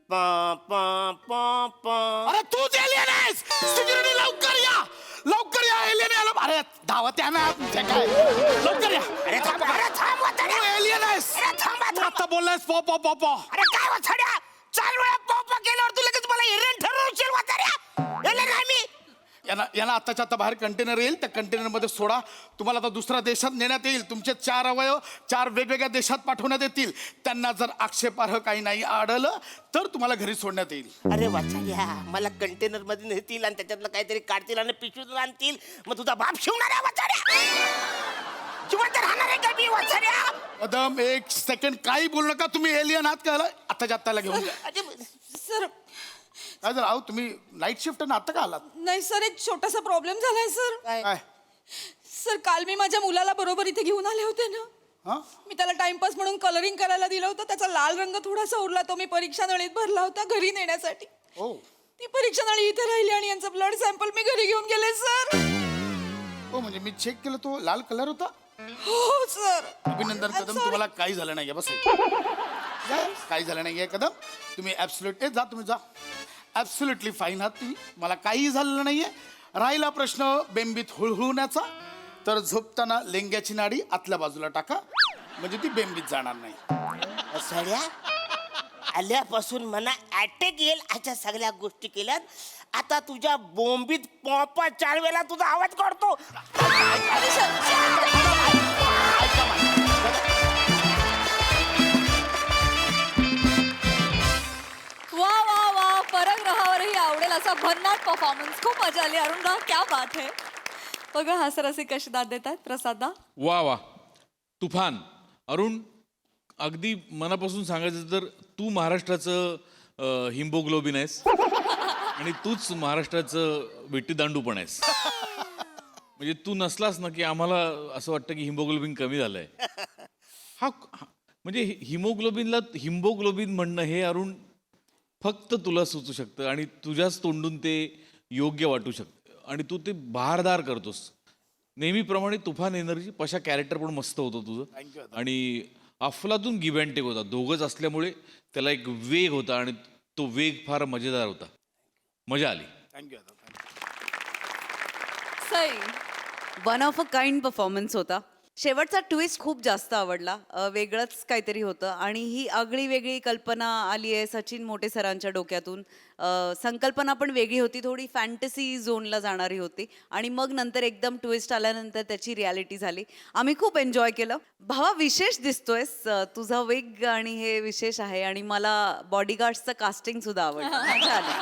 पा पा पा पा. अरे तूच एलियन आहेस. सिक्युरिटी लवकर या, लवकर या. एलियन आला. अरे धावत या ना. काय लवकर या. अरे थांब, वाचाड्या. तू एलियन आहेस. अरे थांब. आता बोललायस पॉ पॉ पॉ पॉ. अरे काय वाचाड्या, 4 वेळा पॉपा केल्यावर तू लगेच मला हिरण ठरवशील वाचाड्या. एले नाही मी. यांना आत्ताच्या आता बाहेर कंटेनर येईल, त्या कंटेनरमध्ये सोडा. तुम्हाला आता दुसऱ्या देशात नेण्यात येईल. तुमचे 4 अवयव 4 वेगवेगळ्या देशात पाठवण्यात येतील. त्यांना जर आक्षेपार्ह काही नाही आढळलं तर तुम्हाला घरी सोडण्यात येईल. अरे वाचाड्या, मला कंटेनर मध्ये नेतील आणि त्याच्यातलं काहीतरी काढतील आणि पिशवीत आणतील. मग तुझा बाप शिवणार आहे वाचाड्या? जिवंत राहणार आहे का मी वाचाड्या? कदम, एक सेकंड, काही बोलू नका. तुम्ही एलियन आहात का? आत्ताच्या आत्ताला घेऊन जा. सर, काय झालं? अहो, तुम्ही नाईट शिफ्ट ना, आता का आलात? नाही सर, एक छोटासा प्रॉब्लेम झालाय सर. काय? सर, काल मी माझ्या मुलाला बरोबर इथे घेऊन आले होते ना. हा? मी त्याला टाइमपास म्हणून कलरिंग करायला दिलं होतं. त्याचा लाल रंग थोडासा उरला, तो मी परीक्षा नळीत भरला होता घरी नेण्यासाठी. हो. ती परीक्षा नळी इथे राहिली आणि यांचं ब्लड सॅम्पल मी घरी घेऊन गेले सर. हो, म्हणजे मी चेक केलं, तो लाल कलर होता. हो सर. अभिनंदन कदम, तुम्हाला काही झालं नाहीये. बस काही झालं नाहीये कदम. तुम्ही ऍब्सोल्युटली जा, तुम्ही जा. ऍब्सोल्युटली फाईन आहात तुम्ही. मला काही झालेलं नाहीये. राहिला प्रश्न बेंबीत हुळहुळण्याचा, तर झोपताना लेंग्याची नाडी आतल्या बाजूला टाका, म्हणजे ती बेंबीत जाणार नाही. वाचाड्या, आल्यापासून मला अटॅक येईल अशा सगळ्या गोष्टी केल्यात. आता तुझ्या बोंबीत पॉपा 4 वेळा तुझा आवाज काढतो. वा वा वा, परग्रहावरही आवडेल असा भन्नाट परफॉर्मन्स. खूप मजा आली. अरुणदा, क्या बात है. बघा हा सरसी कशी दाद देतात प्रसादा. वा वा, तुफान. अरुण, अगदी मनापासून सांगायचं तर तू महाराष्ट्राचं हिम्बोग्लोबिन आहेस आणि तूच महाराष्ट्राचं विट्टीदांडू पण आहेस. म्हणजे तू नसलास ना की आम्हाला असं वाटतं की हिमोग्लोबिन कमी झालंय. म्हणजे हिमोग्लोबिन म्हणणं हे अरुण फक्त तुला सुचू शकतं आणि तुझ्याच तोंडून ते योग्य वाटू शकतं आणि तू ते बहारदार करतोस. नेहमीप्रमाणे तुफान एनर्जी, पशा कॅरेक्टर पण मस्त होतं तुझं. आणि अफलातून गिव्ह अँड टेक होता. दोघंच असल्यामुळे त्याला एक वेग होता आणि तो वेग फार मजेदार होता. मजा आली. Thank you. Sai. One of a kind performance होता. शेवटचा ट्विस्ट खूप जास्त आवडला. वेगळंच काहीतरी होतं आणि ही आगळी वेगळी कल्पना आली आहे सचिन मोटे सरांच्या डोक्यातून. संकल्पना पण वेगळी होती, थोडी फॅन्टसी झोनला जाणारी होती आणि मग नंतर एकदम ट्विस्ट आल्यानंतर त्याची रियालिटी झाली. आम्ही खूप एन्जॉय केलं. भावा विशेष दिसतोयस, तुझा वेग आणि हे विशेष आहे आणि मला बॉडीगार्ड्सचं कास्टिंग सुद्धा आवडलं. मजा आली.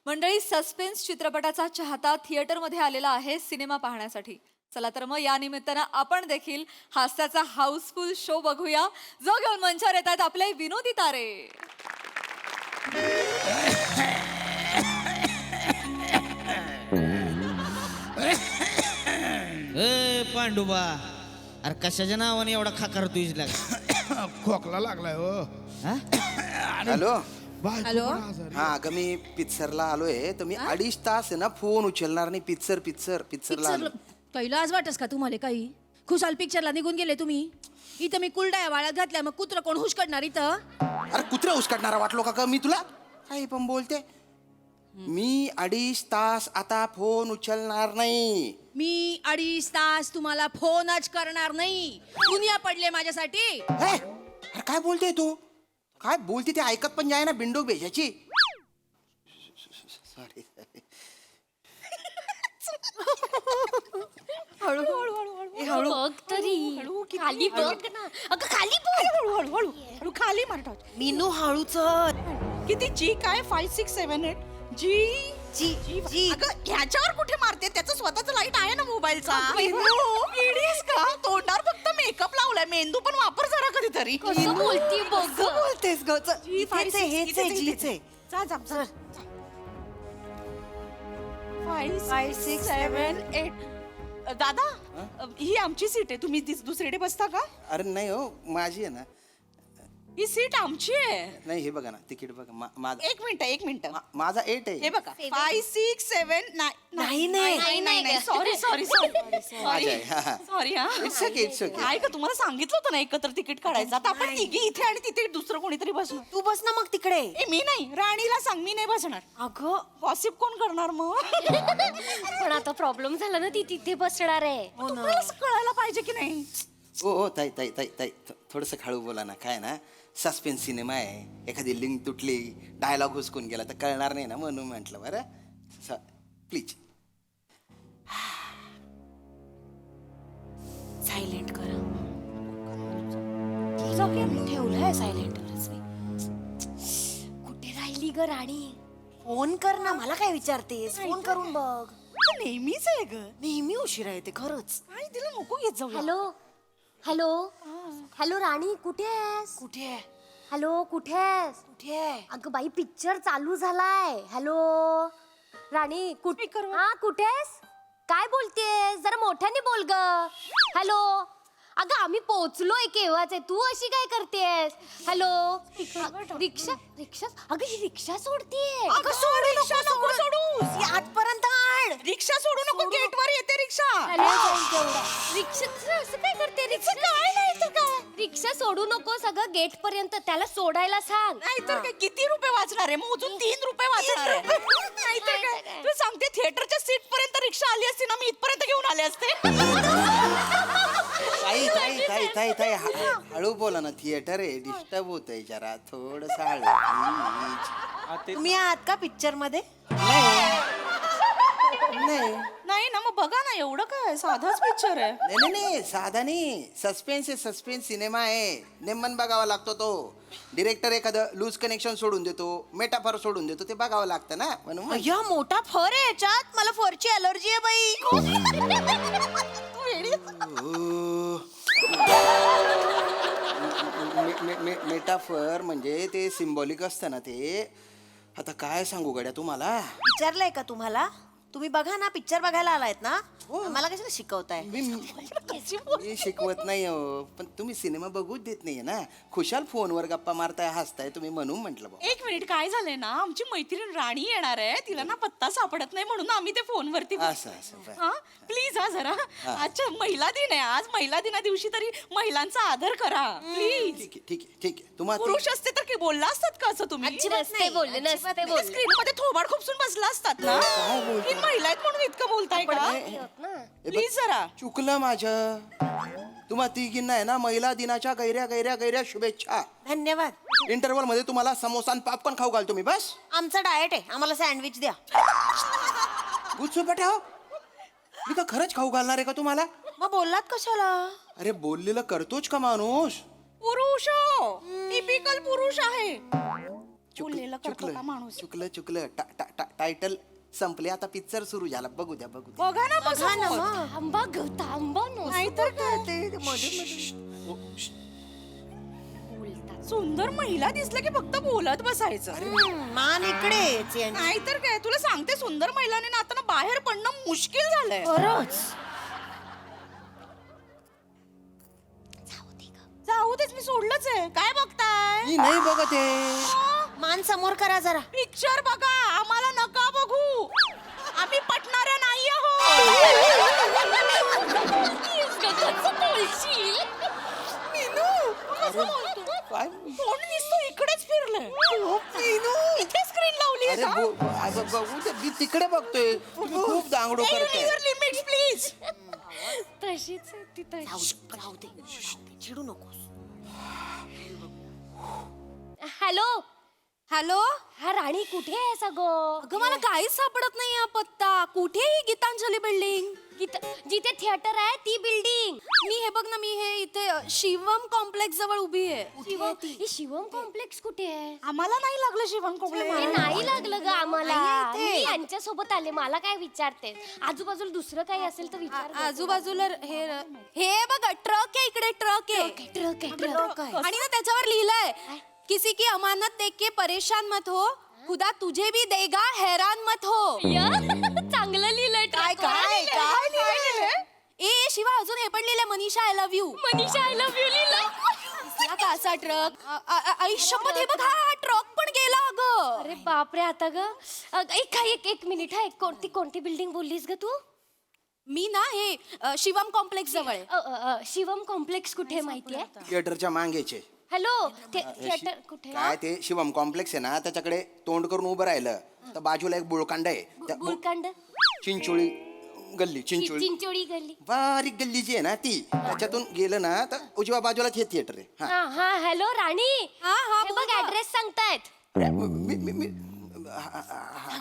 मंडळी, सस्पेन्स चित्रपटाचा चाहता थिएटरमध्ये आलेला आहे सिनेमा पाहण्यासाठी. चला तर मग या निमित्तानं आपण देखील हास्याचा हाऊसफुल शो बघूया, जो घेऊन मंचावर येतात आपले विनोदी तारे. पांडुबा, अरे कशाच्या नावाने एवढा खाकार तुझला? खोकला लागलाय हो. हॅलो हॅलो हा अगं मी पिक्चरला आलोय तर मी 2.5 तास आहे ना फोन उचलणार नाही. पिक्चरला आलो. पहिलं वाटस का तुम्हाला काही? खुशाल पिक्चरला निघून गेले तुम्ही. इथं मी कुलडाया वाळ्यात घातल्या, मग कुत्र कोण हुसकडणार इथं? अरे कुत्रा उचकाटणारा वाटलो का मी तुला? काही पण बोलते. मी 2.5 तास आता फोन उचलणार नाही. मी 2.5 तास तुम्हाला फोनच करणार नाही. दुनिया पडले माझ्यासाठी. हे, अरे काय बोलते तू? काय बोलते ते ऐकत पण जाय ना बिंडोक भेजाची. सॉरी. बघ तरी खाली बघ ना. अगं खाली बघ. हळू खाली मारतात. मीनू हळू चल. किती जी काय 5 6 7 8 जी जी जी. अगं ह्याच्यावर कुठे मारते? त्याचं स्वतःचं लाईट आहे ना मोबाईलचा. इडीस का? तोंडावर फक्त मेकअप लावलाय, मेंदू पण वापर जरा कधीतरी. कसं बोलती बघ. बोलतेस ग? हेच आहे. जा जा जा. 5 6 7 8. दादा, ही आमची सीट आहे. तुम्ही दुसरीकडे बसता का? अरे नाही हो, माझी आहे ना. ही सीट आमची आहे. नाही हे बघा ना, तिकीट बघा. माझा एक मिनिट माझा 8 आहे. हे बघा 5 6 7 नाही नाही. सॉरी माझा आहे. हा. सॉरी हा. It's okay. काय का तुम्हाला सांगितलं होतं ना एकत्र तिकीट काढायचं. आता आपण तिघी इथे आणि तिथे दुसरं कोणीतरी बसणार. तू बस ना मग तिकडे. मी नाही, राणीला सांग मी नाही बसणार. अगं गॉसिप कोण करणार मग? पण आता प्रॉब्लेम झाला ना, ती तिथे बसणार आहे. तुम्हाला असं कळायला पाहिजे की नाही? हो ताई थोडस खाळू बोला ना. काय ना, सस्पेन्स सिनेमा आहे. एखादी लिंक तुटली, डायलॉग हुसकून गेला तर कळणार नाही ना, म्हणून म्हटलं. बरं प्लीज सायलेंट करा. तुझा केम ठेवलाय सायलेंटवरच. कुठे राहिली ग राणी? फोन कर ना. मला काय विचारतेस? फोन करून बघ. नेहमीच आहे ग. नेहमी उशिरा येते खरंच. काय तिला नको येत जाऊ. हॅलो राणी, कुठे आहेस? कुठे आहे? हॅलो, कुठे आहेस? कुठे आहे? अगं बाई, पिक्चर चालू झालाय. हॅलो राणी, कुठे आहेस? काय बोलतेस? जरा मोठ्याने बोल ग. हॅलो. अगं आम्ही पोहोचलोय केव्हाच आहे. तू अशी काय करतेस? हॅलो. रिक्षा. अगं ही रिक्षा सोडतीये. अगं सोडू नको सोडूस. आजपर्यंत आण. रिक्षा सोडू नको, गेटवर येते रिक्षा. रिक्षा असं काय करते? रिक्षा काय नाही तर काय. रिक्षा सोडू नको, सगळं गेट पर्यंत त्याला सोडायला सांग. नाहीतर काय, किती रुपये वाचणार आहे? मोजून 3 रुपये वाचणार आहे. नाहीतर काय, तू सांगते थिएटरच्या सीट पर्यंत रिक्षा आली असती ना, मी इथपर्यंत घेऊन आले असते. ताई हळू बोला ना. थिएटर आहे, डिस्टर्ब होतंय जरा. थोडस हळू. तुम्ही आहात का पिक्चर मध्ये? नाही ना, मग बघा ना. एवढं काय, साधाच पिक्चर आहे. नाही साधा नाही. सस्पेन्स सिनेमा आहे. नेमन बघावा लागतो तो. डिरेक्टर एखादं लूज कनेक्शन सोडून देतो, मेटाफर सोडून देतो, ते बघावं लागतं ना, म्हणून. अय्या, मोठा फर आहे याच्यात. मला फरची अलर्जी आहे बाई. मेटाफर म्हणजे ते सिम्बॉलिक असतं ना ते. आता काय सांगू गड्या तुम्हाला. विचारलंय का तुम्हाला? तुम्ही बघा ना पिक्चर बघायला आलायत ना मला कशाला शिकवताय मी शिकवत नाही हो पण तुम्ही सिनेमा बघूच देत नाहीये ना खुशाल फोनवर गप्पा मारताय हसताय तुम्ही म्हणून म्हटलं बा एक मिनिट काय झालंय ना आमची मैत्रीण राणी येणार आहे तिला ना पत्ता सापडत नाही म्हणून आम्ही ते फोनवरती असं बरं. हा प्लीज हा जरा अच्छा महिला दिन आहे आज महिला दिना दिवशी तरी महिलांचा आदर करा प्लीज ठीक आहे तुम्हाला पुरुष असते तर की बोलला असतात का असं तुम्ही नसते बोलले नसते बोलले स्क्रीन मध्ये थोबाड खुपसून बसला असतात ना ही महिला आहेत म्हणून इतकं बोलताय का प्लीज जरा चुकलं माझं तुम्हा तिघींना आहे ना महिला दिनाच्या गैऱ्या शुभेच्छा धन्यवाद इंटरव्हल मध्ये तुम्हाला समोसा आणि पापकॉर्न खाऊ घालतो मी बस आमचं डाएट आहे आम्हाला सँडविच द्या गुच्छ पटाव मी का खरंच खाऊ घालणार आहे का तुम्हाला मग बोललात कशाला अरे बोललेलं करतोच का माणूस पुरुष टिपिकल पुरुष आहे बोललेलं करतो का माणूस चुकलं टायटल संपले आता पिक्चर सुरू झाला बघू द्या बघा ना बघा ना मग. थांबा ग थांबा ना. नाहीतर काय ते मध्ये सुंदर महिला दिसलं की फक्त बोलत बसायचं मान इकडे नाहीतर काय तुला सांगते सुंदर महिलाने ना आता बाहेर पडणं मुश्किल झालंय खरंच जाऊ देच मी सोडलंच आहे काय बघताय मी नाही बघत आहे मान समोर करा जरा पिक्चर बघा आम्हाला नका बघू आम्ही पटणाऱ्या नाही काय कोण दिसतो इकडेच फिरलंय इथे स्क्रीन लावली अरे अगं बघू दे मी तिकडे बघतोय तुम्ही खूप दांगडो करताय लिमिट्स प्लीज तशीच आहे ती तशी. राहू दे चिडू नकोस हॅलो हॅलो हा राणी कुठे आहे सगळं अगं मला काहीच सापडत नाही हा पत्ता कुठे ही गीतांजली बिल्डिंग जिथे थिएटर आहे ती बिल्डिंग मी हे बघ ना मी हे इथे शिवम कॉम्प्लेक्स जवळ उभी आहे शिवम कॉम्प्लेक्स कुठे आहे आम्हाला नाही लागलं शिवण हे कॉम्प्लेक्स नाही लागलं ग आम्हाला नाहीये इथे. मी यांच्या सोबत आले मला काय विचारते आजूबाजूला दुसरं काही असेल तर विचार आजूबाजूला हे बघ ट्रक आहे इकडे ट्रक आहे ट्रक आहे आणि ना त्याच्यावर लिहिलंय किसी की अमानत देख के परेशान मत हो खुदा तुझे भी देगा हैरान मत हो चांगलं लिहिलंय काय लिहिलंय ए शिवा अजून हे पण लिहिलंय Manisha I love you Manisha I love you लिहिलं का असा ट्रक आयुष्यपत हे बघ हा ट्रक पण गेला अगं अरे बापरे आता ग एक मिनिट हा कोणती बिल्डिंग बोललीस ग तू मी ना हे शिवम कॉम्प्लेक्स जवळ आहे. शिवम कॉम्प्लेक्स कुठे माहितीये थिएटरच्या मागेचे हॅलो थिएटर कुठे काय ते शिवम कॉम्प्लेक्स आहे ना त्याच्याकडे तोंड करून उभं राहिलं तर बाजूला एक बुळकांड आहे त्या बुळकांड चिंचोळी गल्ली चिंचोळी चिंचोळी गल्ली बारीक गल्ली जी आहे ना ती त्याच्यातून गेलं ना तर उजव्या बाजूला हे थिएटर आहे हा. हा हॅलो राणी हा, हे बघ ऍड्रेस सांगतायत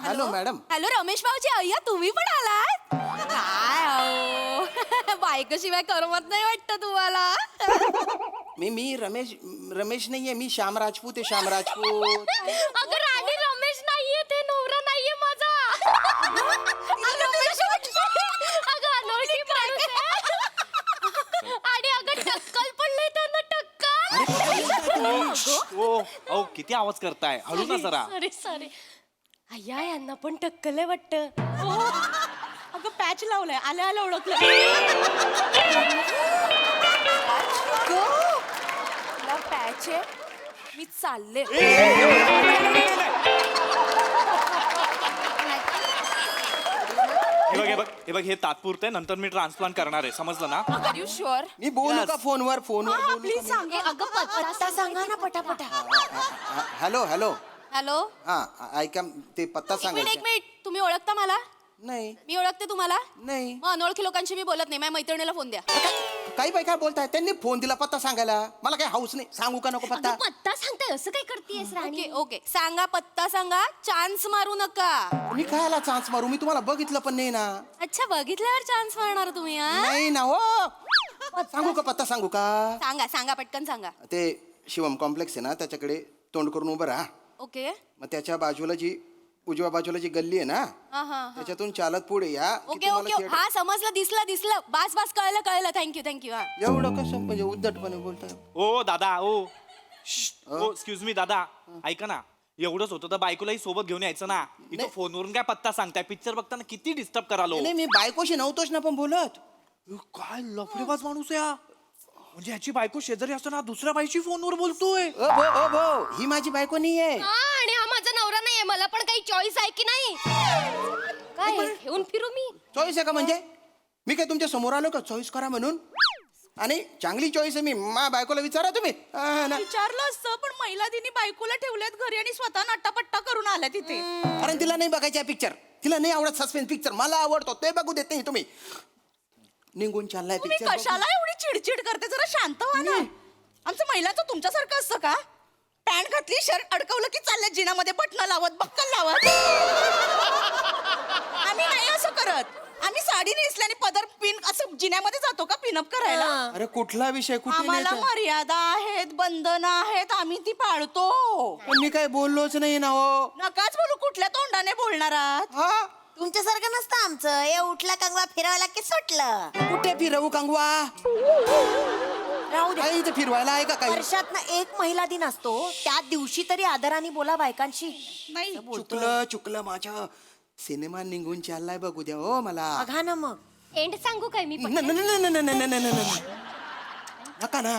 हॅलो मॅडम हॅलो रमेश भाऊजी अय्या तुम्ही पण आलात काय अहो बायकोशिवाय करमत नाही वाटतं तुम्हाला मी रमेश नाहीये मी श्याम राजपूत आहे श्याम राजपूत अगं राणी रमेश नाहीये ते नवरा नाहीये माझा अगं अनोळखी माणूस आहे. आणि अगं टक्कल पडलंय त्यांना टक्कल ओ किती आवाज करताय हळू ना जरा सॉरी अय्या यांना पण टक्कल आहे वाटतं अगं पॅच लावलाय आल्या ओळखलं पॅच आहे मी चालले हे बघ हे तात्पुरतं नंतर मी ट्रान्सप्लांट करणार आहे समजलं ना आर यू शुअर मी बोलू का फोनवर बोलू प्लीज सांगा अगं पत्ता सांगा ना पटापटा हॅलो हॅलो हा ऐका ते पत्ता एक सांगायचा मिनिट तुम्ही ओळखता मला नाही मी ओळखते तुम्हाला नाही मग अनोळखी लोकांशी मी बोलत नाही माझ्या मैत्रिणीला फोन द्या काही बाई काय बोलताय त्यांनी फोन दिला पत्ता सांगायला मला काही हाऊस नाही सांगू का नको पत्ता अगं पत्ता सांगताय असं काय करतेस राणी ओके ओके सांगा पत्ता सांगा चान्स मारू नका मी कायला चान्स मारू मी तुम्हाला बघितलं पण नाही ना अच्छा बघितल्यावर चान्स मारणार तुम्ही हा नाही ना हो सांगू का पत्ता सांगू का सांगा सांगा पटकन सांगा ते शिवम कॉम्प्लेक्स आहे ना त्याच्याकडे तोंड करून उभं राहा ओके मग त्याच्या बाजूला जी उजव्या बाजूला जी गल्ली आहे ना हा हा त्याच्यातून चालत पुढे या की ओके तुम्हाला ओके theater- हा समजलं दिसलं बास कळलं थँक्यू हा एवढं कसं म्हणजे उद्धटपणे बोलताय ओ दादा ओ एक्सक्यूज मी दादा ऐका ना एवढंच होतं तर बायकोलाही सोबत घेऊन यायचं ना. इथं फोनवरून काय पत्ता सांगताय? पिक्चर बघताना किती डिस्टर्ब करालो. नाही मी बायकोशी नव्हतोच ना पण बोलत. काय लफडेबाज माणूस आहे हा. म्हणजे याची बायको शेजारी असताना दुसऱ्या बाईशी फोनवर बोलतोय. ओ भो ही माझी बायको नाही आहे. हा, आणि हा माझा नवरा नाहीये. मला पण काही चॉईस आहे की नाही? काय घेऊन फिरू मी? चॉईस आहे का म्हणजे? मी काय तुमच्या समोर आलो का चॉईस करा म्हणून? आणि चांगली चॉईस आहे. मी मा बायकोला विचारा तुम्ही. ना. विचारलं असतं पण महिला दिनी बायकोला ठेवल्यात घरी आणि स्वतः नट्टापट्टा करून आल्या तिथे. अरे तिला नाही बघायचा पिक्चर. तिला नाही आवडत सस्पेन्स पिक्चर. मला आवडतो ते बघू देत नाही तुम्ही. निघून चाललाय तुम्ही पिक्चर. कशाला एवढी चिडचिड करते? जरा शांत व्हा ना. आमचं महिलाचं तुमच्यासारखं असतं का? पॅन्ट घातली शर्ट अडकवलं की चालल्या जिनामध्ये बटणं लावत बक्कल लावत. आम्ही नाही असं करत. आम्ही साडी नेसल्याने पदर पिन असं जिन्यामध्ये जातो का पिनअप करायला? अरे कुठला विषय कुठे आम्हाला नाही तर. मर्यादा आहेत, बंधनं आहेत, आम्ही ती पाळतो. पण मी काय बोललोच नाही ना हो. नकाच बोलू. कुठल्या तोंडाने बोलणार आहात? हा? तुमच्यासारखं नसतं आमचं. हे उठला कंगवा फिरवायला की सुटलं. कुठे फिरवू कंगवा? राहू दे. काही इथे फिरवायला आहे का काही? वर्षातनं एक महिला दिन असतो. त्या दिवशी तरी आदराने बोला बायकांशी. नाही चुकलं माझं. सिनेमा निघून चाललाय बघू द्या हो मला. बघा ना मग. एंड सांगू काय मी? नका ना.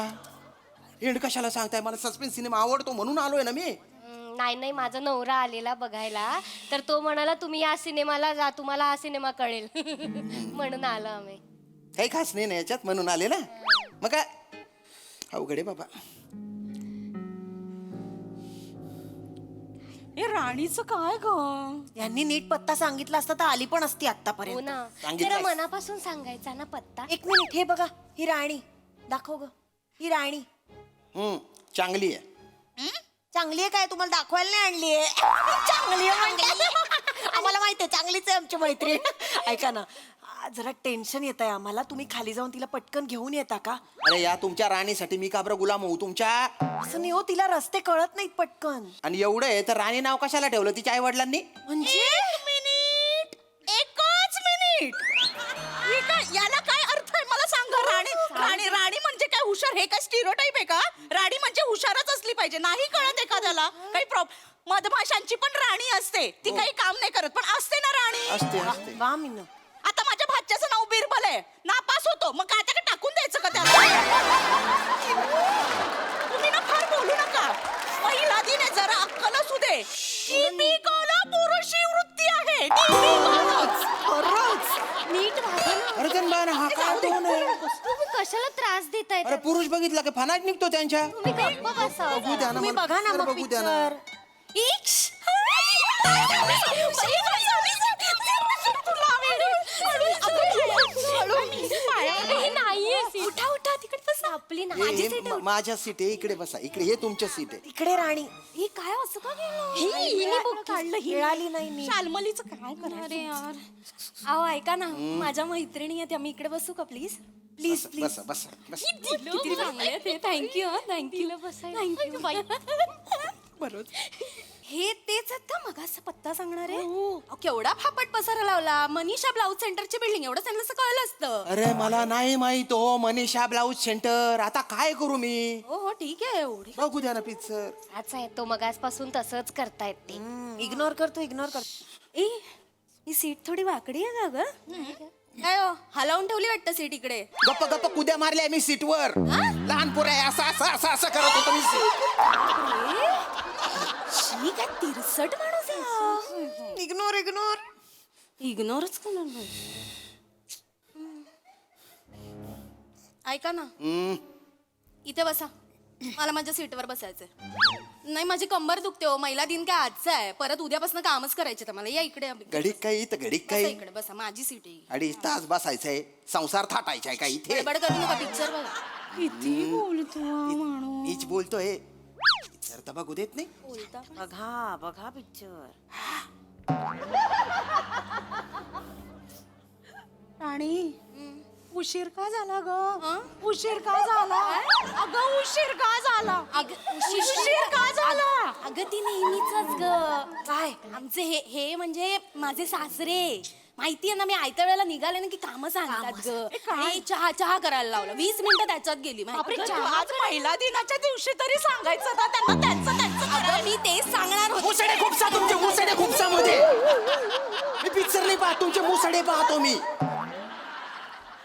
एंड कशाला सांगताय? मला सस्पेन्स सिनेमा आवडतो म्हणून आलोय ना मी. नाही, माझा नवरा आलेला बघायला, तर तो म्हणाला तुम्ही या सिनेमाला जा, तुम्हाला हा सिनेमा कळेल. म्हणून आलो आम्ही. काही खास नाही ना याच्यात म्हणून आले ना. मग काय अवघड आहे बाबा. हे राणीचं काय ग? यांनी नीट पत्ता सांगितला असता तर आली पण असती हो आतापर्यंत. ना, सांगितलंस. जरा मनापासून सांगायचा ना पत्ता. एक मिनिट, हे बघा, ही राणी दाखव ग. ही राणी चांगली आहे. चांगली आहे काय? तुम्हाला दाखवायला नाही आणली आहे. चांगली आहे. आम्हाला माहिती आहे चांगलीच आहे आमची मैत्रीण. ऐका ना, जरा टेन्शन येत आहे आम्हाला. तुम्ही खाली जाऊन तिला पटकन घेऊन येता का? अरे या तुमच्या राणीसाठी मी का बरं गुलाम होऊ तुमच्या? असं नाही हो, तिला रस्ते कळत नाहीत पटकन. आणि एवढं आहे तर राणी नाव कशाला ठेवलं तिच्या आई वडिलांनी? म्हणजे एकच मिनिट. ही काय? याला काय अर्थ आहे मला सांगा. राणी म्हणजे काय हुशार? हे काय स्टिरियोटाइप आहे का? राणी म्हणजे हुशारच असली पाहिजे. नाही कळत एखाद्याला काही प्रॉब्लेम. मधमाशांची पण राणी असते. ती काही काम नाही करत पण असते ना राणी. असते. वा मीन. आता माझ्या भाच्याचं नाव बिरबल आहे. नापास होतो मग काय त्याला टाकून द्यायचं का त्याला? तुम्ही ना फार बोलू नका. महिला दिन आहे, जरा अक्कल असू दे. पुरुषी वृत्ती आहे. नीट वागा ना. अरे पण हा काय दोन आहे? तुम्ही कशाला त्रास देताय? अरे पुरुष बघितला का फनाट निघतो त्यांच्या. तुम्ही गप्प बसा. बघू द्या ना तुम्ही मला. बघा ना मग बघू द्या ना. पिक्चर. उठा उठा तिकडे बसा. आपली ना माझी हे सीट. माझ्या सीट आहे. इकडे बसा. इकडे हे तुमच्या सीट आहे. तिकडे राणी. ही काय असं का केलं? हिने बघ काढलं. मिळाली नाही नीट. शालमलीचं काय करायचं? अरे यार. अहो ऐका ना, माझ्या मैत्रिणी आहेत, आम्ही इकडे बसू का प्लीज? प्लीज बसा बसा बसा. किती चांगले आहेत हे. थँक्यू. बरोबर. हे तेच आहेत का मग असं पत्ता सांगणार आहे? केवढा फापट पसारा लावला. मनीषा ब्लाऊज सेंटरची बिल्डिंग, एवढं त्यांना असं कळलं असतं. अरे मला नाही माहित हो मनीषा ब्लाऊज सेंटर. आता काय करू मी? हो ठीक आहे. एवढी बघू द्या ना पिक्चर. अच्छा आहे तो मगासपासून तसंच करतायत ते. इग्नोर करतो. ए ही सीट थोडी वाकडी आहे का ग? काय हो, हलवून ठेवली वाटतं सीट इकडे. गप्प गप्प कुद्या मारल्या मी सीटवर. लहान पोर आहे असं असं असं असं करत होतो मी सीट. शी काय तिरसट माणूस आहे. इग्नोरच करणार नाही. ऐका ना, इथे बसा. मला माझ्या सीटवर बसायचंय. नाही माझी कंबर दुखते हो. महिला दिन काय आजचा आहे. परत उद्यापासून कामच करायचे तर मला. या इकडे. घडीक काही तर घडीक बसा काही. इकडे बसा. माझी सीट आहे. 2.5 तास बसायचंय. संसार थाटायचा आहे का इथे? गडबड करू नका. पिक्चर बघा. किती बोलतो हा माणूस. हीच बोलतोय. पिक्चर तर बघू देत नाही. बोलता बघा पिक्चर. राणी उशीर का झाला ग? उशीर का झाला? अगं उशीर का झाला? उशीर का झाला? अगं ती नेहमीच ग. काय आमचे हे म्हणजे माझे सासरे. माहितीये ना, मी आयत्या वेळेला निघाले ना की कामं सांगतात ग. आणि चहा करायला लावला. 20 मिनिटं त्याच्यात गेली. आज महिला दिनाच्या दिवशी तरी सांगायचं ना त्यांना. त्यांचं अगं मी तेच सांगणार होते. मुसडे खुपसा तुमचे मुसडे खुपसा मध्ये मी पिक्चर नाही पाहत तुमचे मुसडे पाहतो मी.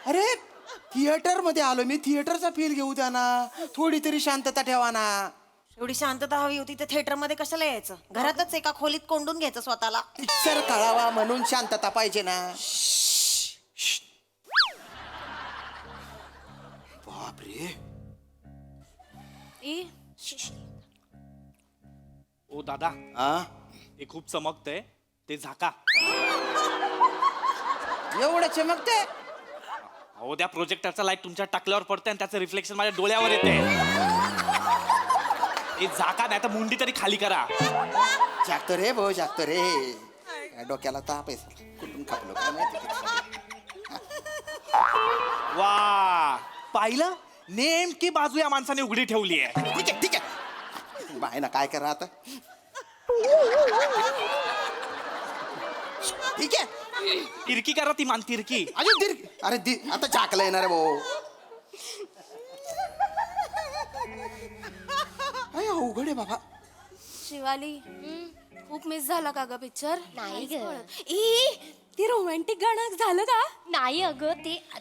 अरे थिएटर मध्ये आलो मी थिएटरचा फील घेऊ द्या ना थोडी तरी शांतता ठेवा ना. एवढी शांतता हवी होती तर थिएटर मध्ये कशाला यायचं घरातच एका खोलीत कोंडून घ्यायचं स्वतःला. पिक्चर कळावा म्हणून शांतता पाहिजे ना. बापरे ओ दादा हा हे खूप चमकतंय ते झाका. एवढं चमकते. अहो त्या प्रोजेक्टरचा लाईट तुमच्या टाकल्यावर पडतंय आणि त्याचं रिफ्लेक्शन माझ्या डोळ्यावर येते. हे झाका नाही तर मुंडी तरी खाली करा. जागतो रे भाऊ जागतो रे काय डोक्याला ताप आहे कुठून खापलो काय माहिती. वा पाहिलं नेमकी बाजू या माणसाने उघडी ठेवली आहे. ठीक आहे ठीक आहे बाय ना काय करा आता. ठीक आहे तिरकी करा ती मान तिरकी. अजून दीर्घ अरे आता झाकला येणार आहे भाऊ. अय, अवघड आहे बाबा. शिवाली खूप मिस झाला का ग पिक्चर? नाही ग ते रोमॅन्टिक गाणं झालं का? नाही अगं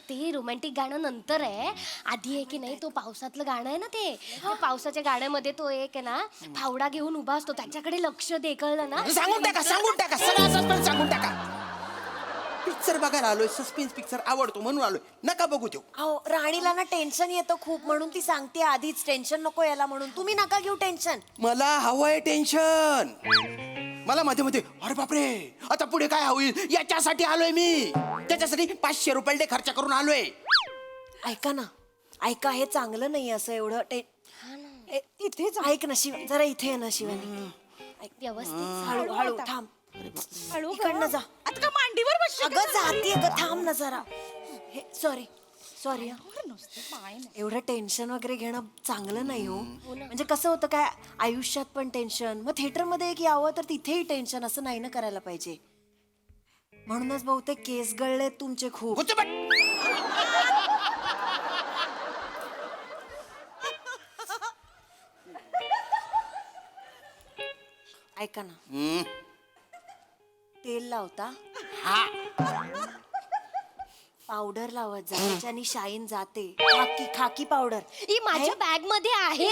ते रोमॅन्टिक गाणं नंतर आहे. आधी आहे की नाही तो पावसातलं गाणं आहे ना ते पावसाच्या गाण्यामध्ये तो एक आहे ना फावडा घेऊन उभा असतो त्याच्याकडे लक्ष दे कळलं ना. सांगून टाका सगळं सस्पेन्स सांगून टाका. पिक्चर बघायला आलोय सस्पेन्स पिक्चर आवडतो म्हणून आलोय नका बघू देऊ. अहो राणीला ना टेन्शन येतं खूप म्हणून ती सांगते आधीच टेन्शन नको याला म्हणून. तुम्ही नका घेऊ टेन्शन. मला हवंय टेन्शन. मला मध्ये मध्ये अरे बापरे आता पुढे काय होईल याच्यासाठी आलोय मी. त्याच्यासाठी 500 रुपये खर्च करून आलोय. ऐका ना ऐका हे चांगलं नाही असं एवढं इथेच ऐक ना शिव जरा इथे आहे ना शिवानी. व्यवस्थित हळू हळू थांब. इकडनं जा. आता का मांडीवर बसली अगं जाती अगं थांब ना जरा. हे सॉरी एवढं टेन्शन वगैरे घेणं चांगलं नाही हो. म्हणजे कसं होतं काय आयुष्यात पण टेन्शन मग थिएटर मध्ये एक यावं तर तिथेही टेन्शन असं नाही ना करायला पाहिजे. म्हणूनच बहुतेक केस गळले तुमचे खूप. ऐका ना तेल लावता पावडर लावत जा त्याच्यानी शाईन जाते. खाकी पावडर ही माझ्या बॅग मध्ये आहे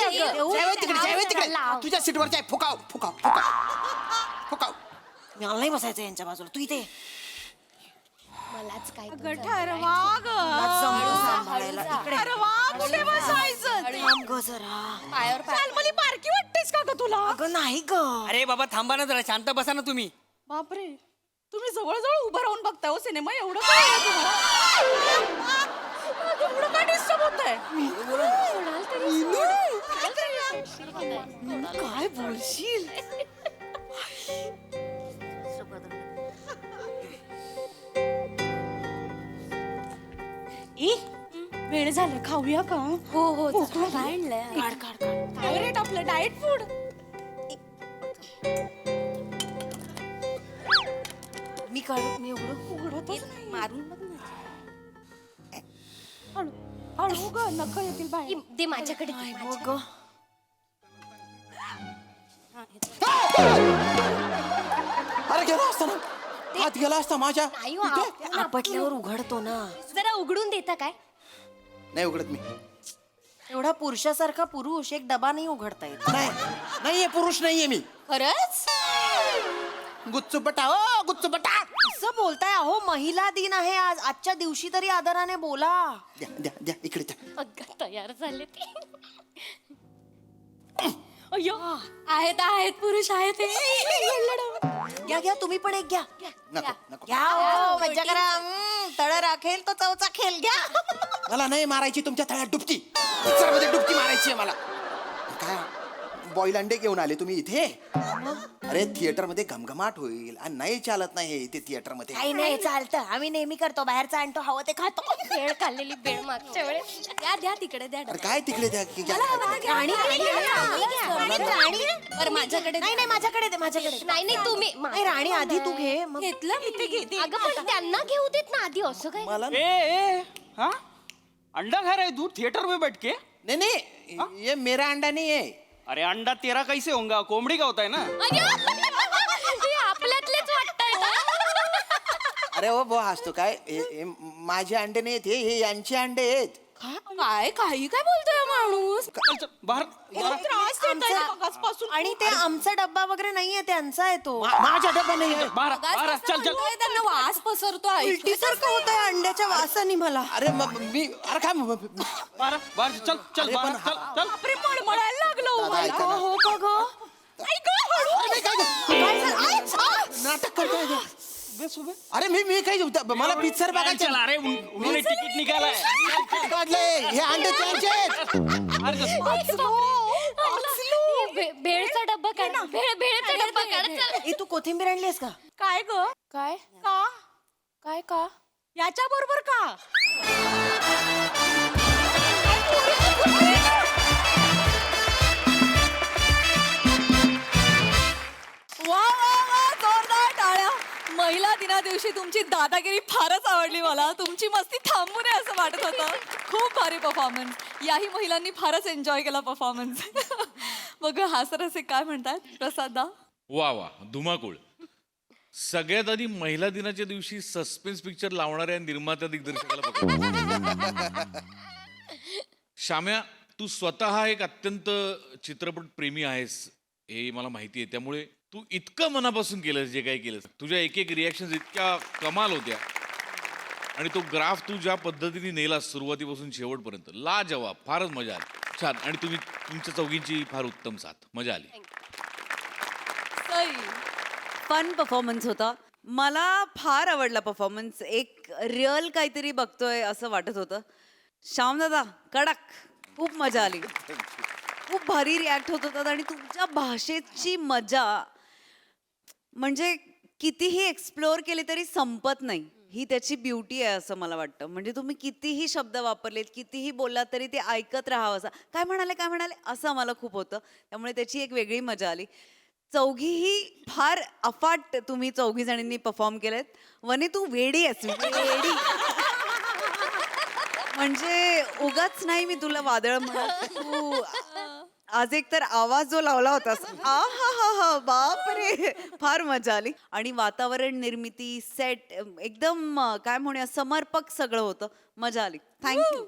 तिकडे तुझ्या सीटवरच आहे. फुकाव फुकाव फुकाव फुकाव. मला नाही बसायचं यांच्या बाजूला तू इथे. मलाच काय ठरवा ग सांभाळायला इकडे ठरवा कुठे बसायचं ते. थांब ग जरा. शाल्मली बारकी वाटतेस का ग तुला? अगं नाही ग. अरे बाबा थांबा ना जरा शांत बसा ना तुम्ही. बापरे तुम्ही जवळ उभं राहून बघता हो सिनेमा एवढं काय आहे तुम्हाला? एवढं काय डिस्टर्ब होत आहे? काय बोलशील? वेळ झालं खाऊया का? हो काय आणलंय? काढ डायरेक्ट आपलं डाएट फूड. मी उघडतच नाही. मारून बघ ना. हळू ग नख येतील बाहेर. दे माझ्याकडे ग अरे गेला असता ना आत गेला असता माझ्या. नाही हो, आपटल्यावर उघडतो ना. जरा उघडून देता काय? नाही उघडत मी. एवढा पुरुषासारखा पुरुष एक डबा नाही उघडता येत. नाहीये पुरुष नाहीये मी. खरंच? गुच्चूपटा हो गुच्चूपटा. असं बोलताय अहो महिला दिन आहे आज. आजच्या दिवशी तरी आदराने बोला. द्या द्या द्या इकडे द्या. अगं तयार झाले ते. अय्यो आहेत पुरुष आहेत. घ्या तुम्ही पण एक घ्या. नको नको. घ्या हो मज्जा करा. तळ राखेल तो चवचा खेळ घ्या. मला नाही मारायची तुमच्या तळ्यात डुबकी. पिक्चर मध्ये डुबकी मारायची आहे मला. काय बॉईल अंडे घेऊन आले तुम्ही इथे? अरे थिएटर मध्ये घमघमाट होईल आणि नाही चालत नाही इथे थिएटर मध्ये. काही नाही चालतं आम्ही नेहमी करतो. बाहेरचं आणतो हवं ते खातो. भेळ खाल्लेली भेळ मागच्या वेळेस. द्या तिकडे द्या. अरे काय तिकडे द्या की राणी बरं माझ्याकडे नाही माझ्याकडे दे माझ्याकडे. नाही तुम्ही नाही राणी आधी तू घे मग. घेतलं मी. अगं पण त्यांना घेऊ देत ना आधी असं काय? मला ए हाँ अंडा खा रहा है तू थिएटर में बैठ के? नहीं ये मेरा अंडा नहीं है. अरे अंडा तेरा कैसे होगा कोंबड़ी का होता है ना. अय्यो! अरे ओ भाऊ हसतो काय हे माझे अंडे नाही आहेत हे यांचे अंडे आहेत. काय काही काय बोलतोय माणूस त्रास देतोय मगाचपासून. आणि ते आमचा डब्बा वगैरे नाहीये त्यांचा आहे तो. माझा डबा नाही आहे. त्यांना वास पसरतो उलटी सारखं होत आहे अंड्याच्या वासाने मला. अरे मी अरे काय बापरे, मळमळायला लागलं दादा, ऐका ना. हो का ग? आई ग, हळू. काय झालं? आई, नाटक करतोय अरे मी काही मला पिक्चर बघायचं. अरे उन्होंने तिकीट निकाला काढले हे अंडे त्यांचे आहेत. भेळचा डब्बा काढ भेळचा डब्बा काढ चल. ए, तू कोथिंबीर आणलीस का? काय ग? काय का काय का याच्या बरोबर का? वा वा वा, जोरदार टाळ्या. महिला दिना दिवशी तुमची दादागिरी फारच आवडली मला. तुमची मस्ती थांबू नये असं वाटत होतं. खूप भारी परफॉर्मन्स. याही महिलांनी फारच एन्जॉय केला परफॉर्मन्स. मग हासरसे काय म्हणतात प्रसादा? वा वा, धुमाकूळ. सगळ्यात आधी महिला दिनाच्या दिवशी सस्पेन्स पिक्चर लावणाऱ्या निर्मात्या दिग्दर्शकाला पकडलं. श्याम्या, तू स्वतः एक अत्यंत चित्रपट प्रेमी आहेस हे मला माहिती आहे. त्यामुळे तू इतकं मनापासून केलंस जे काही केलंस. तुझ्या एक एक रिॲक्शन इतक्या कमाल होत्या आणि तो ग्राफ तू ज्या पद्धतीने नेलास सुरुवातीपासून शेवटपर्यंत, लाजवाब. फारच मजा आली. छान. आणि तुम्ही तुमच्या चौघींची फार उत्तम साथ. मजा आली. फन परफॉर्मन्स होता. मला फार आवडला परफॉर्मन्स. एक रिअल काहीतरी बघतोय असं वाटत होतं. श्याम दादा कडक, खूप मजा आली. खूप भारी रिॲक्ट होत होतात आणि तुमच्या भाषेची मजा म्हणजे कितीही एक्सप्लोअर केले तरी संपत नाही. ही त्याची ब्युटी आहे असं मला वाटतं. म्हणजे तुम्ही कितीही शब्द वापरलेत, कितीही बोललात तरी ते ऐकत राहावं असं. काय म्हणाले असं मला खूप होतं. त्यामुळे त्याची एक वेगळी मजा आली. चौघीही फार अफाट तुम्ही चौघी जणींनी परफॉर्म केलेत. वने तू वेडी आहेस, वेडी. म्हणजे उगाच नाही मी तुला वादळ म्हणत. तू आज एक तर आवाज जो लावला होतास, आ हा हा हा, बापरे, फार मजा आली. आणि वातावरण निर्मिती, सेट एकदम काय म्हणूया समर्पक सगळं होतं. मजा आली. थँक्यू.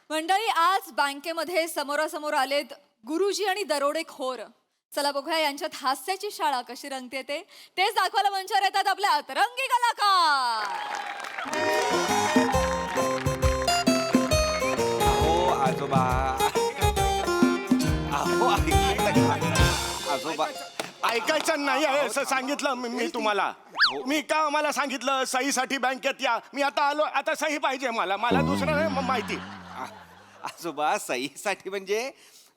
मंडळी, आज बँकेमध्ये समोरासमोर आलेत गुरुजी आणि दरोडेखोर. चला बघूया यांच्यात हास्याची शाळा कशी रंगते तेच दाखवायला मंचावर येतात आपले अतरंगी कलाकार. हो आजोबा, अहो आजोबा, ऐकायचं नाही आहे असं सांगितलं मी तुम्हाला. मी का मला सांगितलं सहीसाठी बँकेत या. मी आता आलो, आता सही पाहिजे मला दुसरं नाही माहिती. आजोबा सहीसाठी म्हणजे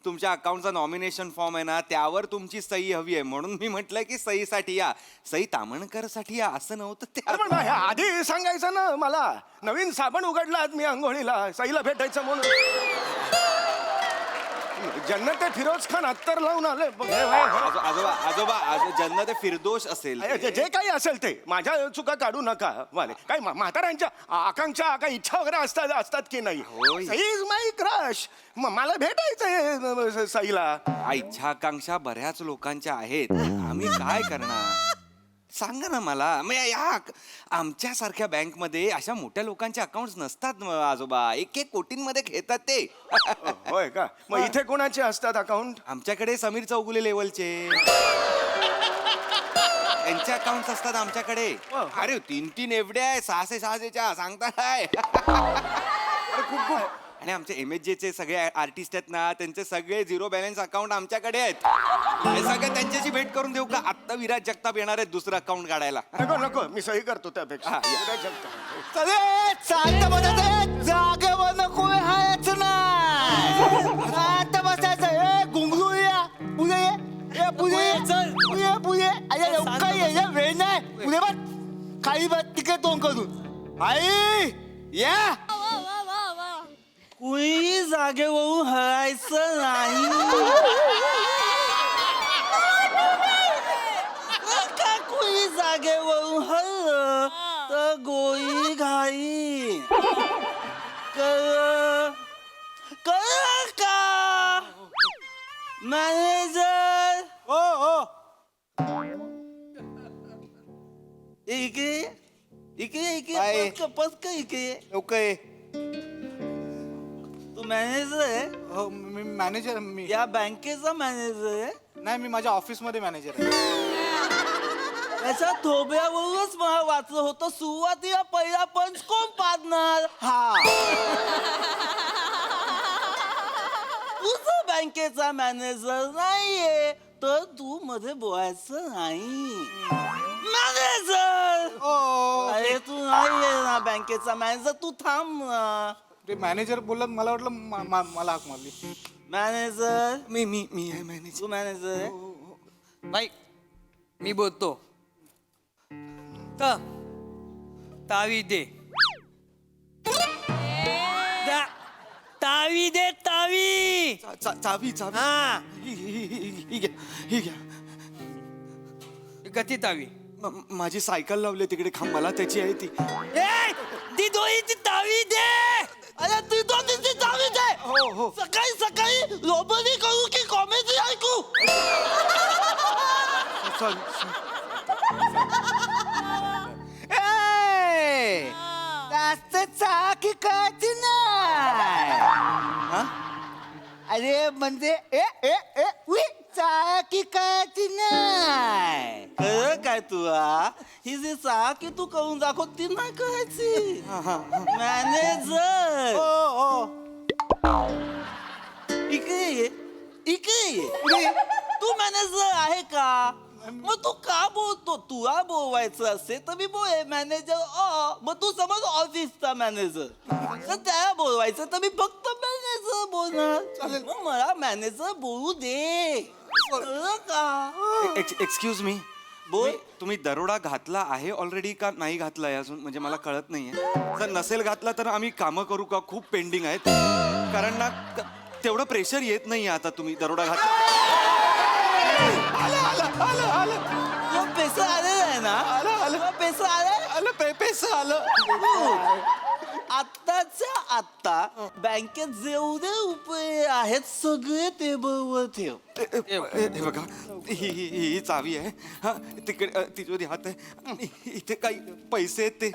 तुमच्या अकाउंटचा नॉमिनेशन फॉर्म आहे ना, त्यावर तुमची सही हवी आहे म्हणून मी म्हटलं की सहीसाठी या. सही तामणकर साठी या असं नव्हतं ते. अरे पण आधी सांगायचं ना मला. नवीन साबण उघडलात मी अंघोळीला, सईला भेटायचं म्हणून. जन्नत फिरोज खान अत्तर लावून आले. आजोबा आजोबा जन्नत फिरदोष असेल. जे काही असेल ते माझ्या चुका काढू नका. वाले काही म्हाताऱ्यांच्या आकांक्षा काही इच्छा वगैरे असतात की नाही. Sai is my crush. मला भेटायचंय सईला. इच्छा आकांक्षा बऱ्याच लोकांच्या आहेत. आम्ही काय करणार सांगा ना मला. या आमच्यासारख्या बँकमध्ये अशा मोठ्या लोकांचे अकाउंट नसतात आजोबा. 1-1 कोटींमध्ये घेतात ते. होय का? मग इथे कोणाचे असतात अकाउंट? आमच्याकडे समीर चौगुले लेवलचे त्यांचे अकाउंट असतात आमच्याकडे. अरे 3-3 एवढे आहे, 600-600च्या सांगता काय. खूप आणि आमचे MSJ चे सगळे आर्टिस्ट आहेत ना, त्यांचे सगळे झिरो बॅलन्स अकाउंट आमच्याकडे आहेत. हे सगळे त्यांच्याशी भेट करून देऊ का? आत्ता विराज जगताप येणार आहेत दुसरं अकाउंट काढायला. नको मी सही करतो त्यापेक्षा. जागेवर नको हायच ना. आता बसायचं. गुंगरू या पुढे ये, पुढे ये. वेळ नाही. पुढे बघ, खाली बघ, तिकडे तोंड करून. आई या. कुणी जागेवरून हलायचं नाही. का कुणी जागेवरून हल्लं तर गोळी घाई. कळ का मॅनेजर ओ इकडे इकडे काय? इकडे पस्क इकडे ओके तू मॅनेजर आहे हो मी मॅनेजर मी या बँकेचा मॅनेजर आहे नाही मी माझ्या ऑफिसमध्ये मॅनेजर आहे त्याच्या थोब्यावरूनच मला वाचलं होतं सुरुवातीला पहिला पंच कोण पाडणार हा तूच बँकेचा मॅनेजर नाहीये तर तू मध्ये बोलायचं नाही मॅनेजर अरे तू नाहीये ना बँकेचा मॅनेजर तू थांब ना ते मॅनेजर बोलत मला वाटलं मला हाक मारली मॅनेजर मी आहे मॅनेजर तू मॅनेजर आहे नाही मी बोलतो तावी दे तावी दे तावी चावी चावी हा ही घ्या कधी तावी माझी सायकल लावली तिकडे खांबाला त्याची आहे ती ए दी दोई ती तावी दे अरे तू दोन्ही चावी दे हो सकाळी सकाळी रोबरी करू की कॉमेडी ऐकू जास्त चाकी कळती नाही अरे म्हणजे ए ए ए उई चाकी कळती नाही खरं काय तुला ही जी की तू करून दाखव ती नाही करायची मॅनेजर इकडे ये तू मॅनेजर आहे का मग तू का बोलतो तुला बोलवायचं असेल तर मी बोले मॅनेजर मग तू समज ऑफिसचा मॅनेजर तर त्याला बोलवायचं तर मी फक्त मॅनेजर बोलणार मग मला मॅनेजर बोलू दे कळलं का एक्सक्यूज मी बोल तुम्ही दरोडा घातला आहे ऑलरेडी का नाही घातलाय अजून म्हणजे मला कळत नाहीये जर नसेल घातला तर आम्ही कामं करू का खूप पेंडिंग आहेत कारण ना तेवढं प्रेशर येत नाही आता तुम्ही दरोडा घातला तुला पैसा आलेला आहे ना तुला पैसा आलाय पैसे आलं आत्ताच्या आत्ता बँकेत जेवढे रुपये आहेत सगळे टेबलवर ठेव हे बघा ही चावी आहे हा तिकडे तिजोरी हात आहे इथे काही पैसे आहेत ते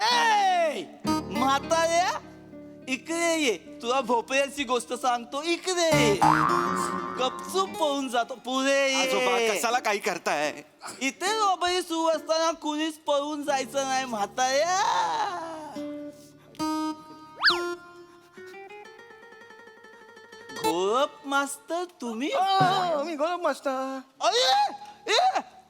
म्हाताऱ्या इकडे ये तुला भोपळ्याची गोष्ट सांगतो इकडे ये गपचूप पळून जातो पुढे आजोबा ये कशाला काही करताय इथे रोबरी सुरू असताना कुणीच पळून जायचं नाही म्हाताऱ्या घोरप मास्तर तुम्ही मी गोळप मास्तर अरे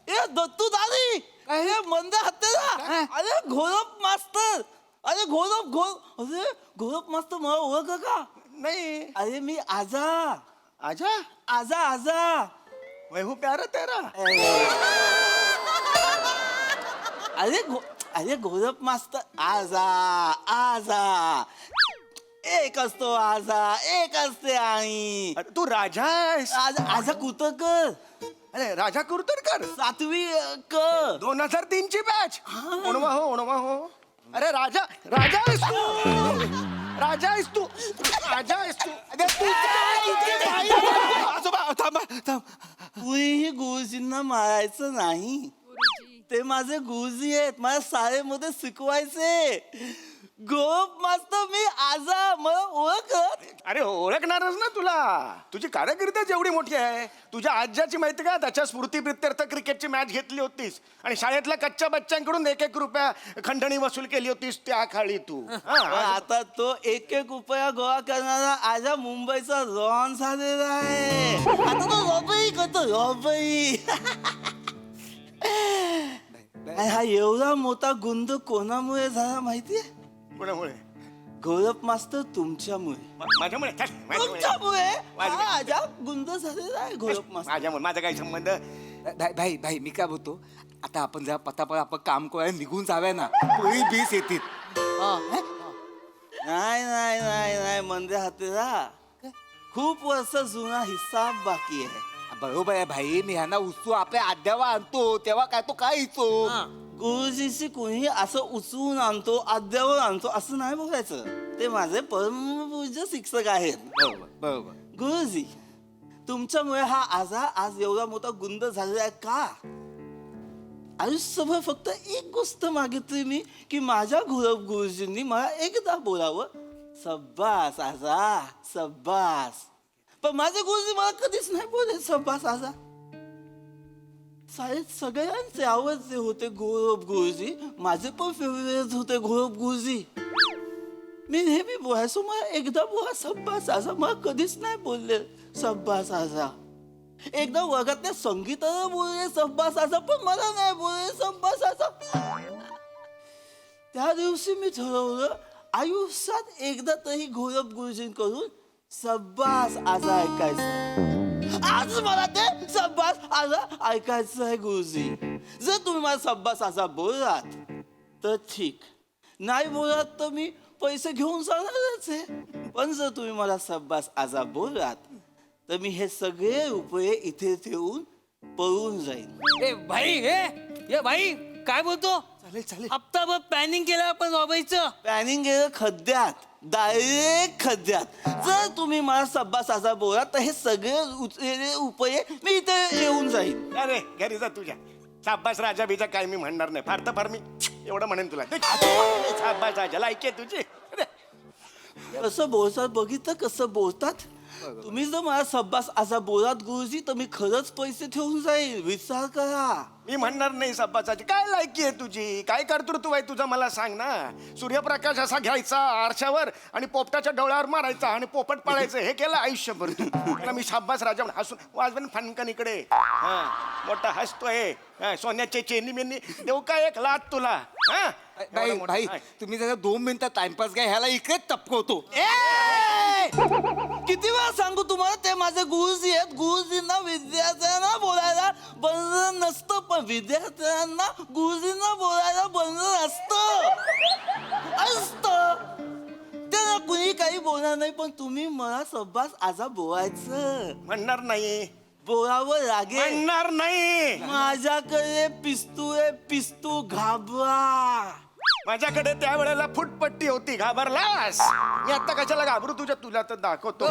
ए दत्तू दादी अरे मंद हत्यारा अरे घोरप मास्तर अरे घोरप मास्तर मला ओळख का नाही अरे मी आजा आजा आजा आजा वैभव प्यारा तेरा अरे घोरप मास्तर आजा आजा एक असतो आजा एक असते आई अरे तू राजा आहेस आजा आजा कुतकर अरे राजा कुरतरकर 7वी क 2003 ची बॅच ओणवा हो अरे राजा आहेस तू राजा आहेस तू अरे तू आजोबा थांबा थांब कुणीही गुरुजींना मारायचं नाही ते माझे गुरुजी आहेत माझ्या शाळेमध्ये शिकवायचे गोप मास्तर मी आजा मला ओळखत अरे ओळखणारच ना तुला तुझी कारकिर्द जेवढी मोठी आहे तुझ्या आज्याची माहिती का त्याच्या स्मृतीप्रित्यर्थ क्रिकेटची मॅच घेतली होतीस आणि शाळेतल्या कच्च्या बच्चांकडून 1-1 रुपया खंडणी वसूल केली होतीस त्या खाली तू आता तो 1-1 रुपया गोळा करणारा आजा मुंबईचा रॉन झालेला आहे आता तो रॉबरी करतो रॉबरी हा एवढा मोठा गुंड कोणामुळे झाला माहितीये कोणामुळे गौरव मास्तर तुमच्यामुळे माझ्यामुळे तुमच्यामुळे आजा गुंड झालेला आहे गौरव मास्तर माझ्यामुळे माझा काही संबंध भाई मी काय बोलतो आता आपण जरा पटापट आपण काम करायला निघून जाऊया ना पोळी बीस येतील नाही मंदे हातेला खूप वर्ष जुना हिसाब बाकी आहे बरोबर आहे भाई मी ह्यांना उचलू आपल्या आद्यावा आणतो तेव्हा काय तो काय येतो गुरुजीशी कोणी असं उचलून आणतो अद्यावर आणतो असं नाही बघायचं ते माझे परमपूज्य शिक्षक आहेत बरोबर गुरुजी तुमच्यामुळे हा आजार आज एवढा मोठा गुंद झालेला आहे का? आयुष्यभर फक्त एक गोष्ट मागितली मी की माझ्या गुरुजींनी मला एकदा बोलावं, सब्बास आजा सब्बास. पण माझे गुरुजी मला कधीच नाही बोलले सब्बास आजा. शाळेत सगळ्यांचे आवडते होते गौरव गुरुजी, माझे पण फेवरेट होते गौरव गुरुजी. मी नेहमी बोलायचो मला एकदा बोला सब्बास आजा, मला कधीच नाही बोलले सब्बास आजा. एकदा वर्गातल्या संगीताला बोलले सब्बास आजा, पण मला नाही बोलले सब्बास आजा. त्या दिवशी मी ठरवलं आयुष्यात एकदा तरी गौरव गुरुजींकडून सब्बास आजा ऐकायचं. आज मला ते सब्बास आजा ऐकायचं आहे गुरुजी. जर तुम्ही मला सब्बास आजा बोललात तर ठीक, नाही बोललात तर मी पैसे घेऊन जाणारच आहे. पण जर तुम्ही मला सब्बास आजा बोललात तर मी हे सगळे रुपये इथे ठेवून पळून जाईन. ए भाई ये भाई काय बोलतो? चालेल चालेल. हप्ताभर प्लॅनिंग केलं आपण बाबाईचं. प्लॅनिंग केलं खड्ड्यात, डायरेक्ट खड्ड्यात. जर तुम्ही मला सब्बास आजा बोललात तर हे सगळे उचलेले रुपये मी इथे येऊन जाईन. अरे घरी जा तुझ्या. शाब्बास राजा बिजा काय मी म्हणणार नाही. फार तर फार मी एवढं म्हणेन तुला. शाब्बास राजाला ऐके तुझी. कसं बोलतात बघितलं, कसं बोलतात. तुम्ही जर मला सब्बास आजा बोलात गुरुजी तर मी खरंच पैसे ठेवून जाईल. विचार करा. मी म्हणणार नाही सब्बासाची. काय लायकी आहे तुझी? काय कर्तृत्व आहे तुझं मला सांग ना. सूर्यप्रकाश असा घ्यायचा आरशावर आणि पोपटाच्या डोळ्यावर मारायचा आणि पोपट पाळायचं, हे केलं आयुष्यभर तू. त्याला मी शाब्बास राजा हसून वाजवेन फणकन इकडे. हा मोठा हसतोय. सोन्याचे चेनी मेनी देऊ का एक लात तुला? हा भाई भाई तुम्ही जरा 2 मिनिटं टाइमपास घ्या, ह्याला इकडेच टपकवतो. किती वेळा सांगू तुम्हाला, ते माझे गुरुजी आहेत. गुरुजींना विद्यार्थ्यांना बोलायला बंधन नसतं, पण विद्यार्थ्यांना गुरुजींना बोलायला बंधन असतं. त्यांना कुणी काही बोलणार नाही, पण तुम्ही मला सब्बास आजा बोलायचं. म्हणणार नाही. बोलावं लागेल. म्हणणार नाही. माझ्याकडे पिस्तूल आहे, पिस्तूल. घाबरा. माझ्याकडे त्यावेळेला फुटपट्टी होती. घाबरलास? मी आता कशाला घाबरू तुझ्या? तुला तर दाखवतो.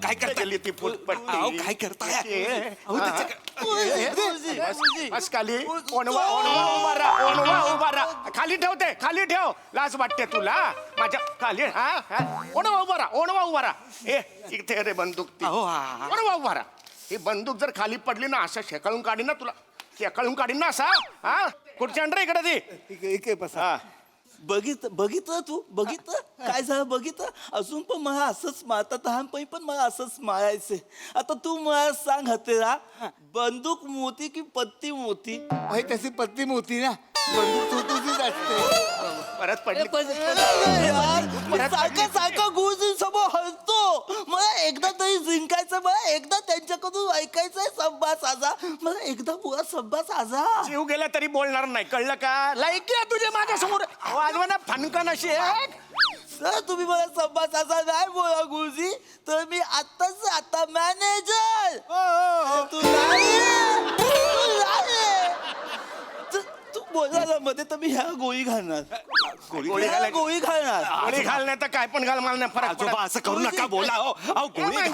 काय करता? गेली ती फुटपट्टी. काय करताय? बस खाली. ओणवा ओणवा उभा राहा. ओणवा उभा राहा. खाली ठेवते. खाली ठेव. लाज वाटते तुला माझ्या खाली? ओणवा उभा राहा. ओणवा उभा राहा. ए इथे रे बंदूक ती. ओणवा उभा राहा. ही बंदूक जर खाली पडली ना, असं शेकाळून काढीन ना तुला. शेकाळून काढीन ना असा. हा कुठच्या अंडर इकडे ती. बघितलं तू? बघितलं काय झालं? बघितलं. अजून पण मला असंच मारतात. लहानपणी पण मला असंच मारायचे. आता तू मला सांग हतेरा, बंदूक मोठी की पत्ती मोठी? भाई तशी पत्ती मोठी ना, बंदूक छोटीशीच असते. परत पडली. सारखा सारखा गुरुजी समोर हलतो. मला एकदा तरी जिंकायचं, मला एकदा त्यांच्याकडून ऐकायचंय सब्बास आजा. मला एकदा बोला सब्बास आजा. जीव गेला तरी बोलणार नाही, कळलं का? लायकी आहे तुझे माझ्या समोर वाजवाना फणकन अशी. सर तुम्ही मला सब्बास आजा नाही बोला गुरुजी तर मी आता मॅनेजर. तू बोलायला मध्ये तर मी ह्या गोळी घालणार. गोळी घालणार. गोळी घालण्यात तर काय पण घाल, मला नाही फरक पडत. असं करू नका. बोला. गोळी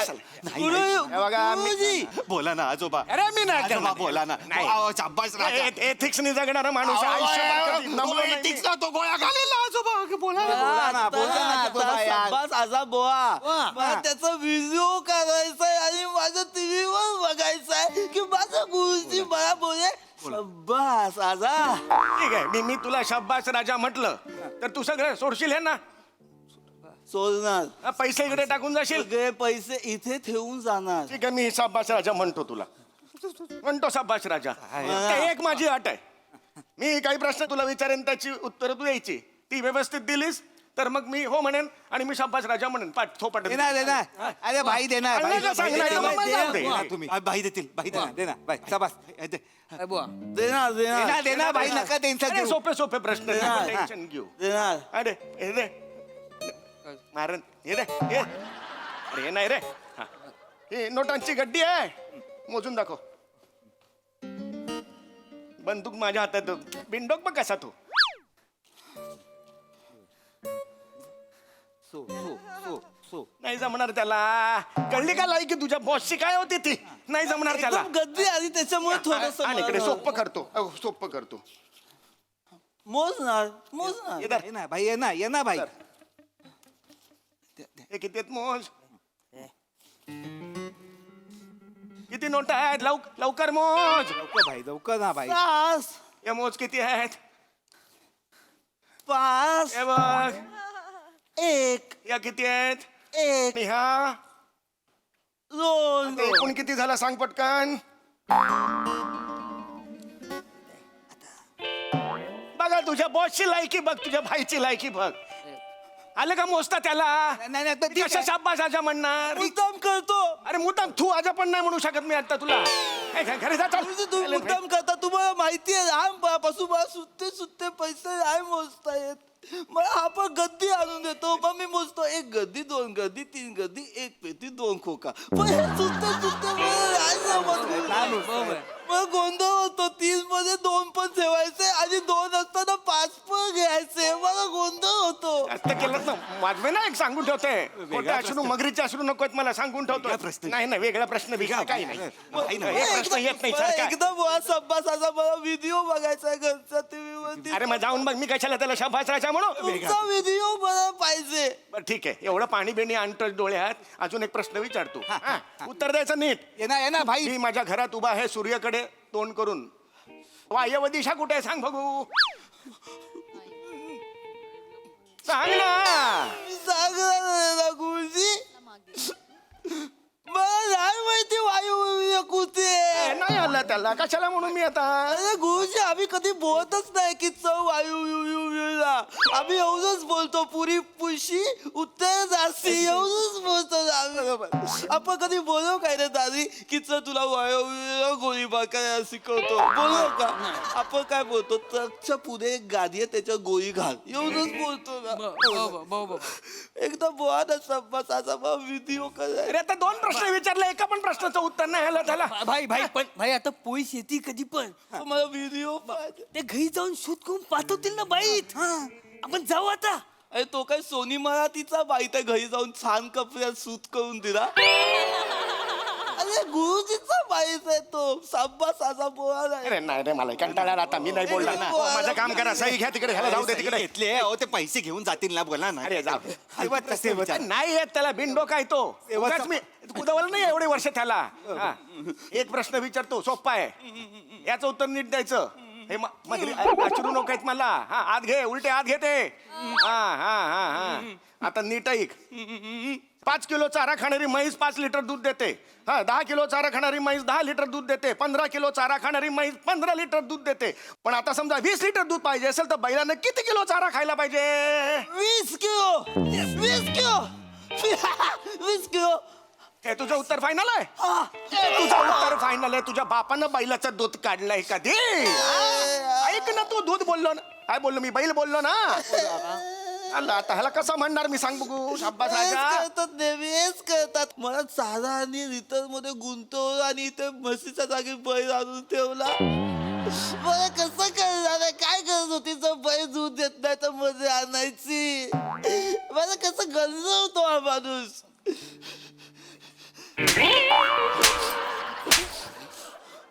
गुरुजी बोला ना आजोबा. अरे मी नाही करणार. बोला ना. शाब्बास राजा. एथिक्सनी जगणारा माणूस आहे. आयुष्यभर कधी नमलं नाही मी. तो गोळ्या घालेला आजोबा. बोला सब्बास आजा बोला. मला त्याचा व्हिडिओ काढायचाय आणि माझं टीव्हीवर बघायचंय की माझा गुरुजी मला बोले सब्बास आजा. ठीक आहे. मी तुला शाब्बास राजा म्हटलं तर तू सगळं सोडशील हे ना? सोडणार. पैसे इकडे टाकून जाशील. सगळे पैसे इथे ठेवून जाणार. ठीक आहे. मी शाब्बास राजा म्हणतो तुला. म्हणतो शाब्बास राजा. ते एक माझी अट आहे. मी काही प्रश्न तुला विचारेन, त्याची उत्तर तू द्यायची. ती व्यवस्थित दिलीस तर मग मी हो म्हणेन आणि मी शाब्बास राजा म्हणेन. देणार. अरे भाई देणार. तुम्ही भाई देतील. भाई देणार. भाई शाबास. देणार भाई नका टेन्शन घेऊ. सोपे प्रश्न. टेन्शन घेऊ. देणार. अरे हे दे मारन. हे दे. अरे हे नाही रे. ही नोटांची गड्डी आहे. मोजून दाखव. बंदूक माझ्या हातात. बिंडोक बघ कसा तू. नाही जमणार त्याला. कळली का लायकी तुझ्या बॉसची काय होती ती? नाही जमणार त्याला. एकदम गद्दी आली त्याच्यामुळे थोडस आणि इकडे सोपं करतो सोपं करतो. मोजणार इधर. ये ना भाई ये ना भाई. हे किती आहेत मोज? किती नोटा आहेत? लवकर मोज. लवकर ना भाई. पाच या मोज किती आहेत? 5 हे बघ. 1 या किती आहेत? 1 आणि हा 2 आता एकूण किती झाला सांग पटकन. बघा तुझ्या बॉसची लायकी बघ, तुझ्या भाईची लायकी बघ. आलं का मोजता त्याला? नाही पण ठीक कशा आहे. शाब्बास आजा म्हणणार? मुद्दाम करतो. अरे मुद्दाम तू आजा पण नाही म्हणू शकत मी आता तुला. हे घे, घरी जा चल. तुम्ही मुद्दाम करता. तुम्हाला माहिती आहे आमपासून मला सुट्टे पैसे नाही मोजता येत. मला हा पण गद्दी आणून देतो. मग मी मोजतो 1 गद्दी 2 गद्दी 3 गद्दी 1 पेटी 2 खोका. पण हे सुट्टे मला नाही जमत. मग गोंधळ होतो. 30 मध्ये 2 पण ठेवायचे आणि 2 असताना 5 पण घ्यायचे. मला गोंधळ होतो. जास्त केलं ना वाजवे ना. एक सांगून ठेवते. खोटे अश्रू मगरीचे अश्रू नकोत मला सांगून ठेवतो. नाही नाही वेगळा प्रश्न बिगळा काही नाही. हे प्रश्न येत नाही सारखा. एकदम संभासाचा मला व्हिडिओ बघायचा आहे घरच्या टीव्ही वरती. अरे मग जाऊन बघ मी कशाला त्याला शाबासरायचा म्हणू. तुमचा व्हिडिओ मला पाहिजे. बरं ठीक आहे. एवढं पाणी बिणी आणतोय डोळ्यात. अजून एक प्रश्न विचारतो. हा, उत्तर द्यायचं नीट. ये ना भाई. मी माझ्या घरात उभा आहे सूर्याकडे तोंड करून. वायव्य दिशा कुठे आहे सांग बघू. सांग ना. सांगा गुरुजी. मला नाही माहिती वायू कुठे. नाही आलं त्याला कशाला म्हणून मी आता. अरे गुरुजी आम्ही कधी बोलतच नाही की चव वायू आम्ही एवढंच बोलतो. पुरी पुशी उत्तर जास्ती एवढंच बोलतो. आपण कधी बोलव काय रे दादी की चल तुला वायू गोळीबार काय शिकवतो. बोलव का? आपण काय बोलतो ट्रकच्या पुढे एक गाडी आहे त्याच्या गोळी घाल एवढंच बोलतो ना. एकदम बोला बसाचा व्हिडिओ करायचा. अरे आता 2 प्रश्न विचारले एका पण प्रश्नाचं उत्तर नाही आलं त्याला. भाई आता पोळी शेती कधी पण मला व्हिडिओ ते घरी जाऊन शूट करून पाठवतील ना बाईत. आपण जाऊ आता. अरे तो काय सोनी मराठीचा बाई त्या घरी जाऊन छान कपड्यात शूट करून दिला. अरे गुरुजीचा बाईच आहे तो. साबा साजा बोळा नाही. अरे नाही रे मला कंटाळा आता मी नाही बोलला ना. माझं काम करा सही घ्या तिकडे ह्याला जाऊ दे तिकडे. घेतले अहो ते पैसे घेऊन जातील ना बोला ना. अरे जाऊ तसे नाही येत त्याला बिंडो काय तो. उगाच मी कुदवलं नाही एवढे वर्ष त्याला. हा. एक प्रश्न विचारतो सोप्पा आहे. याचं उत्तर नीट द्यायचं. हे मगरी अश्रू नको आहेत मला. हा आत घे उलटे आत घेते. हा हा हा हा आता नीट ऐक. 5 किलो चारा खाणारी म्हैस 5 लिटर दूध देते. हा 10 किलो चारा खाणारी म्हैस 10 लिटर दूध देते. 15 किलो चारा खाणारी म्हैस 15 लिटर दूध देते. पण आता समजा 20 लिटर दूध पाहिजे असेल तर बैलानं किती किलो चारा खायला पाहिजे? 20 किलो. हे तुझं उत्तर फायनल आहे? तुझं उत्तर फायनल आहे. तुझ्या बापानं बैलाचं दूध काढलंय कधी? ऐक ना तू दूध बोललो ना. काय बोललो मी? बैल बोललो ना. आता ह्याला कसं म्हणणार मी सांग बघू. शाब्बास राजा. करतात नेहमीच करतात. मला चारा आणि रितर मध्ये गुंतवलं आणि इथे म्हशीच्या जागी बैल आणून ठेवला. मला कसं करणार आहे? काय करत होती जर बैल दूध देत नाही तर मध्ये आणायची. मला कसं गंजवतो हा माणूस.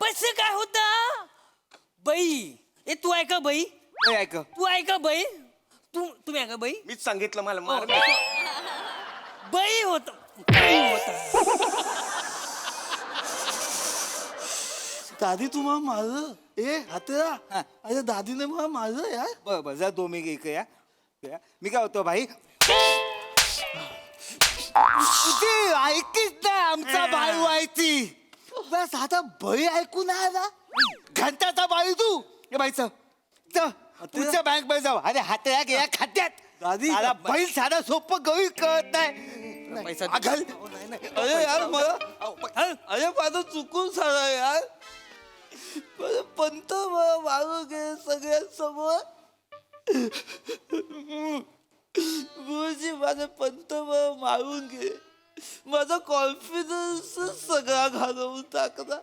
पैसे काय होता बाई? ए तू ऐका बाई. ऐक तू ऐका बाई. तुम्ही ऐका बाई. मीच सांगितलं मला मार. बाई होता. दादी तुम्हाला मारलं. ए हात्या. अरे दादीने मला मारलं यार. बर जा 2 मी एक या. मी काय होतो भाई ऐकीच ना आमचा भाई व्हायची. बस आता बाई ऐकून आला. घंटाचा बाई तू हे बाई तुमच्या बँक मध्ये जाऊ. अरे हात्या या खात्यात दादी बैल साधा सोपं गवी कळत नाही. पैसा अघल. अरे यार मला अरे माझं चुकून झालं यार. पंत मला मारू घे सगळ्यांसमोर. गुरुजी माझे पंत मला मारून घे. माझा कॉन्फिडन्स सगळा घालवून टाकला.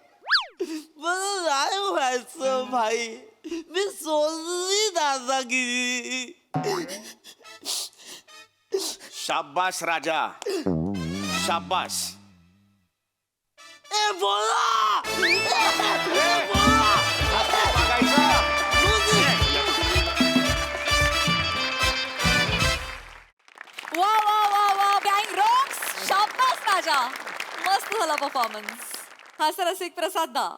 मला नाही व्हायचं भाई. मी सोडली दादागिरी. शाबास राजा शाबास. वा वा वा वा गँग रॉक्स. शाबास राजा, मस्त झाला परफॉर्मन्स. हा सर रसिक प्रसाद दा.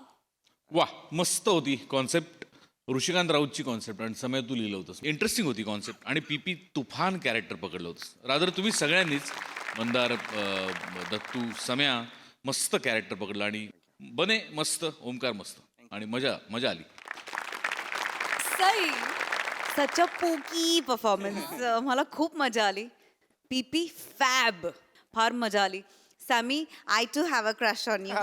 वा मस्त होती कॉन्सेप्ट. ऋषिकांत राऊतची कॉन्सेप्ट आणि समय तू लिहिलं होतंस. इंटरेस्टिंग होती कॉन्सेप्ट आणि पीपी तुफान कॅरेक्टर पकडलं होतंस. रादर तुम्ही सगळ्यांनीच मंदार, दत्तू, सम्या मस्त कॅरेक्टर पकडलं आणि बने मस्त, ओमकार मस्त आणि मजा मजा आली. Sai. Such a poky performance. मला खूप मजा आली. पीपी फॅब, फार मजा आली. Sammy, I too have a crush on you.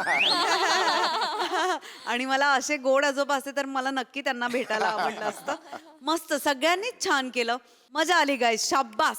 आणि मला असे गोड आजोबा असते तर मला नक्की त्यांना भेटायला आवडलं असतं. मस्त, सगळ्यांनीच छान केलं. मजा आली गाईज. शाब्बास.